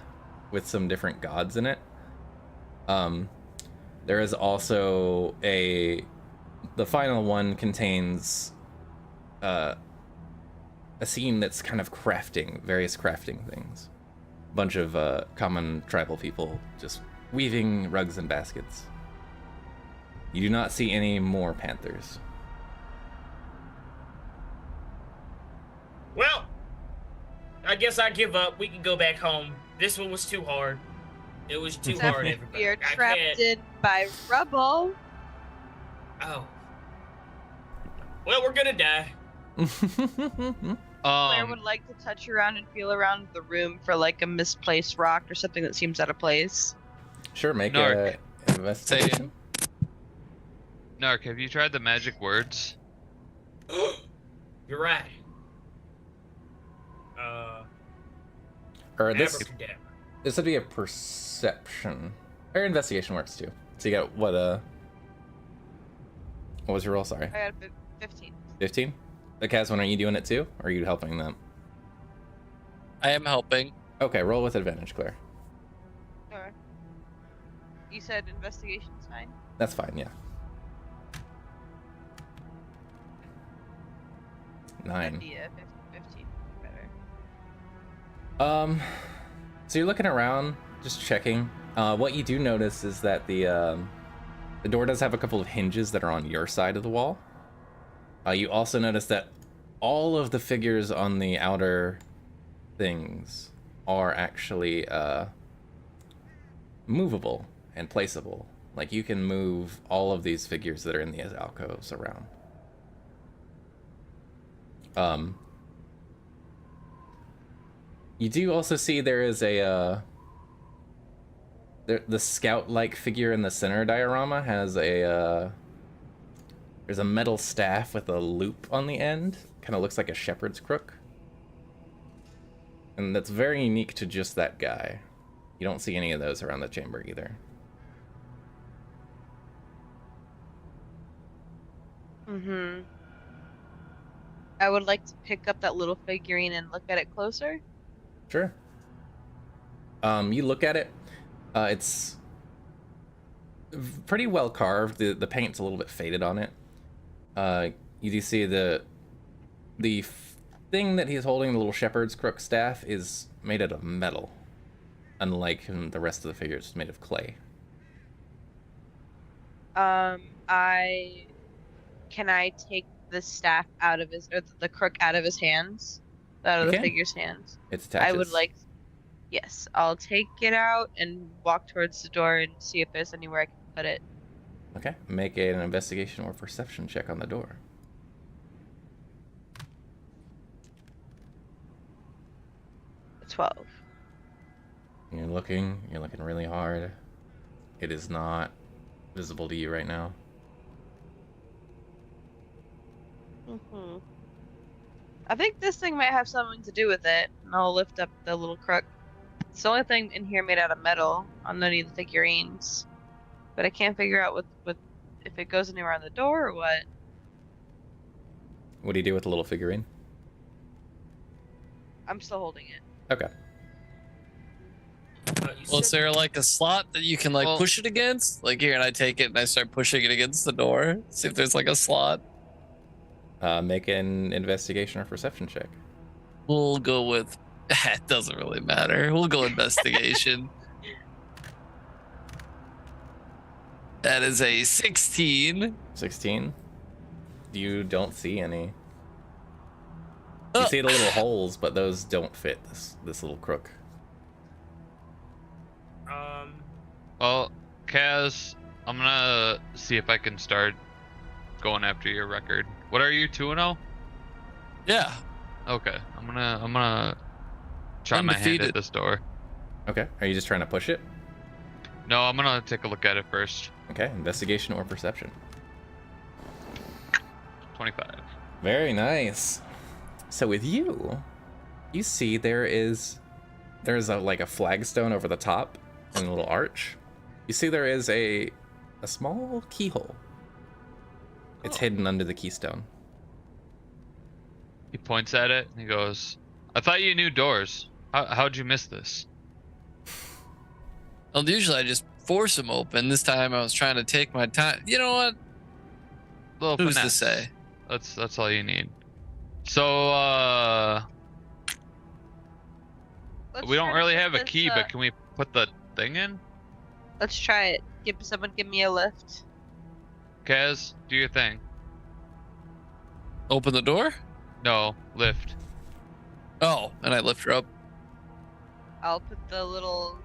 [SPEAKER 1] with some different gods in it. There is also the final one contains a scene that's kind of various crafting things. A bunch of common tribal people just weaving rugs and baskets. You do not see any more panthers.
[SPEAKER 5] Well, I guess I give up. We can go back home. This one was too hard. It was too hard, everybody.
[SPEAKER 3] We are trapped in by rubble.
[SPEAKER 5] Oh. Well, we're gonna die.
[SPEAKER 3] Claire would like to touch around and feel around the room for like a misplaced rock or something that seems out of place.
[SPEAKER 1] Sure, make
[SPEAKER 4] Narc.
[SPEAKER 1] a investigation.
[SPEAKER 4] Narc, have you tried the magic words?
[SPEAKER 5] You're right.
[SPEAKER 1] Or this
[SPEAKER 5] Abracadabra.
[SPEAKER 1] would be a perception. Or investigation works too. So you got what was your roll? Sorry.
[SPEAKER 3] I got a 15.
[SPEAKER 1] 15? The Kazwan, are you doing it too? Or are you helping them?
[SPEAKER 2] I am helping.
[SPEAKER 1] Okay, roll with advantage, Claire.
[SPEAKER 3] Alright. You said investigation's fine?
[SPEAKER 1] That's fine, yeah. 9.
[SPEAKER 3] Yeah, 15 better.
[SPEAKER 1] So you're looking around, just checking. What you do notice is that the door does have a couple of hinges that are on your side of the wall. You also notice that all of the figures on the outer things are actually movable and placeable. Like you can move all of these figures that are in these alcoves around. You do also see there is the scout-like figure in the center diorama has there's a metal staff with a loop on the end. Kind of looks like a shepherd's crook. And that's very unique to just that guy. You don't see any of those around the chamber either.
[SPEAKER 3] Mm-hmm. I would like to pick up that little figurine and look at it closer.
[SPEAKER 1] Sure. You look at it. It's pretty well carved. The paint's a little bit faded on it. You do see the thing that he's holding, the little shepherd's crook staff, is made out of metal, unlike the rest of the figures, made of clay.
[SPEAKER 3] I can I take the staff out of his, or the crook out of his hands, out of
[SPEAKER 1] You
[SPEAKER 3] the
[SPEAKER 1] can.
[SPEAKER 3] figure's hands.
[SPEAKER 1] It
[SPEAKER 3] I would
[SPEAKER 1] attaches.
[SPEAKER 3] like, yes, I'll take it out and walk towards the door and see if there's anywhere I can put it.
[SPEAKER 1] Okay, make an investigation or perception check on the door.
[SPEAKER 3] 12.
[SPEAKER 1] You're looking really hard. It is not visible to you right now.
[SPEAKER 3] I think this thing might have something to do with it. And I'll lift up the little crook. It's the only thing in here made out of metal underneath the figurines. But I can't figure out what if it goes anywhere on the door or what.
[SPEAKER 1] What do you do with the little figurine?
[SPEAKER 3] I'm still holding it.
[SPEAKER 1] Okay.
[SPEAKER 2] Well, is there like a slot that you can like push it against? Like here, and I take it and I start pushing it against the door. See if there's like a slot.
[SPEAKER 1] Make an investigation or perception check.
[SPEAKER 2] We'll go with. It doesn't really matter. We'll go investigation. That is a 16.
[SPEAKER 1] 16. You don't see any. You see the little holes, but those don't fit this little crook.
[SPEAKER 4] Well, Kaz, I'm gonna see if I can start going after your record. What are you, 2-0?
[SPEAKER 2] Yeah.
[SPEAKER 4] Okay, I'm gonna try my hand at this door.
[SPEAKER 1] Okay. Are you just trying to push it?
[SPEAKER 4] No, I'm gonna take a look at it first.
[SPEAKER 1] Okay. Investigation or perception.
[SPEAKER 4] 25.
[SPEAKER 1] Very nice. So with you see there's like a flagstone over the top and a little arch. You see there is a small keyhole. It's hidden under the keystone.
[SPEAKER 4] He points at it and he goes, I thought you knew doors. How'd you miss this?
[SPEAKER 2] Well, usually I just force them open. This time I was trying to take my time. You know what?
[SPEAKER 4] Little
[SPEAKER 2] Who's to
[SPEAKER 4] finesse.
[SPEAKER 2] say?
[SPEAKER 4] That's all you need. So we don't really have a key, but can we put the thing in?
[SPEAKER 3] Let's try it. Someone give me a lift.
[SPEAKER 4] Kaz, do your thing.
[SPEAKER 2] Open the door?
[SPEAKER 4] No, lift.
[SPEAKER 2] Oh, and I lift her up.
[SPEAKER 3] I'll put the little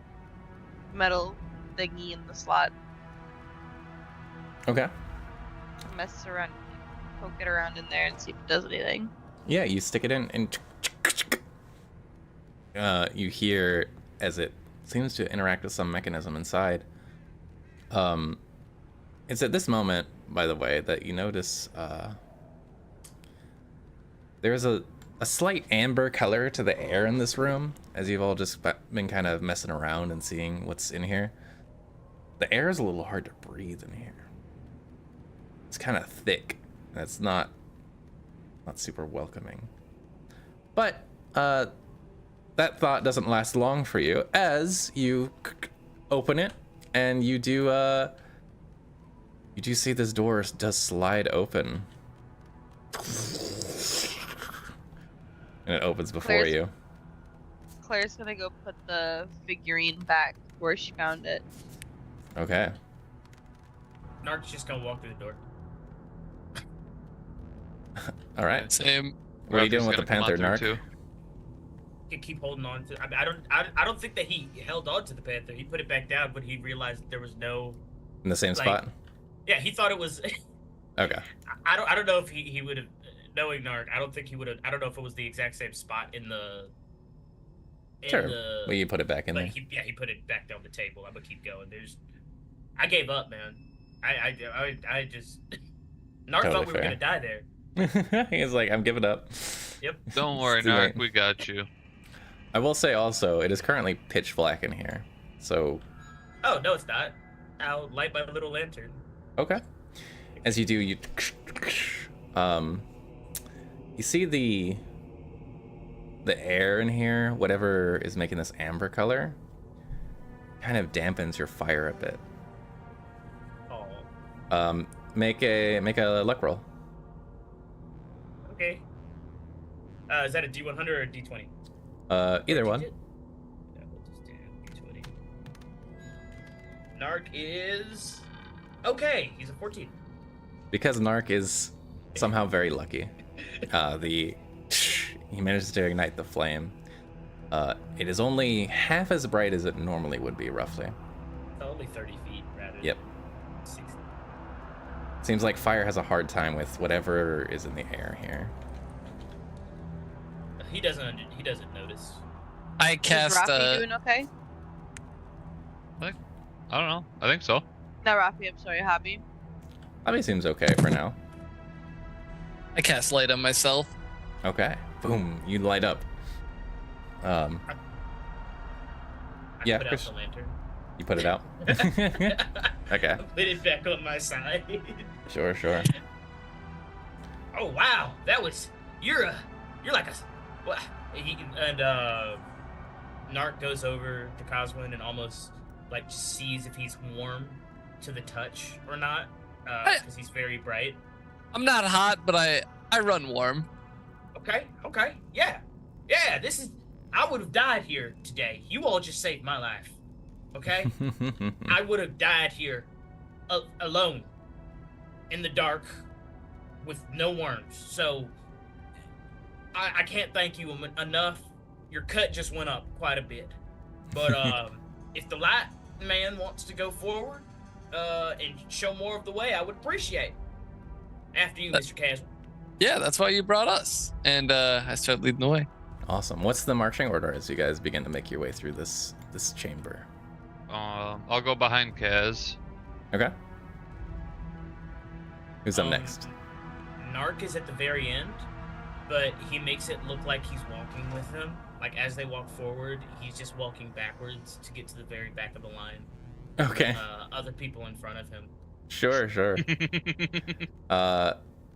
[SPEAKER 3] metal thingy in the slot.
[SPEAKER 1] Okay.
[SPEAKER 3] Mess around, poke it around in there and see if it does anything.
[SPEAKER 1] Yeah, you stick it in and you hear as it seems to interact with some mechanism inside. It's at this moment, by the way, that you notice there's a slight amber color to the air in this room, as you've all just been kind of messing around and seeing what's in here. The air is a little hard to breathe in here. It's kind of thick. That's not super welcoming. But that thought doesn't last long for you, as you open it and you do see this door does slide open. And it opens before you.
[SPEAKER 3] Claire's gonna go put the figurine back where she found it.
[SPEAKER 1] Okay.
[SPEAKER 5] Nark's just gonna walk through the door.
[SPEAKER 1] All right.
[SPEAKER 2] Same.
[SPEAKER 1] What are you doing with the panther, Nark?
[SPEAKER 5] You can keep holding on to. I don't think that he held on to the panther. He put it back down, but he realized there was no.
[SPEAKER 1] In the same spot.
[SPEAKER 5] Yeah, he thought it was.
[SPEAKER 1] Okay.
[SPEAKER 5] I don't know if he would have, knowing Nark. I don't think he would have. I don't know if it was the exact same spot in the.
[SPEAKER 1] Sure. Well, you put it back in there.
[SPEAKER 5] He put it back down the table. I'm gonna keep going. I gave up, man. I just. Nark
[SPEAKER 1] Totally
[SPEAKER 5] thought we were gonna die there.
[SPEAKER 1] He's like, I'm giving up.
[SPEAKER 5] Yep.
[SPEAKER 4] Don't worry, Nark. We got you.
[SPEAKER 1] I will say also, it is currently pitch black in here. So.
[SPEAKER 5] Oh no, it's not. I'll light my little lantern.
[SPEAKER 1] Okay. As you do, you see the air in here, whatever is making this amber color, kind of dampens your fire a bit.
[SPEAKER 5] Oh.
[SPEAKER 1] Make a luck roll.
[SPEAKER 5] Okay. Is that a D100 or a D20?
[SPEAKER 1] Either one.
[SPEAKER 5] Yeah, we'll just do D20. Nark is Okay, he's a 14.
[SPEAKER 1] Because Nark is somehow very lucky, he manages to ignite the flame. It is only half as bright as it normally would be, roughly.
[SPEAKER 5] Only 30 feet rather
[SPEAKER 1] Yep.
[SPEAKER 5] than 60.
[SPEAKER 1] Seems like fire has a hard time with whatever is in the air here.
[SPEAKER 5] He doesn't notice.
[SPEAKER 2] I
[SPEAKER 3] Is
[SPEAKER 2] cast.
[SPEAKER 3] Rafi doing okay?
[SPEAKER 4] I don't know. I think so.
[SPEAKER 3] No, Rafi, I'm sorry, Hobby.
[SPEAKER 1] Probably seems okay for now.
[SPEAKER 2] I cast light on myself.
[SPEAKER 1] Okay. Boom. You light up.
[SPEAKER 5] I
[SPEAKER 1] Yeah,
[SPEAKER 5] put out
[SPEAKER 1] Chris.
[SPEAKER 5] the lantern.
[SPEAKER 1] You put it out. Okay.
[SPEAKER 5] Put it back on my side.
[SPEAKER 1] Sure.
[SPEAKER 5] Oh wow, that was you're like a what? Narc goes over to Coswin and almost like just sees if he's warm to the touch or not, because he's very bright.
[SPEAKER 2] I'm not hot, but I run warm.
[SPEAKER 5] Okay, yeah. I would have died here today. You all just saved my life. Okay, I would have died here, alone, in the dark, with no worms. So I can't thank you enough. Your cut just went up quite a bit. But if the light man wants to go forward and show more of the way, I would appreciate. After you, Mr. Caswell.
[SPEAKER 2] Yeah, that's why you brought us. And I started leading the way.
[SPEAKER 1] Awesome. What's the marching order as you guys begin to make your way through this chamber?
[SPEAKER 4] I'll go behind Kaz.
[SPEAKER 1] Okay. Who's up next?
[SPEAKER 5] Narc is at the very end, but he makes it look like he's walking with them. Like as they walk forward, he's just walking backwards to get to the very back of the line.
[SPEAKER 1] Okay.
[SPEAKER 5] Other people in front of him.
[SPEAKER 1] Sure. I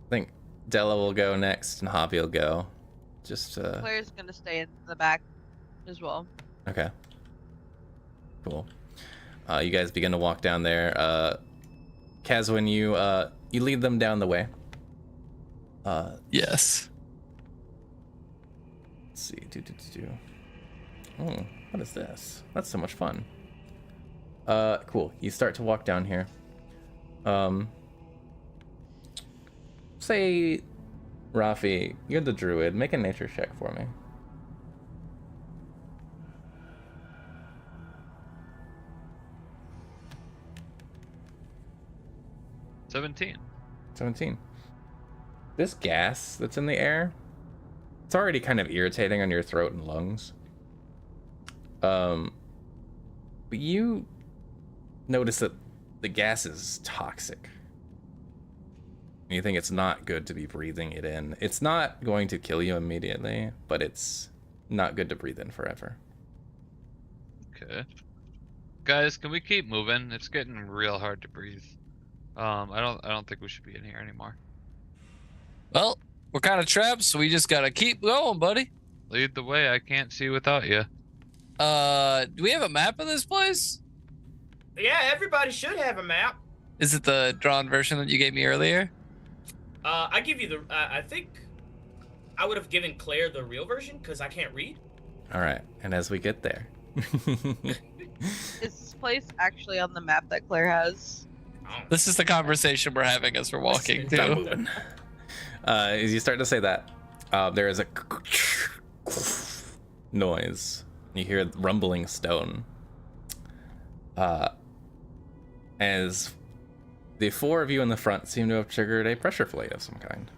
[SPEAKER 1] think Della will go next and Javi will go. Just
[SPEAKER 3] Claire's gonna stay in the back as well.
[SPEAKER 1] Okay. Cool. You guys begin to walk down there. Kazwin, you lead them down the way.
[SPEAKER 2] Yes.
[SPEAKER 1] Let's see. Oh, what is this? That's so much fun. Cool. You start to walk down here. Say, Rafi, you're the druid. Make a nature check for me.
[SPEAKER 4] $17.
[SPEAKER 1] 17. This gas that's in the air, it's already kind of irritating on your throat and lungs. But you notice that the gas is toxic. You think it's not good to be breathing it in. It's not going to kill you immediately, but it's not good to breathe in forever.
[SPEAKER 4] Okay. Guys, can we keep moving? It's getting real hard to breathe. I don't think we should be in here anymore.
[SPEAKER 2] Well, we're kind of trapped, so we just gotta keep going, buddy.
[SPEAKER 4] Lead the way. I can't see without you.
[SPEAKER 2] Do we have a map of this place?
[SPEAKER 5] Yeah, everybody should have a map.
[SPEAKER 2] Is it the drawn version that you gave me earlier?
[SPEAKER 5] I give you the. I think I would have given Claire the real version because I can't read.
[SPEAKER 1] All right, and as we get there,
[SPEAKER 3] Is this place actually on the map that Claire has?
[SPEAKER 2] This is the conversation we're having as we're walking
[SPEAKER 1] stop
[SPEAKER 2] too.
[SPEAKER 1] moving. As you start to say that, there is a noise. You hear rumbling stone. As the four of you in the front seem to have triggered a pressure plate of some kind.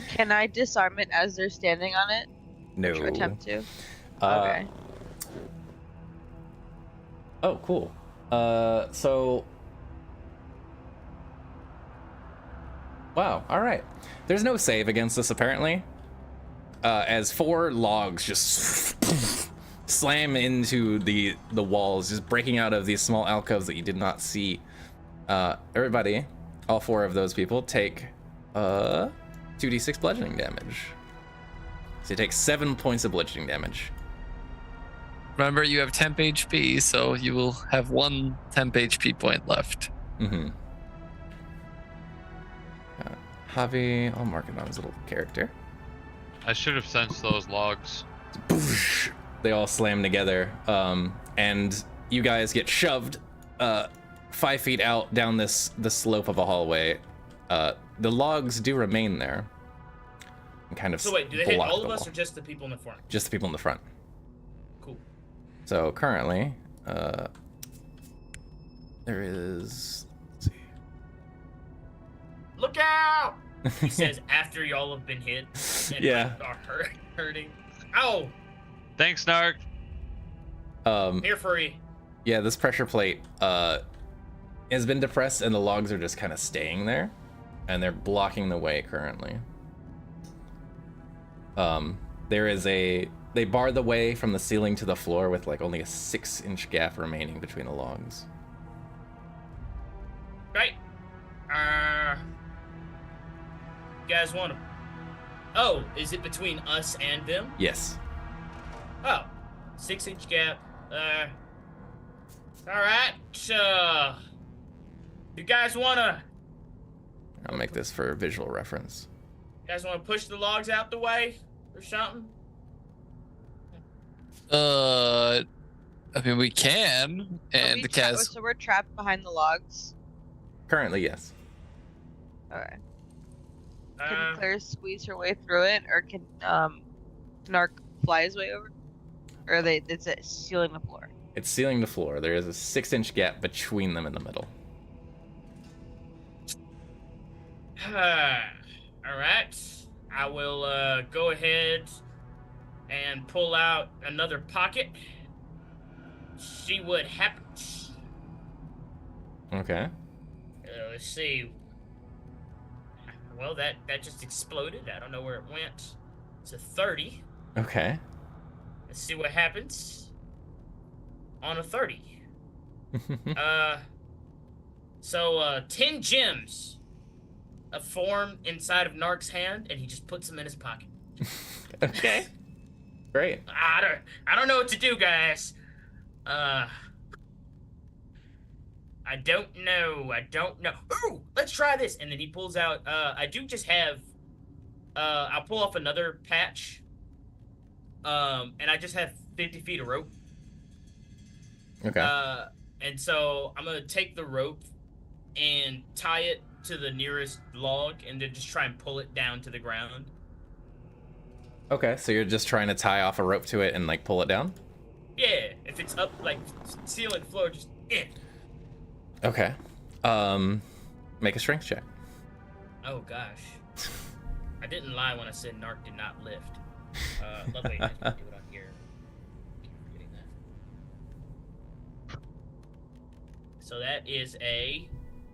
[SPEAKER 3] Can I disarm it as they're standing on it?
[SPEAKER 1] No.
[SPEAKER 3] Or attempt to? Okay.
[SPEAKER 1] Oh, cool. So... Wow, alright. There's no save against this, apparently. As four logs just slam into the walls, just breaking out of these small alcoves that you did not see. Everybody, all four of those people, take 2d6 bludgeoning damage. So you take 7 points of bludgeoning damage.
[SPEAKER 2] Remember, you have temp HP, so you will have one temp HP point left.
[SPEAKER 1] Mm-hmm. Javi, I'll mark it on his little character.
[SPEAKER 4] I should have sensed those logs.
[SPEAKER 1] Boosh! They all slam together, and you guys get shoved 5 feet out down the slope of a hallway, the logs do remain there. And kind of
[SPEAKER 5] So wait, do they hit
[SPEAKER 1] block
[SPEAKER 5] all
[SPEAKER 1] the
[SPEAKER 5] of us
[SPEAKER 1] wall.
[SPEAKER 5] or just the people in the front?
[SPEAKER 1] Just the people in the front.
[SPEAKER 5] Cool.
[SPEAKER 1] So currently, there is. Let's see.
[SPEAKER 5] Look out! He says after y'all have been hit and
[SPEAKER 1] Yeah.
[SPEAKER 5] are hurting. Ow!
[SPEAKER 4] Thanks, Nark.
[SPEAKER 5] Here for you.
[SPEAKER 1] Yeah, this pressure plate has been depressed, and the logs are just kind of staying there, and they're blocking the way currently. There is they bar the way from the ceiling to the floor with like only a 6-inch gap remaining between the logs.
[SPEAKER 5] Right. You guys want to? Oh, is it between us and them?
[SPEAKER 1] Yes.
[SPEAKER 5] Oh, 6-inch gap. All right. You guys wanna?
[SPEAKER 1] I'll make this for visual reference.
[SPEAKER 5] You guys wanna push the logs out the way or something?
[SPEAKER 2] I mean, we can, and the Kaz.
[SPEAKER 3] So we're trapped behind the logs.
[SPEAKER 1] Currently, yes.
[SPEAKER 3] Okay. Can Claire squeeze her way through it, or can Narc fly his way over? Or it's sealing the floor?
[SPEAKER 1] It's sealing the floor. There is a 6-inch gap between them in the middle.
[SPEAKER 5] All right. I will go ahead and pull out another pocket. See what happens.
[SPEAKER 1] Okay.
[SPEAKER 5] Let's see. Well, that just exploded. I don't know where it went. It's a 30.
[SPEAKER 1] Okay.
[SPEAKER 5] Let's see what happens on a 30. So 10 gems form inside of Narc's hand, and he just puts them in his pocket.
[SPEAKER 1] Okay. Great.
[SPEAKER 5] I don't know what to do, guys. I don't know. Ooh, let's try this. And then he pulls out. I do just have. I'll pull off another patch. And I just have 50 feet of rope.
[SPEAKER 1] Okay.
[SPEAKER 5] And so I'm gonna take the rope and tie it to the nearest log, and then just try and pull it down to the ground.
[SPEAKER 1] Okay, so you're just trying to tie off a rope to it and like pull it down?
[SPEAKER 5] Yeah, if it's up like ceiling floor, just
[SPEAKER 1] Okay. Make a strength check.
[SPEAKER 5] Oh gosh. I didn't lie when I said Narc did not lift. Lovely. I can do it on here. Keep forgetting that. So that is a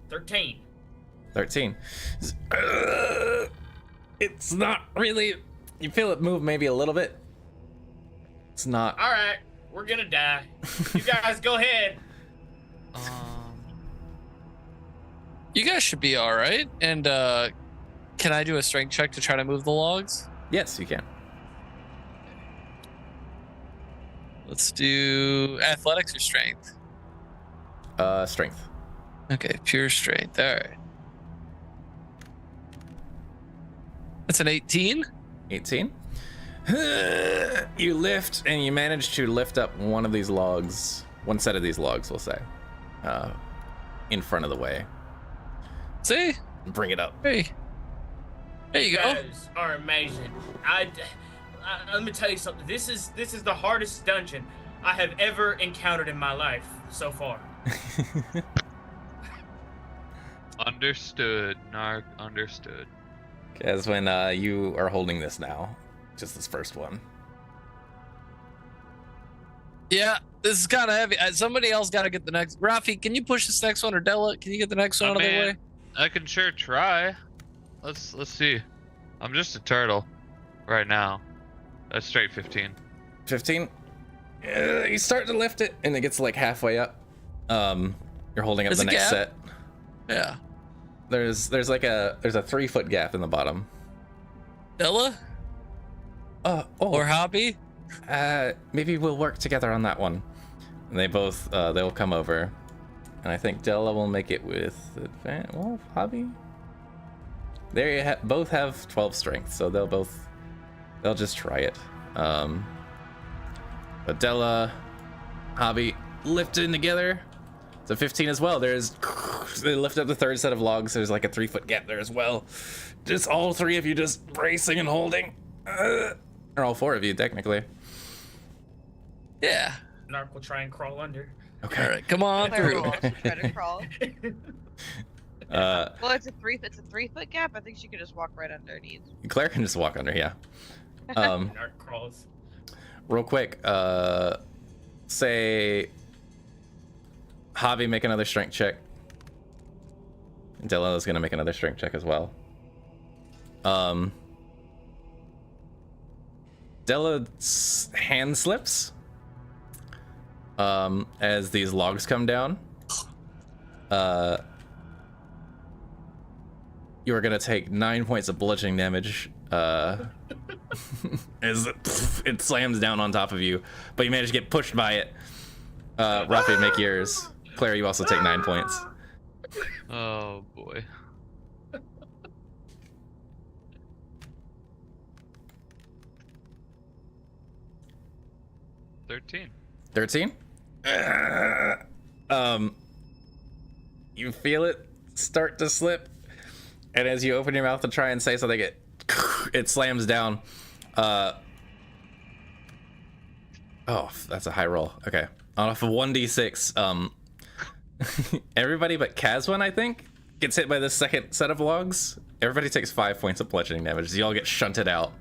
[SPEAKER 5] 13.
[SPEAKER 1] 13. It's not really. You feel it move maybe a little bit. It's not.
[SPEAKER 5] All right, we're gonna die. You guys go ahead.
[SPEAKER 2] You guys should be all right. And can I do a strength check to try to move the logs?
[SPEAKER 1] Yes, you can.
[SPEAKER 2] Let's do athletics or strength.
[SPEAKER 1] Strength.
[SPEAKER 2] Okay, pure strength. All right. That's an 18.
[SPEAKER 1] 18. You lift and you manage to lift up one of these logs, one set of these logs, we'll say, in front of the way.
[SPEAKER 2] See?
[SPEAKER 1] Bring it up.
[SPEAKER 2] Hey. There you
[SPEAKER 5] You
[SPEAKER 2] go.
[SPEAKER 5] guys are amazing. Let me tell you something. This is the hardest dungeon I have ever encountered in my life so far.
[SPEAKER 4] Understood, Narc. Understood.
[SPEAKER 1] As when you are holding this now, just this first one.
[SPEAKER 2] Yeah, this is kind of heavy. Somebody else got to get the next. Rafi, can you push this next one, or Della? Can you get the next one out of the way?
[SPEAKER 4] I can sure try. Let's see. I'm just a turtle right now. That's straight 15.
[SPEAKER 1] 15. You start to lift it, and it gets like halfway up. You're holding up
[SPEAKER 2] There's
[SPEAKER 1] the
[SPEAKER 2] a
[SPEAKER 1] next
[SPEAKER 2] gap?
[SPEAKER 1] set.
[SPEAKER 2] Yeah.
[SPEAKER 1] There's a 3-foot gap in the bottom.
[SPEAKER 2] Della or Hobby?
[SPEAKER 1] Maybe we'll work together on that one. And they both they'll come over, and I think Della will make it with well, Hobby. There you both have 12 strength, so they'll just try it. But Della, Hobby, lift in together. So 15 as well. They lift up the third set of logs. There's like a 3-foot gap there as well. Just all three of you just bracing and holding. Or all four of you, technically.
[SPEAKER 2] Yeah.
[SPEAKER 5] Narc will try and crawl under.
[SPEAKER 1] Okay.
[SPEAKER 2] All right, come on
[SPEAKER 3] Claire
[SPEAKER 2] through.
[SPEAKER 3] will also try to crawl. Well, it's a 3-foot gap. I think she could just walk right underneath.
[SPEAKER 1] Claire can just walk under, yeah.
[SPEAKER 5] Narc crawls.
[SPEAKER 1] Real quick, say Javi, make another strength check. Dela's gonna make another strength check as well. Della's hand slips as these logs come down. You are gonna take 9 points of bludgeoning damage as it slams down on top of you, but you manage to get pushed by it. Rafi, make yours. Claire, you also take 9 points.
[SPEAKER 4] Oh boy. $13.
[SPEAKER 1] 13? You feel it start to slip, and as you open your mouth to try and say something, it slams down. Oh, that's a high roll. Okay. Off of 1d6, everybody but Kazwan, I think, gets hit by the second set of logs. Everybody takes 5 points of bludgeoning damage as you all get shunted out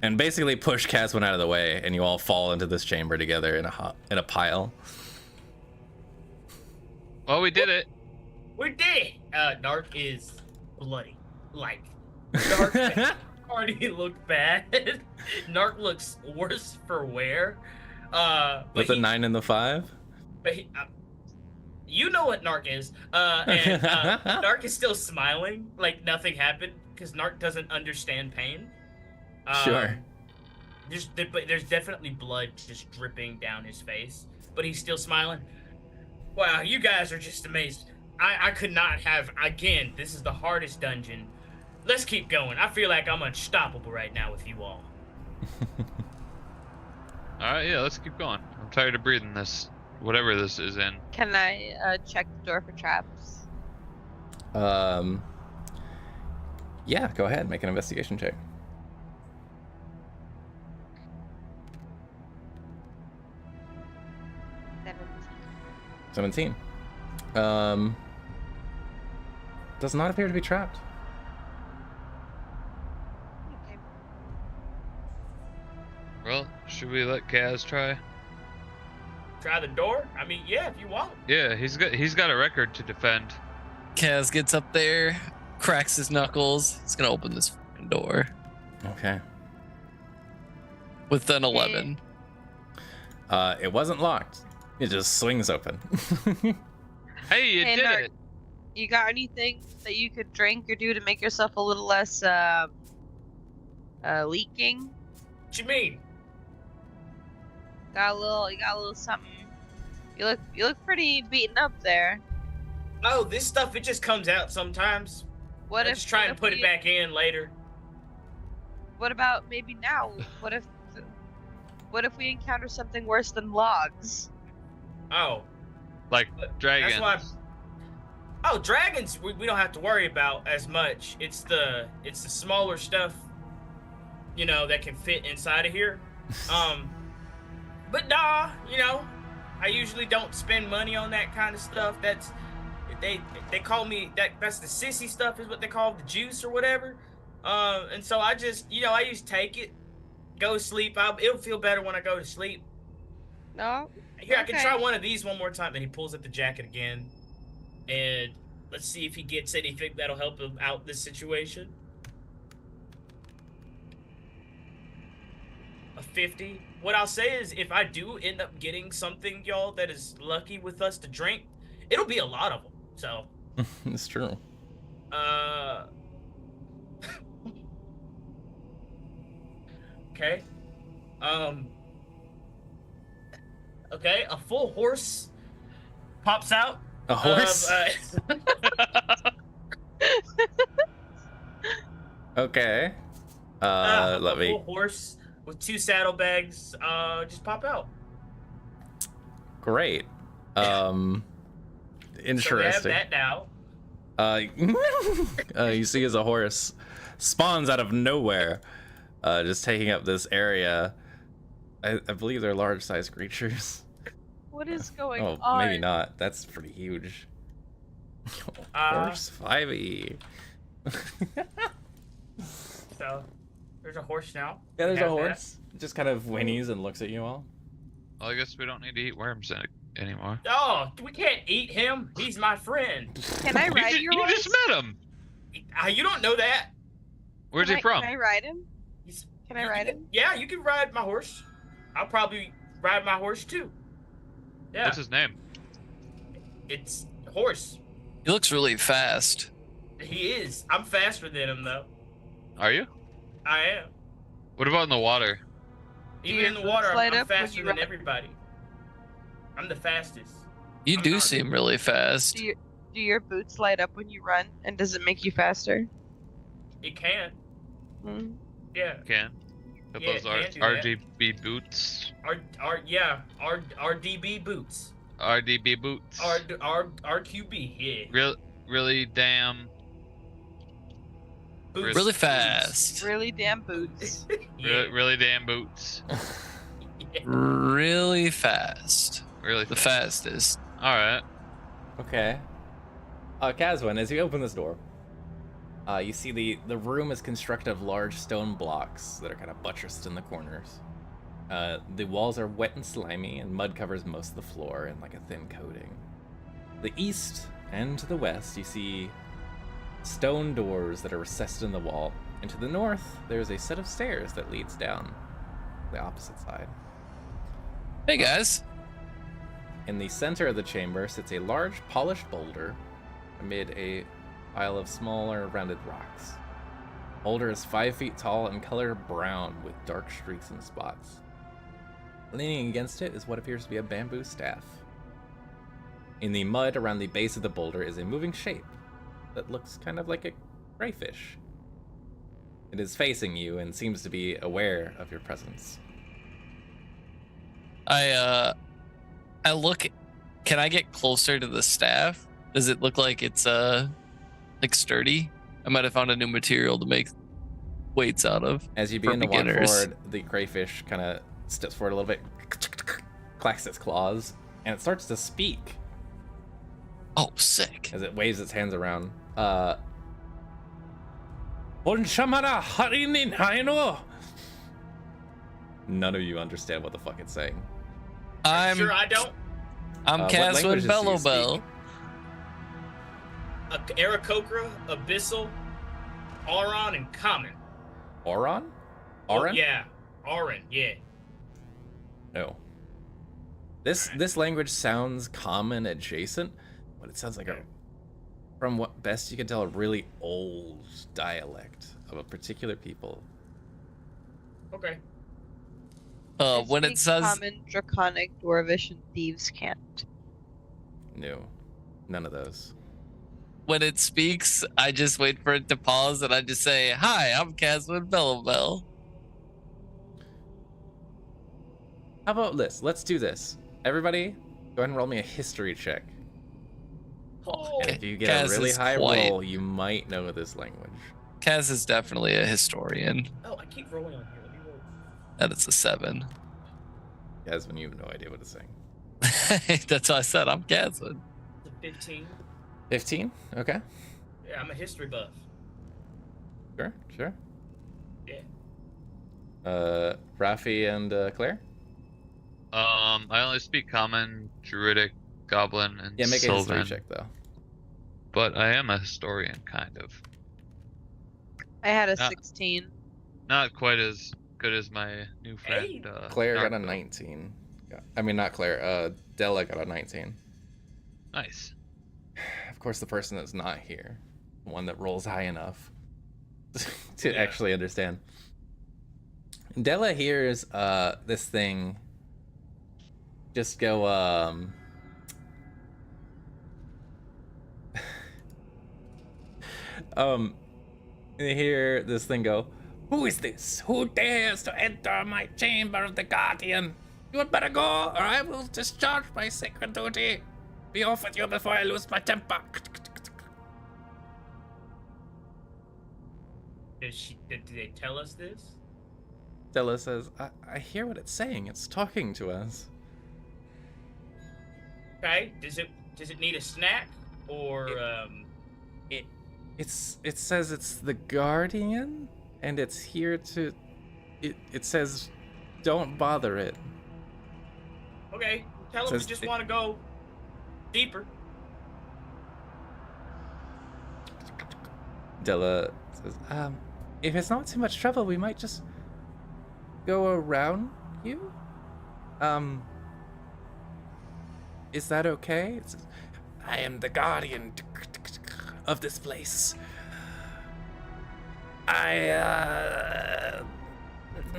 [SPEAKER 1] and basically push Kazwan out of the way, and you all fall into this chamber together in a pile.
[SPEAKER 4] Well, we did it.
[SPEAKER 5] We did. Narc is bloody. Like, Narc already looked bad. Narc looks worse for wear.
[SPEAKER 1] With the 9 and the 5?
[SPEAKER 5] But you know what Narc is. And Narc is still smiling like nothing happened because Narc doesn't understand pain.
[SPEAKER 1] Sure.
[SPEAKER 5] There's definitely blood just dripping down his face, but he's still smiling. Wow, you guys are just amazing. I could not have, again, this is the hardest dungeon. Let's keep going. I feel like I'm unstoppable right now with you all.
[SPEAKER 4] Alright, yeah, let's keep going. I'm tired of breathing this, whatever this is in.
[SPEAKER 3] Can I check the door for traps?
[SPEAKER 1] Yeah, go ahead, make an investigation check. 17. Does not appear to be trapped.
[SPEAKER 3] Okay.
[SPEAKER 4] Well, should we let Kaz try?
[SPEAKER 5] Try the door? I mean, yeah, if you want.
[SPEAKER 4] Yeah, he's got a record to defend.
[SPEAKER 2] Kaz gets up there, cracks his knuckles. He's gonna open this fucking door
[SPEAKER 1] Okay.
[SPEAKER 2] with an 11.
[SPEAKER 1] It wasn't locked. It just swings open.
[SPEAKER 4] Hey, you
[SPEAKER 3] Hey,
[SPEAKER 4] did
[SPEAKER 3] Narc.
[SPEAKER 4] it!
[SPEAKER 3] You got anything that you could drink or do to make yourself a little less leaking?
[SPEAKER 5] What you mean?
[SPEAKER 3] You got a little something. You look pretty beaten up there.
[SPEAKER 5] Oh, this stuff, it just comes out sometimes.
[SPEAKER 3] What
[SPEAKER 5] I
[SPEAKER 3] if
[SPEAKER 5] just try
[SPEAKER 3] what
[SPEAKER 5] and
[SPEAKER 3] if
[SPEAKER 5] put
[SPEAKER 3] we-
[SPEAKER 5] it back in later.
[SPEAKER 3] What about maybe now? What if we encounter something worse than logs?
[SPEAKER 5] Oh,
[SPEAKER 4] Like dragons.
[SPEAKER 5] that's why. Oh, dragons, we don't have to worry about as much. It's the smaller stuff, you know, that can fit inside of here. But nah, you know, I usually don't spend money on that kind of stuff. That's they call me that's the sissy stuff is what they call the juice or whatever. And so I just, you know, I just take it, go to sleep. It'll feel better when I go to sleep.
[SPEAKER 3] No.
[SPEAKER 5] Here, I can
[SPEAKER 3] Okay.
[SPEAKER 5] try one of these one more time. And he pulls up the jacket again. And let's see if he gets anything that'll help him out this situation. A 50. What I'll say is if I do end up getting something, y'all, that is lucky with us to drink, it'll be a lot of them. So,
[SPEAKER 1] It's true.
[SPEAKER 5] Okay. Okay, a full horse pops out.
[SPEAKER 1] A horse? Okay. Let
[SPEAKER 5] a
[SPEAKER 1] me.
[SPEAKER 5] full horse with 2 saddlebags just pop out.
[SPEAKER 1] Great. Interesting.
[SPEAKER 5] So we have that now.
[SPEAKER 1] You see as a horse spawns out of nowhere, just taking up this area. I believe they're large-sized creatures.
[SPEAKER 3] What is going
[SPEAKER 1] Oh,
[SPEAKER 3] on?
[SPEAKER 1] maybe not. That's pretty huge. Horse 5e.
[SPEAKER 5] So there's a horse now.
[SPEAKER 1] Yeah, there's
[SPEAKER 5] We
[SPEAKER 1] a
[SPEAKER 5] have
[SPEAKER 1] horse. It just kind of whinnies and looks at you all.
[SPEAKER 4] Well, I guess we don't need to eat worms anymore.
[SPEAKER 5] that. Oh, we can't eat him. He's my friend.
[SPEAKER 3] Can I ride your
[SPEAKER 4] You
[SPEAKER 3] horse?
[SPEAKER 4] just met him.
[SPEAKER 5] You don't know that.
[SPEAKER 4] Where's
[SPEAKER 3] Can
[SPEAKER 4] he from?
[SPEAKER 3] Can I ride him?
[SPEAKER 5] He's-
[SPEAKER 3] Can I ride him?
[SPEAKER 5] Yeah, you can ride my horse. I'll probably ride my horse too. Yeah,
[SPEAKER 4] What's his name?
[SPEAKER 5] it's horse.
[SPEAKER 2] He looks really fast.
[SPEAKER 5] He is. I'm faster than him though.
[SPEAKER 4] Are you?
[SPEAKER 5] I am.
[SPEAKER 4] What about in the water?
[SPEAKER 5] Even
[SPEAKER 3] your
[SPEAKER 5] in the water,
[SPEAKER 3] boots light
[SPEAKER 5] I'm
[SPEAKER 3] up when
[SPEAKER 5] faster
[SPEAKER 3] you
[SPEAKER 5] than
[SPEAKER 3] ride?
[SPEAKER 5] everybody. I'm the fastest.
[SPEAKER 2] You
[SPEAKER 5] I'm
[SPEAKER 2] do
[SPEAKER 5] not-
[SPEAKER 2] seem really fast.
[SPEAKER 3] Do your boots light up when you run, and does it make you faster?
[SPEAKER 5] It can.
[SPEAKER 3] Hmm.
[SPEAKER 5] Yeah.
[SPEAKER 4] Can. Got
[SPEAKER 5] Yeah,
[SPEAKER 4] those
[SPEAKER 5] can do that.
[SPEAKER 4] RGB boots.
[SPEAKER 5] RDB boots.
[SPEAKER 4] RDB boots.
[SPEAKER 5] RQB. Yeah.
[SPEAKER 4] Really damn.
[SPEAKER 5] Boots.
[SPEAKER 2] Really fast.
[SPEAKER 3] Really damn boots.
[SPEAKER 5] Yeah.
[SPEAKER 4] Really damn boots.
[SPEAKER 2] Really fast.
[SPEAKER 4] Really.
[SPEAKER 2] The fastest.
[SPEAKER 4] All right.
[SPEAKER 1] Okay. Caswin, as you open this door, you see the room is constructed of large stone blocks that are kind of buttressed in the corners. The walls are wet and slimy, and mud covers most of the floor in like a thin coating. The east and to the west, you see stone doors that are recessed in the wall, and to the north, there's a set of stairs that leads down the opposite side.
[SPEAKER 2] Hey guys.
[SPEAKER 1] In the center of the chamber sits a large polished boulder amid a pile of smaller rounded rocks. The boulder is 5 feet tall and colored brown with dark streaks and spots. Leaning against it is what appears to be a bamboo staff. In the mud around the base of the boulder is a moving shape that looks kind of like a crayfish. It is facing you and seems to be aware of your presence.
[SPEAKER 2] I look. Can I get closer to the staff? Does it look like it's like sturdy? I might have found a new material to make weights out of.
[SPEAKER 1] As you
[SPEAKER 2] For
[SPEAKER 1] begin to walk
[SPEAKER 2] beginners.
[SPEAKER 1] forward, the crayfish kind of steps forward a little bit, clacks its claws, and it starts to speak
[SPEAKER 2] Oh, sick.
[SPEAKER 1] as it waves its hands around. Bonshamara harinin haino. None of you understand what the fuck it's saying.
[SPEAKER 2] I'm
[SPEAKER 5] Sure, I don't.
[SPEAKER 2] I'm
[SPEAKER 1] what
[SPEAKER 2] Caswin
[SPEAKER 1] languages do you
[SPEAKER 2] Bellowbell.
[SPEAKER 1] speak?
[SPEAKER 5] Aarakocra, Abyssal, Auron, and Common.
[SPEAKER 1] Auron?
[SPEAKER 5] Oh,
[SPEAKER 1] Auron?
[SPEAKER 5] yeah. Auron, yeah.
[SPEAKER 1] No. This language sounds common adjacent, but it sounds like a, from what best you can tell, a really old dialect of a particular people.
[SPEAKER 5] Okay.
[SPEAKER 2] When it
[SPEAKER 3] Speak
[SPEAKER 2] says
[SPEAKER 3] common, draconic, dwarvish, and thieves can't.
[SPEAKER 1] No, none of those.
[SPEAKER 2] when it speaks, I just wait for it to pause and I just say, "Hi, I'm Caswin Bellowbell."
[SPEAKER 1] How about this? Let's do this. Everybody, go ahead and roll me a history check.
[SPEAKER 5] Oh,
[SPEAKER 1] And if you get
[SPEAKER 2] Kaz
[SPEAKER 1] a really
[SPEAKER 2] is
[SPEAKER 1] high
[SPEAKER 2] quite-
[SPEAKER 1] roll, you might know this language.
[SPEAKER 2] Kaz is definitely a historian.
[SPEAKER 5] oh, I keep rolling on here. Let me roll.
[SPEAKER 2] That is a 7.
[SPEAKER 1] Yasmin, you have no idea what it's saying.
[SPEAKER 2] That's why I said I'm Caswin.
[SPEAKER 5] It's a 15.
[SPEAKER 1] 15? Okay.
[SPEAKER 5] Yeah, I'm a history buff.
[SPEAKER 1] Sure.
[SPEAKER 5] Yeah.
[SPEAKER 1] Rafi and Claire?
[SPEAKER 4] I only speak common, druidic, goblin, and
[SPEAKER 1] Yeah, make a history
[SPEAKER 4] sylvan.
[SPEAKER 1] check, though.
[SPEAKER 4] But I am a historian, kind of.
[SPEAKER 3] I had a
[SPEAKER 4] Ah.
[SPEAKER 3] 16.
[SPEAKER 4] Not quite as good as my new
[SPEAKER 5] Hey.
[SPEAKER 4] friend.
[SPEAKER 1] Claire got a
[SPEAKER 4] Narco.
[SPEAKER 1] 19. I mean, not Claire. Della got a 19.
[SPEAKER 4] Nice.
[SPEAKER 1] Of course, the person that's not here, the one that rolls high enough to
[SPEAKER 5] Yeah.
[SPEAKER 1] actually understand. Della hears this thing just go you hear this thing go, "Who is this? Who dares to enter my chamber of the guardian? You had better go, or I will discharge my sacred duty." Be off with you before I lose my temper.
[SPEAKER 5] Did they tell us this?
[SPEAKER 1] Della says, I hear what it's saying. It's talking to us.
[SPEAKER 5] Okay. Does it need a snack or
[SPEAKER 1] It says it's the Guardian, and it's here to. It says, don't bother it.
[SPEAKER 5] Okay. Tell them we just want to go deeper.
[SPEAKER 1] Della says, if it's not too much trouble, we might just go around you? Is that okay? It says, I am the guardian of this place. I have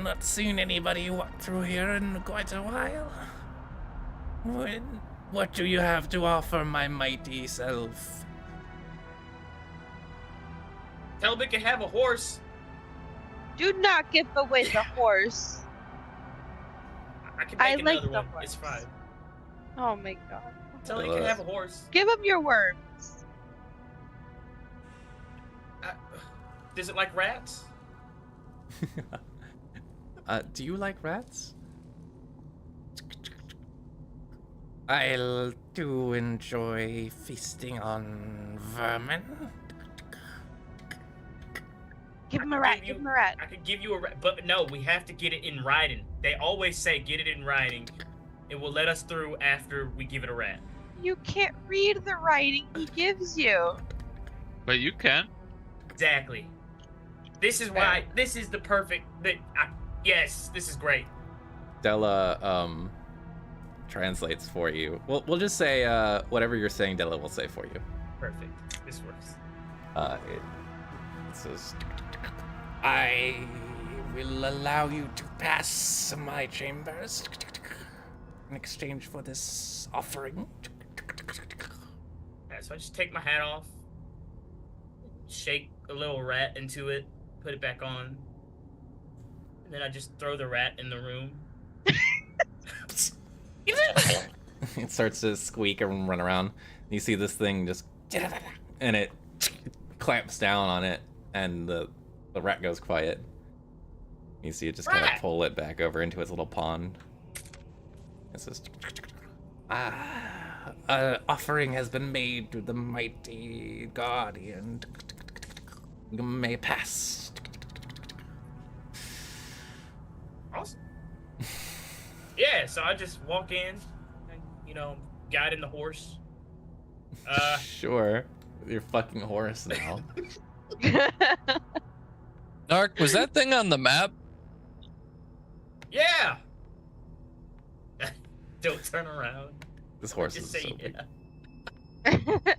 [SPEAKER 1] not seen anybody walk through here in quite a while. What do you have to offer, my mighty self?
[SPEAKER 5] Tell them we can have a horse.
[SPEAKER 3] Do not give away the horse.
[SPEAKER 5] I can make
[SPEAKER 3] like
[SPEAKER 5] another
[SPEAKER 3] the
[SPEAKER 5] one.
[SPEAKER 3] horse.
[SPEAKER 5] It's fine.
[SPEAKER 3] Oh my god.
[SPEAKER 5] Tell them you can have a horse.
[SPEAKER 3] Give him your worms.
[SPEAKER 5] Does it like rats?
[SPEAKER 1] Do you like rats? I do enjoy feasting on vermin.
[SPEAKER 3] Give him a rat. Give him a rat.
[SPEAKER 5] I could give you a rat, but no, we have to get it in writing. They always say get it in writing. It will let us through after we give it a rat.
[SPEAKER 3] You can't read the writing he gives you.
[SPEAKER 4] But you can.
[SPEAKER 5] Exactly. This is why. This is the perfect. Yes, this is great.
[SPEAKER 1] Della translates for you. We'll just say whatever you're saying, Della will say for you.
[SPEAKER 5] Perfect. This works.
[SPEAKER 1] It says, I will allow you to pass my chambers in exchange for this offering.
[SPEAKER 5] Yeah, so I just take my hat off, shake a little rat into it, put it back on, and then I just throw the rat in the room.
[SPEAKER 1] It starts to squeak and run around. You see this thing just, and it clamps down on it, and the rat goes quiet. You see it just kind of pull it back over into its little pond. It says, an offering has been made to the mighty guardian. You may pass.
[SPEAKER 5] Awesome. Yeah, so I just walk in, and, guiding the horse.
[SPEAKER 1] Sure. Your fucking horse now.
[SPEAKER 2] Narc, was that thing on the map?
[SPEAKER 5] Yeah. Don't turn around.
[SPEAKER 1] This horse
[SPEAKER 5] Just
[SPEAKER 1] is
[SPEAKER 5] say
[SPEAKER 1] so big.
[SPEAKER 5] yeah.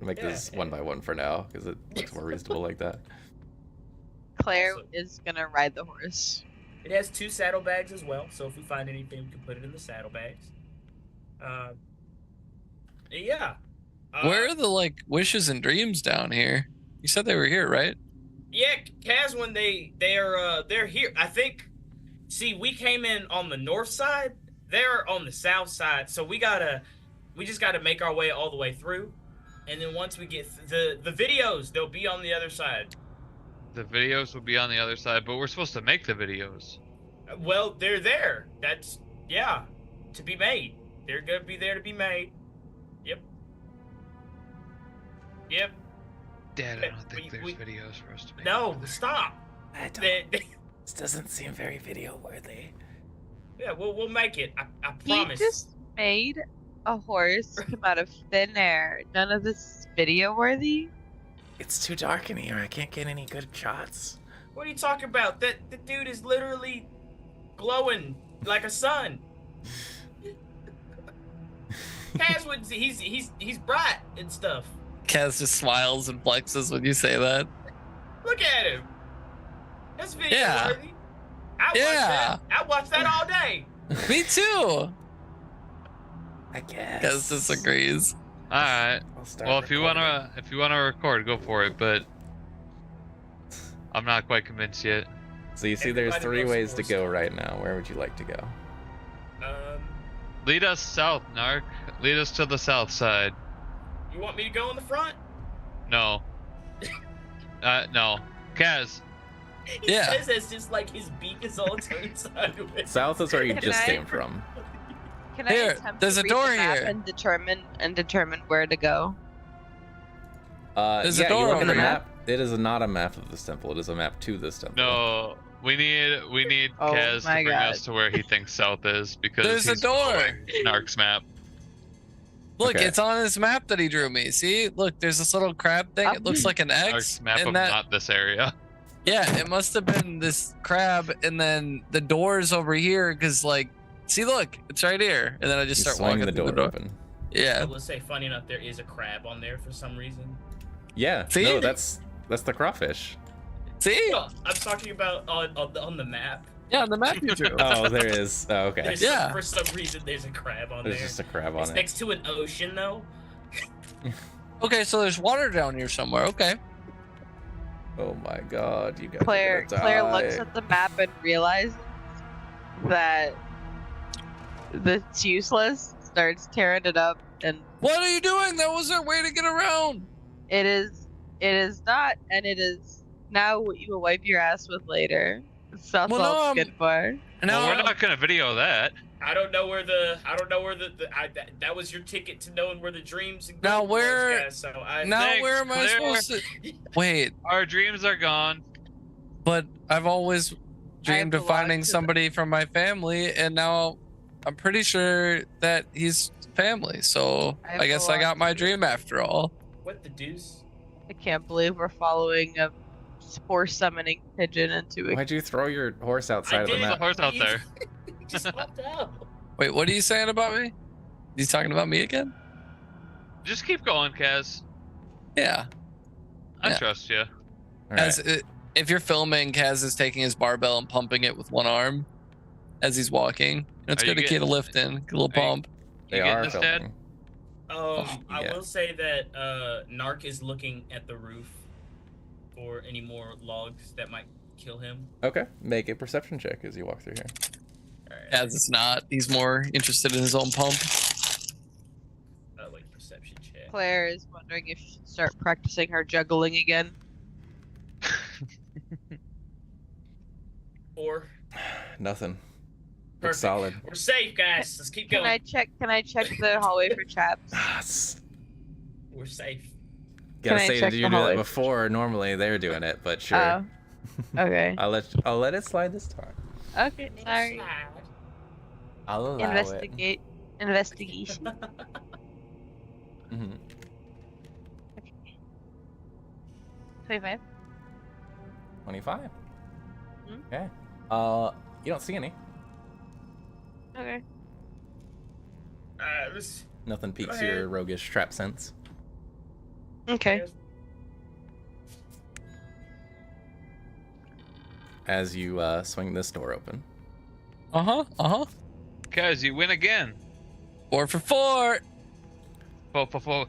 [SPEAKER 1] We'll make this one by one for now, because it looks more reasonable like that.
[SPEAKER 3] Claire
[SPEAKER 5] Awesome.
[SPEAKER 3] is gonna ride the horse.
[SPEAKER 5] It has 2 saddlebags as well, so if we find anything, we can put it in the saddlebags. Yeah.
[SPEAKER 2] Where are the wishes and dreams down here? You said they were here, right?
[SPEAKER 5] Yeah, Caswin, they're here. I think. See, we came in on the north side. They're on the south side, so we just gotta make our way all the way through, and then once we get the videos, they'll be on the other side.
[SPEAKER 4] The videos will be on the other side, but we're supposed to make the videos.
[SPEAKER 5] Well, they're there. That's to be made. They're gonna be there to be made. Yep.
[SPEAKER 4] Dad, I don't think there's videos for us to make.
[SPEAKER 5] No, stop.
[SPEAKER 1] I don't. This doesn't seem very video worthy.
[SPEAKER 5] Yeah, we'll make it. I
[SPEAKER 3] He
[SPEAKER 5] promise.
[SPEAKER 3] just made a horse come out of thin air. None of this is video worthy.
[SPEAKER 1] It's too dark in here. I can't get any good shots.
[SPEAKER 5] What are you talking about? The dude is literally glowing like a sun. Caswood, he's bright and stuff.
[SPEAKER 2] Kaz just smiles and flexes when you say that.
[SPEAKER 5] Look at him. That's video
[SPEAKER 2] Yeah.
[SPEAKER 5] worthy. I watch that all day.
[SPEAKER 2] Me too.
[SPEAKER 1] I guess.
[SPEAKER 2] Kaz disagrees.
[SPEAKER 4] All right.
[SPEAKER 1] I'll start
[SPEAKER 4] Well, if you
[SPEAKER 1] recording.
[SPEAKER 4] wanna record, go for it. But I'm not quite convinced yet.
[SPEAKER 1] So you see, there's
[SPEAKER 5] Everybody
[SPEAKER 1] 3
[SPEAKER 5] loves
[SPEAKER 1] ways to
[SPEAKER 5] horse.
[SPEAKER 1] go right now. Where would you like to go?
[SPEAKER 4] Lead us south, Narc. Lead us to the south side.
[SPEAKER 5] You want me to go in the front?
[SPEAKER 4] No. No. Kaz.
[SPEAKER 5] He says it's just like his beak is all turned sideways.
[SPEAKER 1] South is where you
[SPEAKER 3] Can
[SPEAKER 1] just
[SPEAKER 3] I-
[SPEAKER 1] came from.
[SPEAKER 3] Can I
[SPEAKER 2] Here,
[SPEAKER 3] attempt
[SPEAKER 2] there's
[SPEAKER 3] to
[SPEAKER 2] a
[SPEAKER 3] read
[SPEAKER 2] door
[SPEAKER 3] the map
[SPEAKER 2] here.
[SPEAKER 3] and determine where to go?
[SPEAKER 2] There's a
[SPEAKER 1] yeah,
[SPEAKER 2] door
[SPEAKER 1] you look at
[SPEAKER 2] over
[SPEAKER 1] the
[SPEAKER 2] here.
[SPEAKER 1] map. It is not a map of this temple. It is a map to this temple.
[SPEAKER 4] No. We need
[SPEAKER 3] Oh
[SPEAKER 4] Kaz to
[SPEAKER 3] my
[SPEAKER 4] bring
[SPEAKER 3] God.
[SPEAKER 4] us to where he thinks south is because
[SPEAKER 2] There's a
[SPEAKER 4] he's
[SPEAKER 2] door.
[SPEAKER 4] following Narc's map.
[SPEAKER 2] Look,
[SPEAKER 1] Okay.
[SPEAKER 2] it's on his map that he drew me. See, look, there's this little crab thing. It looks like an X.
[SPEAKER 4] Narc's map
[SPEAKER 2] and
[SPEAKER 4] of
[SPEAKER 2] that,
[SPEAKER 4] not this area.
[SPEAKER 2] yeah, it must have been this crab, and then the door's over here. Cause like, see, look, it's right here. And then I just
[SPEAKER 1] You
[SPEAKER 2] start
[SPEAKER 1] swing
[SPEAKER 2] walking
[SPEAKER 1] the
[SPEAKER 2] through
[SPEAKER 1] door open.
[SPEAKER 5] I
[SPEAKER 2] Yeah.
[SPEAKER 5] will say, funny enough, there is a crab on there for some reason.
[SPEAKER 1] Yeah.
[SPEAKER 2] See?
[SPEAKER 1] No, that's the crawfish.
[SPEAKER 2] See?
[SPEAKER 5] Well, I'm talking about on the map.
[SPEAKER 2] Yeah, on the map you drew.
[SPEAKER 1] Oh, there is. Oh, okay.
[SPEAKER 5] There's
[SPEAKER 2] Yeah.
[SPEAKER 5] for some reason, there's a crab on
[SPEAKER 1] There's
[SPEAKER 5] there.
[SPEAKER 1] just a crab
[SPEAKER 5] It's
[SPEAKER 1] on it.
[SPEAKER 5] next to an ocean, though.
[SPEAKER 2] Okay, so there's water down here somewhere. Okay.
[SPEAKER 1] Oh my God, you guys
[SPEAKER 3] Claire
[SPEAKER 1] are gonna
[SPEAKER 3] Claire
[SPEAKER 1] die.
[SPEAKER 3] looks at the map and realizes that it's useless. Starts tearing it up, and
[SPEAKER 2] What are you doing? That was our way to get around.
[SPEAKER 3] it is not, and it is now what you will wipe your ass with later. That's
[SPEAKER 2] Well,
[SPEAKER 3] all
[SPEAKER 2] no,
[SPEAKER 3] it's good for.
[SPEAKER 2] No,
[SPEAKER 4] Well, we're not gonna video that.
[SPEAKER 5] I don't know where that was your ticket to knowing where the dreams and
[SPEAKER 2] Now
[SPEAKER 5] gold
[SPEAKER 2] where-
[SPEAKER 5] was, guys, so I
[SPEAKER 2] now
[SPEAKER 4] Thanks,
[SPEAKER 2] where am I
[SPEAKER 4] Claire.
[SPEAKER 2] supposed to? Wait,
[SPEAKER 4] Our dreams are gone.
[SPEAKER 2] but I've always dreamed of
[SPEAKER 3] belong
[SPEAKER 2] finding
[SPEAKER 3] to the-
[SPEAKER 2] somebody from my family, and now I'm pretty sure that he's family. So I guess I
[SPEAKER 3] belong
[SPEAKER 2] got my
[SPEAKER 3] to-
[SPEAKER 2] dream after all.
[SPEAKER 5] what the deuce?
[SPEAKER 3] I can't believe we're following a horse summoning pigeon into a
[SPEAKER 1] Why'd you throw your horse outside of the
[SPEAKER 5] did.
[SPEAKER 4] There's a
[SPEAKER 1] map?
[SPEAKER 4] horse out there.
[SPEAKER 5] He just popped out.
[SPEAKER 2] Wait, what are you saying about me? He's talking about me again?
[SPEAKER 4] Just keep going, Kaz.
[SPEAKER 2] Yeah.
[SPEAKER 4] I
[SPEAKER 2] Yeah.
[SPEAKER 4] trust you.
[SPEAKER 1] All right.
[SPEAKER 2] If you're filming, Kaz is taking his barbell and pumping it with one arm as he's walking. It's
[SPEAKER 4] Are
[SPEAKER 2] good
[SPEAKER 4] you
[SPEAKER 2] to keep a
[SPEAKER 4] getting-
[SPEAKER 2] lift in, get a little
[SPEAKER 4] are you-
[SPEAKER 2] pump.
[SPEAKER 1] They
[SPEAKER 4] You getting
[SPEAKER 1] are
[SPEAKER 4] this, Dad?
[SPEAKER 1] filming.
[SPEAKER 5] I
[SPEAKER 1] yeah.
[SPEAKER 5] will say that Narc is looking at the roof for any more logs that might kill him.
[SPEAKER 1] Okay, make a perception check as you walk through here.
[SPEAKER 5] All right.
[SPEAKER 2] Kaz is not. He's more interested in his own pump.
[SPEAKER 5] Like perception check.
[SPEAKER 3] Claire is wondering if she should start practicing her juggling again.
[SPEAKER 5] Or
[SPEAKER 1] Nothing. Looks
[SPEAKER 5] perfect.
[SPEAKER 1] solid.
[SPEAKER 5] We're safe, guys. Let's keep
[SPEAKER 3] Can
[SPEAKER 5] going.
[SPEAKER 3] I check the hallway for traps?
[SPEAKER 5] We're safe.
[SPEAKER 1] Gotta
[SPEAKER 3] I
[SPEAKER 1] say,
[SPEAKER 3] check
[SPEAKER 1] did
[SPEAKER 3] the
[SPEAKER 1] you do that
[SPEAKER 3] hallway?
[SPEAKER 1] before? Normally they're doing it, but sure.
[SPEAKER 3] Oh, okay.
[SPEAKER 1] I'll let it slide this time.
[SPEAKER 3] Okay, sorry.
[SPEAKER 1] I'll allow
[SPEAKER 3] Investigation.
[SPEAKER 1] it. hmm
[SPEAKER 3] 25.
[SPEAKER 1] 25.
[SPEAKER 3] Hmm?
[SPEAKER 1] Okay. You don't see any.
[SPEAKER 3] Okay.
[SPEAKER 5] This,
[SPEAKER 1] Nothing piques
[SPEAKER 5] ahead.
[SPEAKER 1] your roguish trap sense.
[SPEAKER 3] Okay.
[SPEAKER 1] As you swing this door open.
[SPEAKER 2] Uh-huh.
[SPEAKER 4] Kaz, you win again.
[SPEAKER 2] 4 for 4.
[SPEAKER 4] Fo.
[SPEAKER 3] Fo.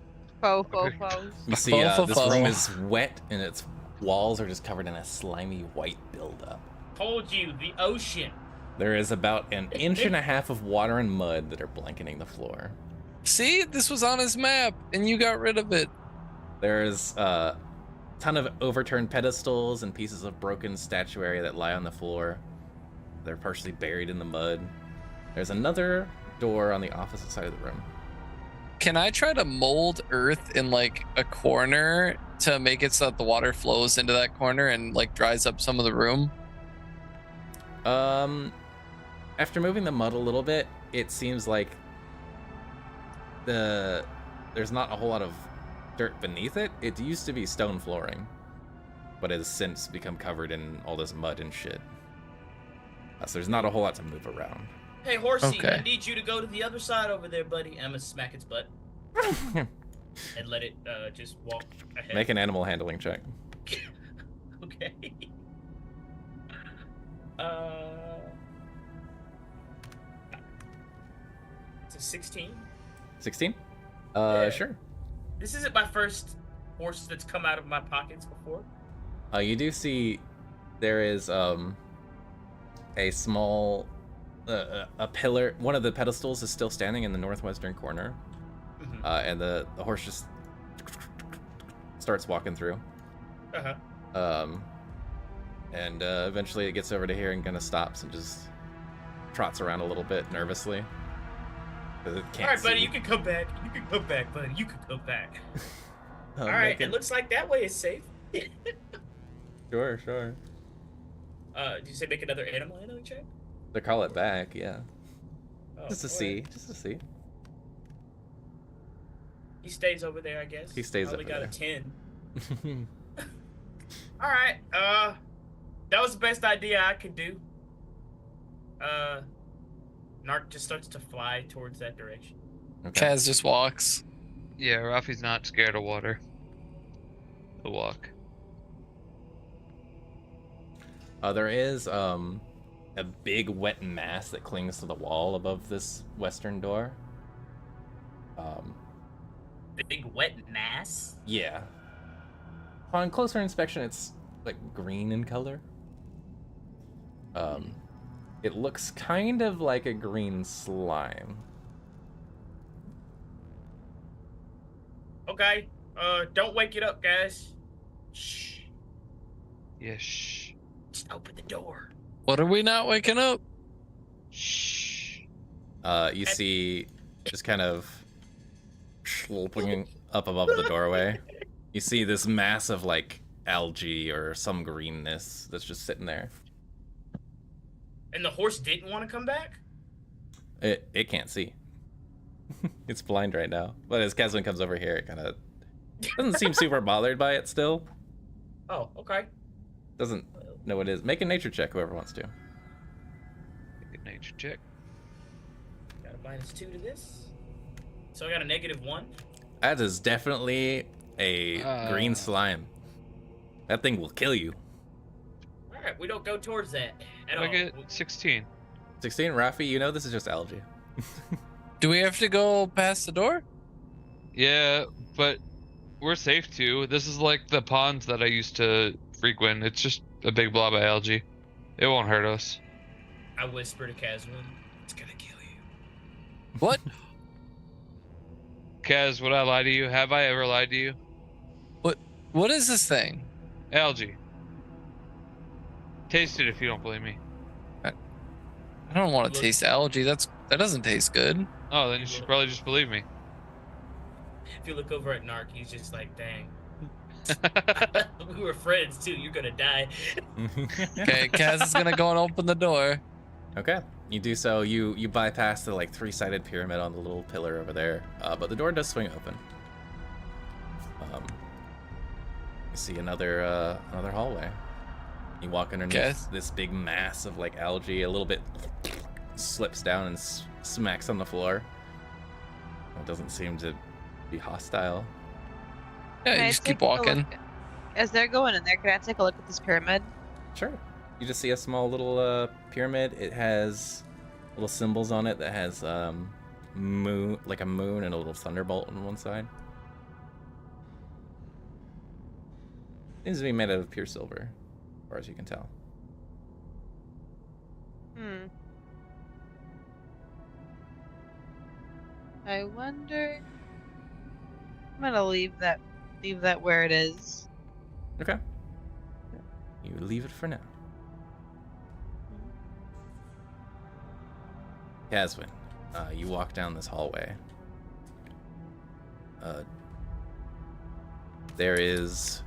[SPEAKER 1] You see,
[SPEAKER 2] Fo.
[SPEAKER 1] this room is wet and its walls are just covered in a slimy white buildup.
[SPEAKER 5] told you, the ocean.
[SPEAKER 1] There is about an inch and a half of water and mud that are blanketing the floor.
[SPEAKER 2] See, this was on his map, and you got rid of it.
[SPEAKER 1] There's a ton of overturned pedestals and pieces of broken statuary that lie on the floor. They're partially buried in the mud. There's another door on the opposite side of the room.
[SPEAKER 2] Can I try to mold earth in like a corner to make it so that the water flows into that corner and like dries up some of the room?
[SPEAKER 1] After moving the mud a little bit, it seems like there's not a whole lot of dirt beneath it. It used to be stone flooring, but it has since become covered in all this mud and shit. So there's not a whole lot to move around.
[SPEAKER 5] Hey, Horsey,
[SPEAKER 2] Okay.
[SPEAKER 5] I need you to go to the other side over there, buddy. I'm gonna smack its butt and let it just walk ahead.
[SPEAKER 1] Make an animal handling check.
[SPEAKER 5] Okay. It's a 16.
[SPEAKER 1] 16?
[SPEAKER 5] Yeah.
[SPEAKER 1] Sure.
[SPEAKER 5] This isn't my first horse that's come out of my pockets before.
[SPEAKER 1] You do see there is a small a pillar. One of the pedestals is still standing in the northwestern corner, And the horse just starts walking through. And eventually it gets over to here and kind of stops and just trots around a little bit nervously. It can't
[SPEAKER 5] All right, buddy,
[SPEAKER 1] see.
[SPEAKER 5] you can come back. You can come back, buddy. You can come back. All right,
[SPEAKER 1] Make
[SPEAKER 5] it looks like that way is safe.
[SPEAKER 1] Sure.
[SPEAKER 5] Did you say make another animal handling check?
[SPEAKER 1] They call it back, yeah.
[SPEAKER 5] Oh,
[SPEAKER 1] Just to
[SPEAKER 5] alright.
[SPEAKER 1] see.
[SPEAKER 5] He stays over there, I guess.
[SPEAKER 1] He stays
[SPEAKER 5] Only
[SPEAKER 1] over
[SPEAKER 5] got
[SPEAKER 1] there.
[SPEAKER 5] a 10. All right. That was the best idea I could do. Narc just starts to fly towards that direction.
[SPEAKER 1] Okay.
[SPEAKER 2] Kaz just walks.
[SPEAKER 4] Yeah, Rafi's not scared of water. He'll walk.
[SPEAKER 1] There is a big wet mass that clings to the wall above this western door.
[SPEAKER 5] Big wet mass.
[SPEAKER 1] Yeah. On closer inspection, it's like green in color. It looks kind of like a green slime.
[SPEAKER 5] Okay. Don't wake it up, guys. Shh.
[SPEAKER 4] Yeah, shh.
[SPEAKER 5] Just open the door.
[SPEAKER 2] What are we not waking up?
[SPEAKER 4] Shh.
[SPEAKER 1] You see, just kind of sloping up above the doorway. You see this mass of like algae or some greenness that's just sitting there.
[SPEAKER 5] And the horse didn't want to come back?
[SPEAKER 1] It can't see. It's blind right now. But as Keswin comes over here, it kind of doesn't seem super bothered by it still.
[SPEAKER 5] Oh, okay.
[SPEAKER 1] Doesn't know what it is. Make a nature check, whoever wants to.
[SPEAKER 4] Make a nature check.
[SPEAKER 5] Got a -2 to this. So I got a -1.
[SPEAKER 1] That is definitely a green slime. That thing will kill you.
[SPEAKER 5] All right, we don't go towards that at
[SPEAKER 4] I
[SPEAKER 5] all.
[SPEAKER 4] get 16.
[SPEAKER 1] 16, Rafi, you know this is just algae.
[SPEAKER 2] Do we have to go past the door?
[SPEAKER 4] Yeah, but we're safe too. This is like the ponds that I used to frequent. It's just a big blob of algae. It won't hurt us.
[SPEAKER 5] I whisper to Caswin, it's gonna kill you.
[SPEAKER 2] What?
[SPEAKER 4] Kaz, would I lie to you? Have I ever lied to you?
[SPEAKER 2] What is this thing?
[SPEAKER 4] Algae. Taste it if you don't believe me.
[SPEAKER 2] I don't want to taste algae. That doesn't taste good.
[SPEAKER 4] Oh, then you should probably just believe me.
[SPEAKER 5] If you look over at Narc, he's just like, dang. We were friends too, you're gonna die.
[SPEAKER 2] Okay, Kaz is gonna go and open the door.
[SPEAKER 1] Okay, you do so. You bypass the like 3-sided pyramid on the little pillar over there, but the door does swing open. You see another hallway. You walk underneath this big mass of like algae. A little bit slips down and smacks on the floor. It doesn't seem to be hostile.
[SPEAKER 2] Yeah,
[SPEAKER 3] Can
[SPEAKER 2] you
[SPEAKER 3] I
[SPEAKER 2] just keep
[SPEAKER 3] take a
[SPEAKER 2] walking.
[SPEAKER 3] look- As they're going in there, can I take a look at this pyramid?
[SPEAKER 1] Sure. You just see a small little pyramid. It has little symbols on it that has moon, like a moon and a little thunderbolt on one side. Seems to be made out of pure silver, as far as you can tell.
[SPEAKER 3] I wonder. I'm gonna leave that where it is.
[SPEAKER 1] Okay. You leave it for now. Caswin, you walk down this hallway. There is...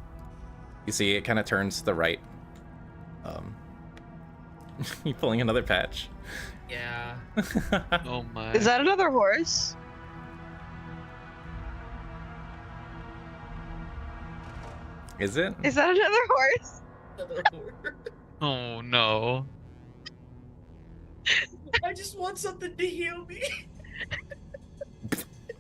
[SPEAKER 1] You see, it kind of turns to the right. You pulling another patch.
[SPEAKER 5] Yeah.
[SPEAKER 4] Oh my.
[SPEAKER 3] Is that another horse?
[SPEAKER 1] Is it?
[SPEAKER 3] Is that another horse?
[SPEAKER 4] Oh no.
[SPEAKER 5] I just want something to heal me.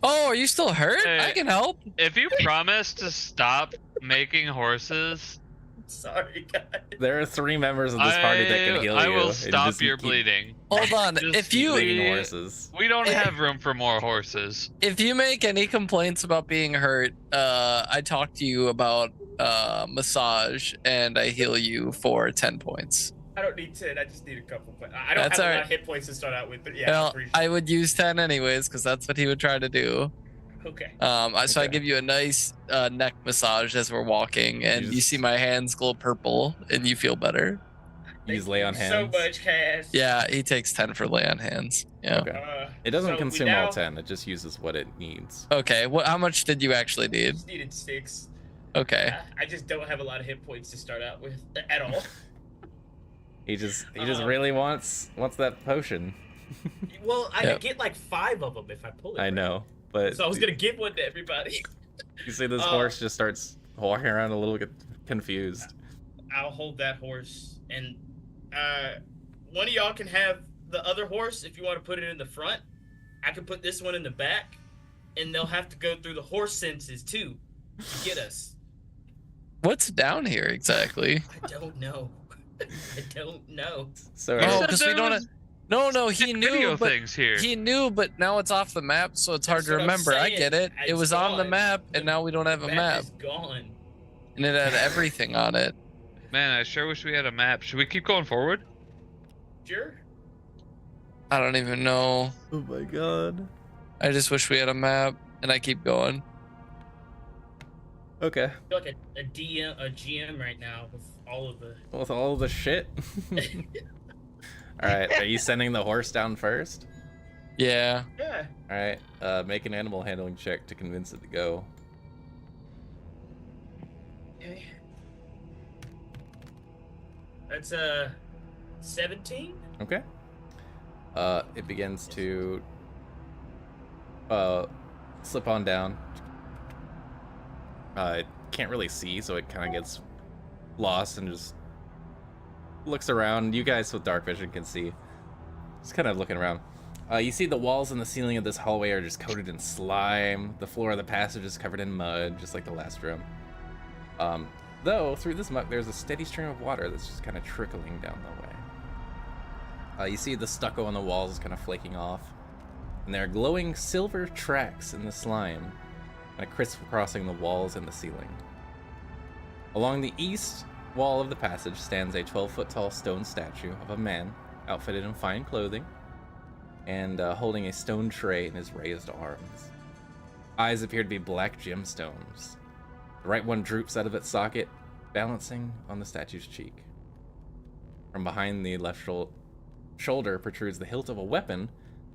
[SPEAKER 2] Oh, are you still hurt?
[SPEAKER 4] Hey.
[SPEAKER 2] I can help.
[SPEAKER 4] If you promise to stop making horses,
[SPEAKER 5] Sorry, guys.
[SPEAKER 1] There are 3 members of this party that can heal you.
[SPEAKER 4] I will
[SPEAKER 1] and
[SPEAKER 4] stop
[SPEAKER 1] just
[SPEAKER 4] your
[SPEAKER 1] keep
[SPEAKER 4] bleeding.
[SPEAKER 2] Hold on.
[SPEAKER 4] Just
[SPEAKER 2] If you
[SPEAKER 1] bleeding horses.
[SPEAKER 4] We don't have room for more horses.
[SPEAKER 2] if you make any complaints about being hurt, I talk to you about massage and I heal you for 10 points.
[SPEAKER 5] I don't need 10. I just need a couple. But I don't
[SPEAKER 2] That's
[SPEAKER 5] have a
[SPEAKER 2] all
[SPEAKER 5] lot
[SPEAKER 2] right.
[SPEAKER 5] of hit points to start out with. But yeah, I
[SPEAKER 2] Well,
[SPEAKER 5] appreciate
[SPEAKER 2] I would use 10 anyways because that's what he would try to do.
[SPEAKER 5] Okay.
[SPEAKER 2] So I
[SPEAKER 1] Okay.
[SPEAKER 2] give you a nice neck massage as we're walking, and you see my hands glow purple, and you feel better.
[SPEAKER 1] Use
[SPEAKER 5] Thank
[SPEAKER 1] lay
[SPEAKER 5] you
[SPEAKER 1] on
[SPEAKER 5] so
[SPEAKER 1] hands.
[SPEAKER 5] much, Cass.
[SPEAKER 2] Yeah, he takes 10 for lay on hands. Yeah.
[SPEAKER 1] Okay. It doesn't
[SPEAKER 5] So we
[SPEAKER 1] consume all
[SPEAKER 5] now
[SPEAKER 1] 10. It just uses what it needs.
[SPEAKER 2] Okay. How much did you actually need?
[SPEAKER 5] just needed 6.
[SPEAKER 2] Okay.
[SPEAKER 5] I just don't have a lot of hit points to start out with at all.
[SPEAKER 1] He just really wants that potion.
[SPEAKER 5] Well, I
[SPEAKER 2] Yep.
[SPEAKER 5] get like 5 of them if I pull it.
[SPEAKER 1] I
[SPEAKER 5] right.
[SPEAKER 1] know, but
[SPEAKER 5] So I was gonna give one to everybody.
[SPEAKER 1] you see this horse just starts walking around a little bit confused.
[SPEAKER 5] I'll hold that horse, and one of y'all can have the other horse if you want to put it in the front. I can put this one in the back, and they'll have to go through the horse senses too to get us.
[SPEAKER 2] What's down here exactly?
[SPEAKER 5] I don't know. I don't know.
[SPEAKER 1] So
[SPEAKER 2] Oh,
[SPEAKER 4] said
[SPEAKER 2] because we
[SPEAKER 4] there
[SPEAKER 2] don't.
[SPEAKER 4] was
[SPEAKER 2] No, he knew.
[SPEAKER 4] video
[SPEAKER 2] But
[SPEAKER 4] things here.
[SPEAKER 2] he knew, but now it's off the map, so it's hard
[SPEAKER 5] That's
[SPEAKER 2] to
[SPEAKER 5] what I'm
[SPEAKER 2] remember. I
[SPEAKER 5] saying.
[SPEAKER 2] get it. It
[SPEAKER 5] It's
[SPEAKER 2] was on the
[SPEAKER 5] gone.
[SPEAKER 2] map, and now we don't have a map,
[SPEAKER 5] Is gone.
[SPEAKER 2] and it had everything on it.
[SPEAKER 4] Man, I sure wish we had a map. Should we keep going forward?
[SPEAKER 5] Sure.
[SPEAKER 2] I don't even know.
[SPEAKER 1] oh my god.
[SPEAKER 2] I just wish we had a map, and I keep going.
[SPEAKER 1] Okay.
[SPEAKER 5] I feel like a GM right now with all of the.
[SPEAKER 1] With all the shit. All right. Are you sending the horse down first?
[SPEAKER 2] Yeah.
[SPEAKER 5] Yeah.
[SPEAKER 1] All right. Make an animal handling check to convince it to go.
[SPEAKER 5] Okay. That's 17.
[SPEAKER 1] Okay. It begins to slip on down. It can't really see, so it kind of gets lost and just looks around. You guys with dark vision can see. Just kind of looking around. You see the walls and the ceiling of this hallway are just coated in slime. The floor of the passage is covered in mud, just like the last room. Though, through this muck, there's a steady stream of water that's just kind of trickling down the way. You see the stucco on the walls is kind of flaking off. And there are glowing silver tracks in the slime, kind of crisscrossing the walls and the ceiling. Along the east wall of the passage stands a 12-foot tall stone statue of a man outfitted in fine clothing and holding a stone tray in his raised arms. Eyes appear to be black gemstones. The right one droops out of its socket, balancing on the statue's cheek. From behind the left shoulder protrudes the hilt of a weapon,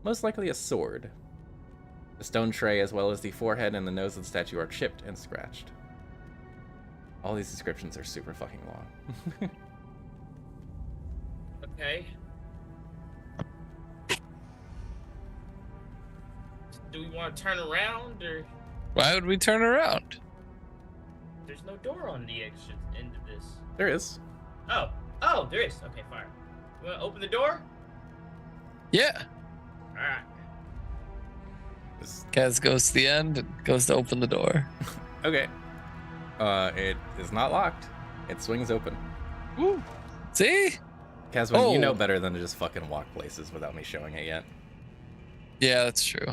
[SPEAKER 1] most likely a sword. The stone tray, as well as the forehead and the nose of the statue, are chipped and scratched. All these descriptions are super fucking long.
[SPEAKER 5] Okay. Do we want to turn around, or
[SPEAKER 2] Why would we turn around?
[SPEAKER 5] there's no door on the exit end of this?
[SPEAKER 1] There is.
[SPEAKER 5] Oh, there is. Okay, fine. You want to open the door?
[SPEAKER 2] Yeah.
[SPEAKER 5] All right.
[SPEAKER 2] Kaz goes to the end and goes to open the door.
[SPEAKER 1] Okay. It is not locked. It swings open.
[SPEAKER 2] Woo. See?
[SPEAKER 1] Caswin, you know
[SPEAKER 2] Oh.
[SPEAKER 1] better than to just fucking walk places without me showing it yet.
[SPEAKER 2] Yeah, that's true.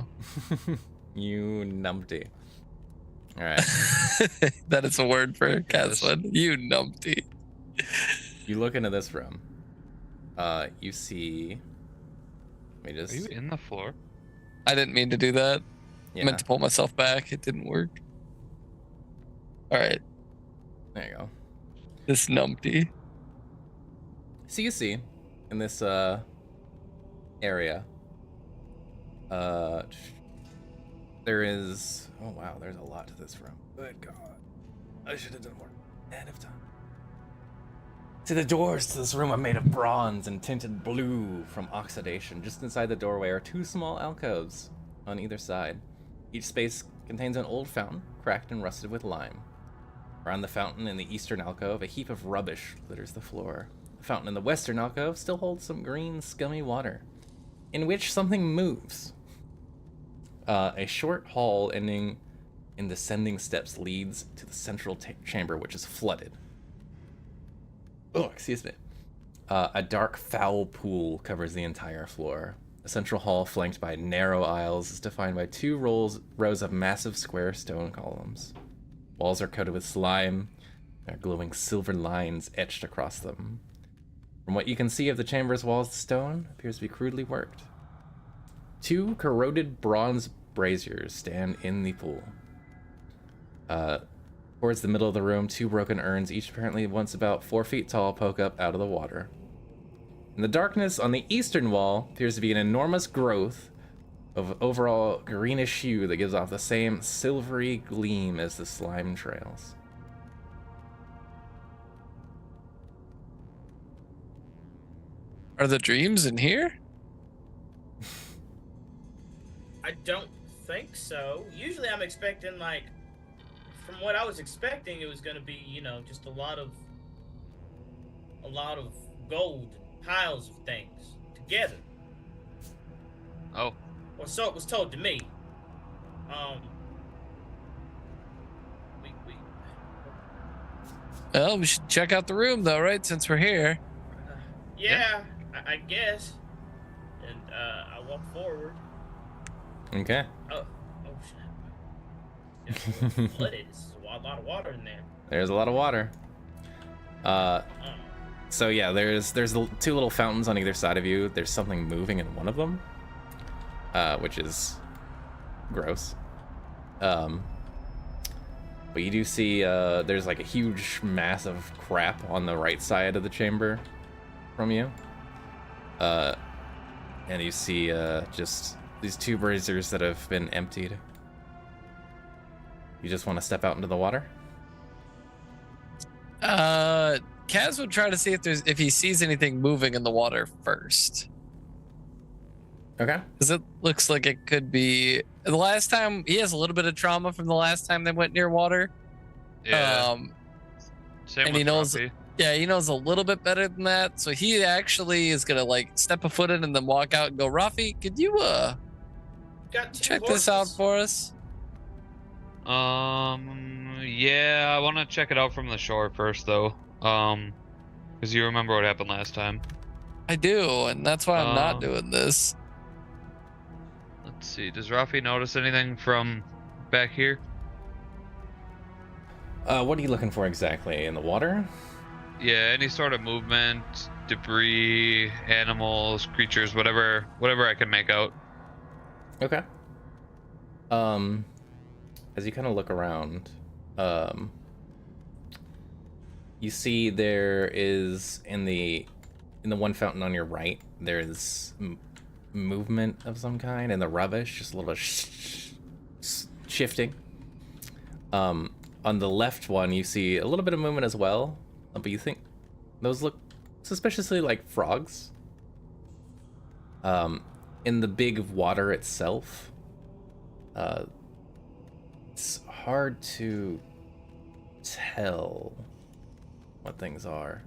[SPEAKER 1] You numpty. All right.
[SPEAKER 2] That is a word for Kazwan. You numpty.
[SPEAKER 1] You look into this room. You see. Let me
[SPEAKER 4] Are you
[SPEAKER 1] just.
[SPEAKER 4] in the floor?
[SPEAKER 2] I didn't mean to do that.
[SPEAKER 1] Yeah.
[SPEAKER 2] I meant to pull myself back. It didn't work. All right.
[SPEAKER 1] There you go.
[SPEAKER 2] This numpty.
[SPEAKER 1] So you see, in this area, there is. Oh wow, there's a lot to this room. Good God, I should have done more ahead of time. See, the doors to this room are made of bronze and tinted blue from oxidation. Just inside the doorway are two small alcoves on either side. Each space contains an old fountain, cracked and rusted with lime. Around the fountain in the eastern alcove, a heap of rubbish litters the floor. The fountain in the western alcove still holds some green, scummy water, in which something moves. A short hall ending in descending steps leads to the central chamber, which is flooded. Oh, excuse me. A dark, foul pool covers the entire floor. The central hall, flanked by narrow aisles, is defined by two rows of massive square stone columns. Walls are coated with slime. There are glowing silver lines etched across them. From what you can see of the chamber's walls, the stone appears to be crudely worked. Two corroded bronze braziers stand in the pool. Towards the middle of the room, 2 broken urns, each apparently once about 4 feet tall, poke up out of the water. In the darkness on the eastern wall appears to be an enormous growth of overall greenish hue that gives off the same silvery gleam as the slime trails.
[SPEAKER 2] Are the dreams in here?
[SPEAKER 5] I don't think so. Usually I'm expecting, like, from what I was expecting, it was going to be, you know, just a lot of gold and piles of things together.
[SPEAKER 4] Oh.
[SPEAKER 5] Or so it was told to me.
[SPEAKER 2] Well, we should check out the room though, right? Since we're here.
[SPEAKER 5] Yeah, I guess. And I walk forward.
[SPEAKER 1] Okay.
[SPEAKER 5] Oh shit. It's flooded. There's a lot of water in there.
[SPEAKER 1] There's a lot of water. So yeah, there's 2 little fountains on either side of you. There's something moving in one of them, which is gross. But you do see there's like a huge mass of crap on the right side of the chamber from you. And you see just these 2 braziers that have been emptied. You just want to step out into the water?
[SPEAKER 2] Kaz would try to see if he sees anything moving in the water first.
[SPEAKER 1] Okay.
[SPEAKER 2] Because it looks like it could be the last time. He has a little bit of trauma from the last time they went near water.
[SPEAKER 4] Yeah. Same
[SPEAKER 2] and
[SPEAKER 4] with
[SPEAKER 2] he knows.
[SPEAKER 4] Ruffy.
[SPEAKER 2] Yeah, he knows a little bit better than that. So he actually is gonna like step a foot in and then walk out and go, Ruffy, could you
[SPEAKER 5] Got 2
[SPEAKER 2] check
[SPEAKER 5] horses.
[SPEAKER 2] this out for us?
[SPEAKER 4] Yeah, I want to check it out from the shore first, though. Because you remember what happened last time.
[SPEAKER 2] I do, and that's why I'm not doing this.
[SPEAKER 4] Let's see. Does Rafi notice anything from back here?
[SPEAKER 1] What are you looking for exactly? In the water?
[SPEAKER 4] Yeah, any sort of movement, debris, animals, creatures, whatever I can make out.
[SPEAKER 1] Okay. As you kind of look around, you see there is in the one fountain on your right, there's movement of some kind in the rubbish, just a little shifting. On the left one, you see a little bit of movement as well, but you think those look suspiciously like frogs. In the big water itself, it's hard to tell what things are.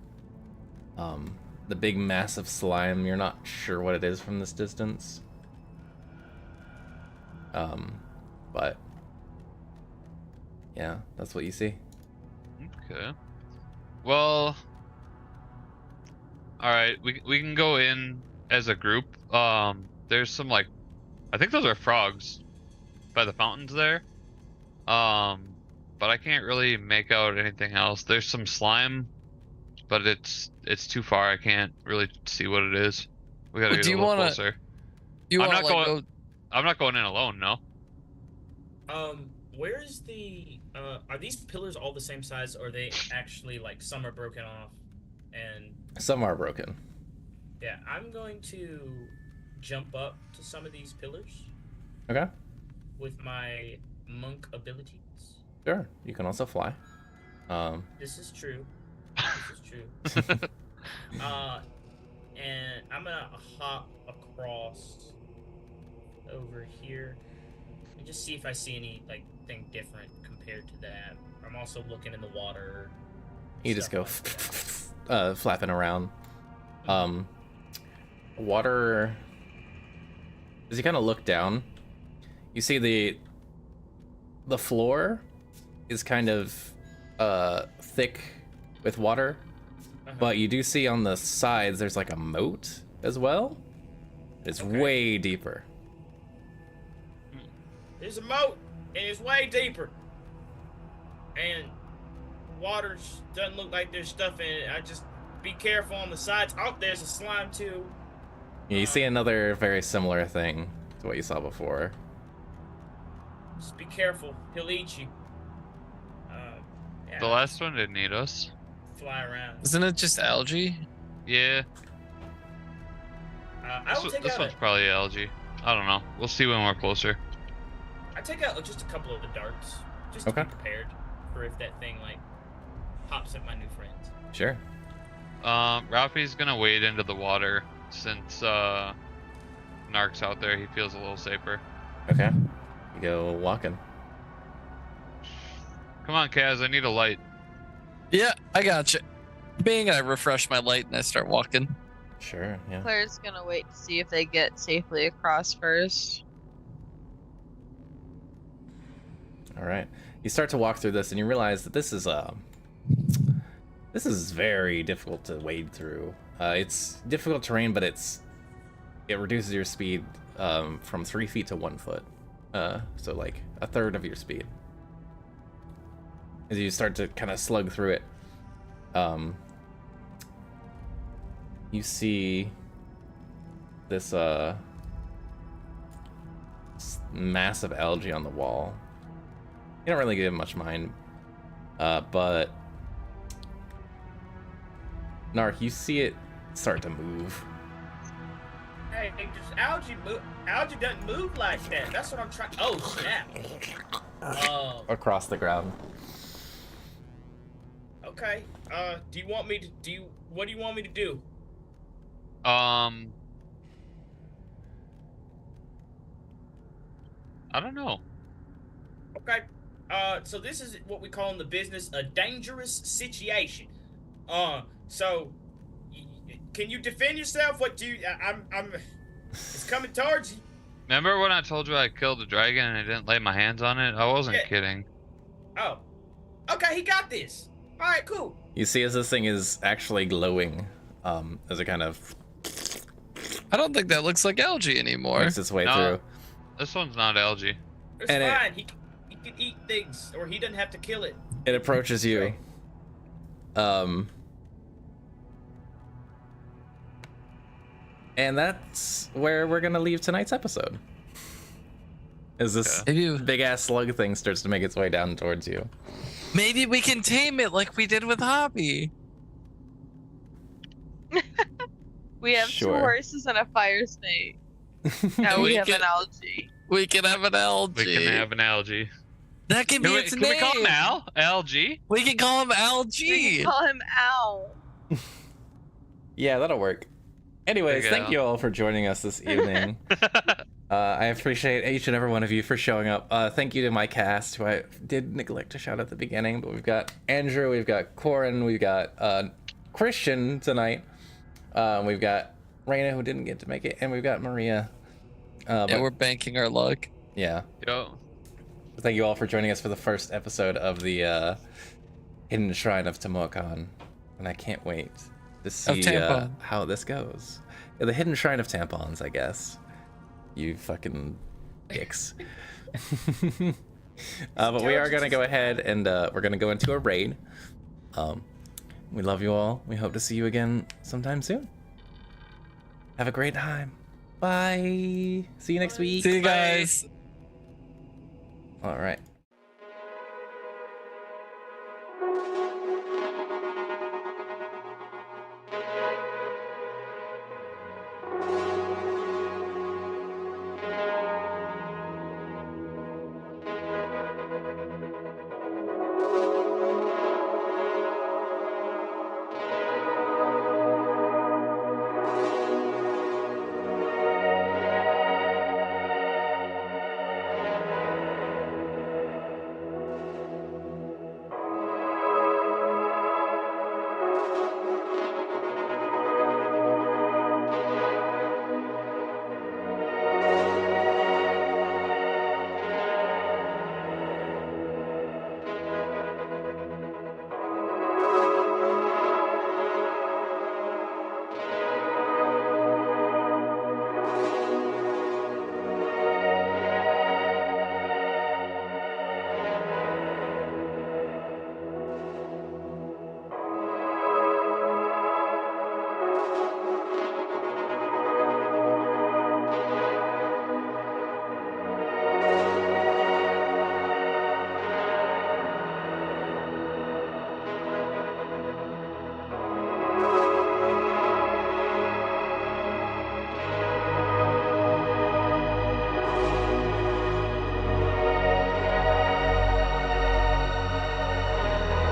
[SPEAKER 1] The big mass of slime, you're not sure what it is from this distance. But yeah, that's what you see.
[SPEAKER 4] Okay. Well, all right, we can go in as a group. There's some I think those are frogs by the fountains there. But I can't really make out anything else. There's some slime, but it's too far. I can't really see what it is. We gotta get a little closer. I'm not going in alone. No.
[SPEAKER 5] Where is the? Are these pillars all the same size, or are they actually like some are broken off, and
[SPEAKER 1] some are broken?
[SPEAKER 5] Yeah, I'm going to jump up to some of these pillars.
[SPEAKER 1] Okay.
[SPEAKER 5] With my monk abilities.
[SPEAKER 1] Sure. You can also fly.
[SPEAKER 5] This is true. This is true. And I'm gonna hop across over here and just see if I see anything different compared to that. I'm also looking in the water.
[SPEAKER 1] You just go flapping around. Water. As you kind of look down, you see the floor is kind of thick with water, but you do see on the sides there's like a moat as well. It's way deeper.
[SPEAKER 5] There's a moat and it's way deeper, and water doesn't look like there's stuff in it. I just be careful on the sides. Oh, there's a slime too.
[SPEAKER 1] Yeah, you see another very similar thing to what you saw before.
[SPEAKER 5] Just be careful. He'll eat you. Yeah,
[SPEAKER 4] The last one didn't eat us.
[SPEAKER 5] fly around.
[SPEAKER 2] Isn't it just algae?
[SPEAKER 4] Yeah.
[SPEAKER 5] I will take
[SPEAKER 4] This
[SPEAKER 5] out
[SPEAKER 4] one's probably algae. I don't know. We'll see when we're closer.
[SPEAKER 5] I take out just a couple of the darts, just to be prepared for if that thing like hops at my new friends.
[SPEAKER 1] Sure.
[SPEAKER 4] Ralphie's gonna wade into the water since Narc's out there. He feels a little safer.
[SPEAKER 1] Okay. You go walking.
[SPEAKER 4] Come on, Kaz. I need a light.
[SPEAKER 2] Yeah, I got you. Bing, I refresh my light and I start walking.
[SPEAKER 1] Sure, yeah.
[SPEAKER 3] Claire's gonna wait to see if they get safely across first.
[SPEAKER 1] All right. You start to walk through this and you realize that this is very difficult to wade through. It's difficult terrain, but it reduces your speed from 3 feet to 1 foot. So like a third of your speed. As you start to kind of slug through it, you see this massive algae on the wall. You don't really give it much mind, but Narc, you see it start to move.
[SPEAKER 5] Hey, just algae doesn't move like that. That's what I'm trying. Oh snap!
[SPEAKER 1] Across the ground.
[SPEAKER 5] Okay. Do you want me to what do you want me to do?
[SPEAKER 4] I don't know.
[SPEAKER 5] Okay. So this is what we call in the business a dangerous situation. So can you defend yourself? What do you? It's coming towards you.
[SPEAKER 4] Remember when I told you I killed a dragon and I didn't lay my hands on it? I wasn't kidding.
[SPEAKER 5] Oh. Okay, he got this. All right, cool.
[SPEAKER 1] You see as this thing is actually glowing, as it kind of
[SPEAKER 2] I don't think that looks like algae anymore.
[SPEAKER 1] makes its way
[SPEAKER 4] No.
[SPEAKER 1] through.
[SPEAKER 4] This one's not algae.
[SPEAKER 5] It's
[SPEAKER 1] And
[SPEAKER 5] fine. He can eat things, or he doesn't have to kill it.
[SPEAKER 1] It approaches you. And that's where we're gonna leave tonight's episode. As this big ass slug thing starts to make its way down towards you.
[SPEAKER 2] Maybe we can tame it like we did with Hobby.
[SPEAKER 3] We have
[SPEAKER 1] Sure.
[SPEAKER 3] 2 horses and a fire snake. Now we have an algae.
[SPEAKER 2] We can have an algae.
[SPEAKER 4] We can have an algae.
[SPEAKER 2] That can be its
[SPEAKER 4] Can
[SPEAKER 2] name.
[SPEAKER 4] we call him Al? Algae?
[SPEAKER 2] We can call him
[SPEAKER 3] We
[SPEAKER 2] algae.
[SPEAKER 3] can call him Owl.
[SPEAKER 1] Yeah, that'll work. Anyways,
[SPEAKER 4] There you
[SPEAKER 1] thank
[SPEAKER 4] go.
[SPEAKER 1] you all for joining us this evening. I appreciate each and every one of you for showing up. Thank you to my cast, who I did neglect to shout at the beginning, but we've got Andrew, we've got Corin, we've got Christian tonight, we've got Raina, who didn't get to make it, and we've got Maria.
[SPEAKER 2] Yeah, we're banking our luck.
[SPEAKER 1] Yeah.
[SPEAKER 4] Yo.
[SPEAKER 1] Thank you all for joining us for the first episode of the Hidden Shrine of Tamokan, and I can't wait to see how this goes. Yeah, the Hidden Shrine of Tampons, I guess. You fucking dicks. But we are gonna go ahead and we're gonna go into a raid. We love you all. We hope to see you again sometime soon. Have a great time. Bye. See you next week.
[SPEAKER 2] See you guys.
[SPEAKER 1] All right.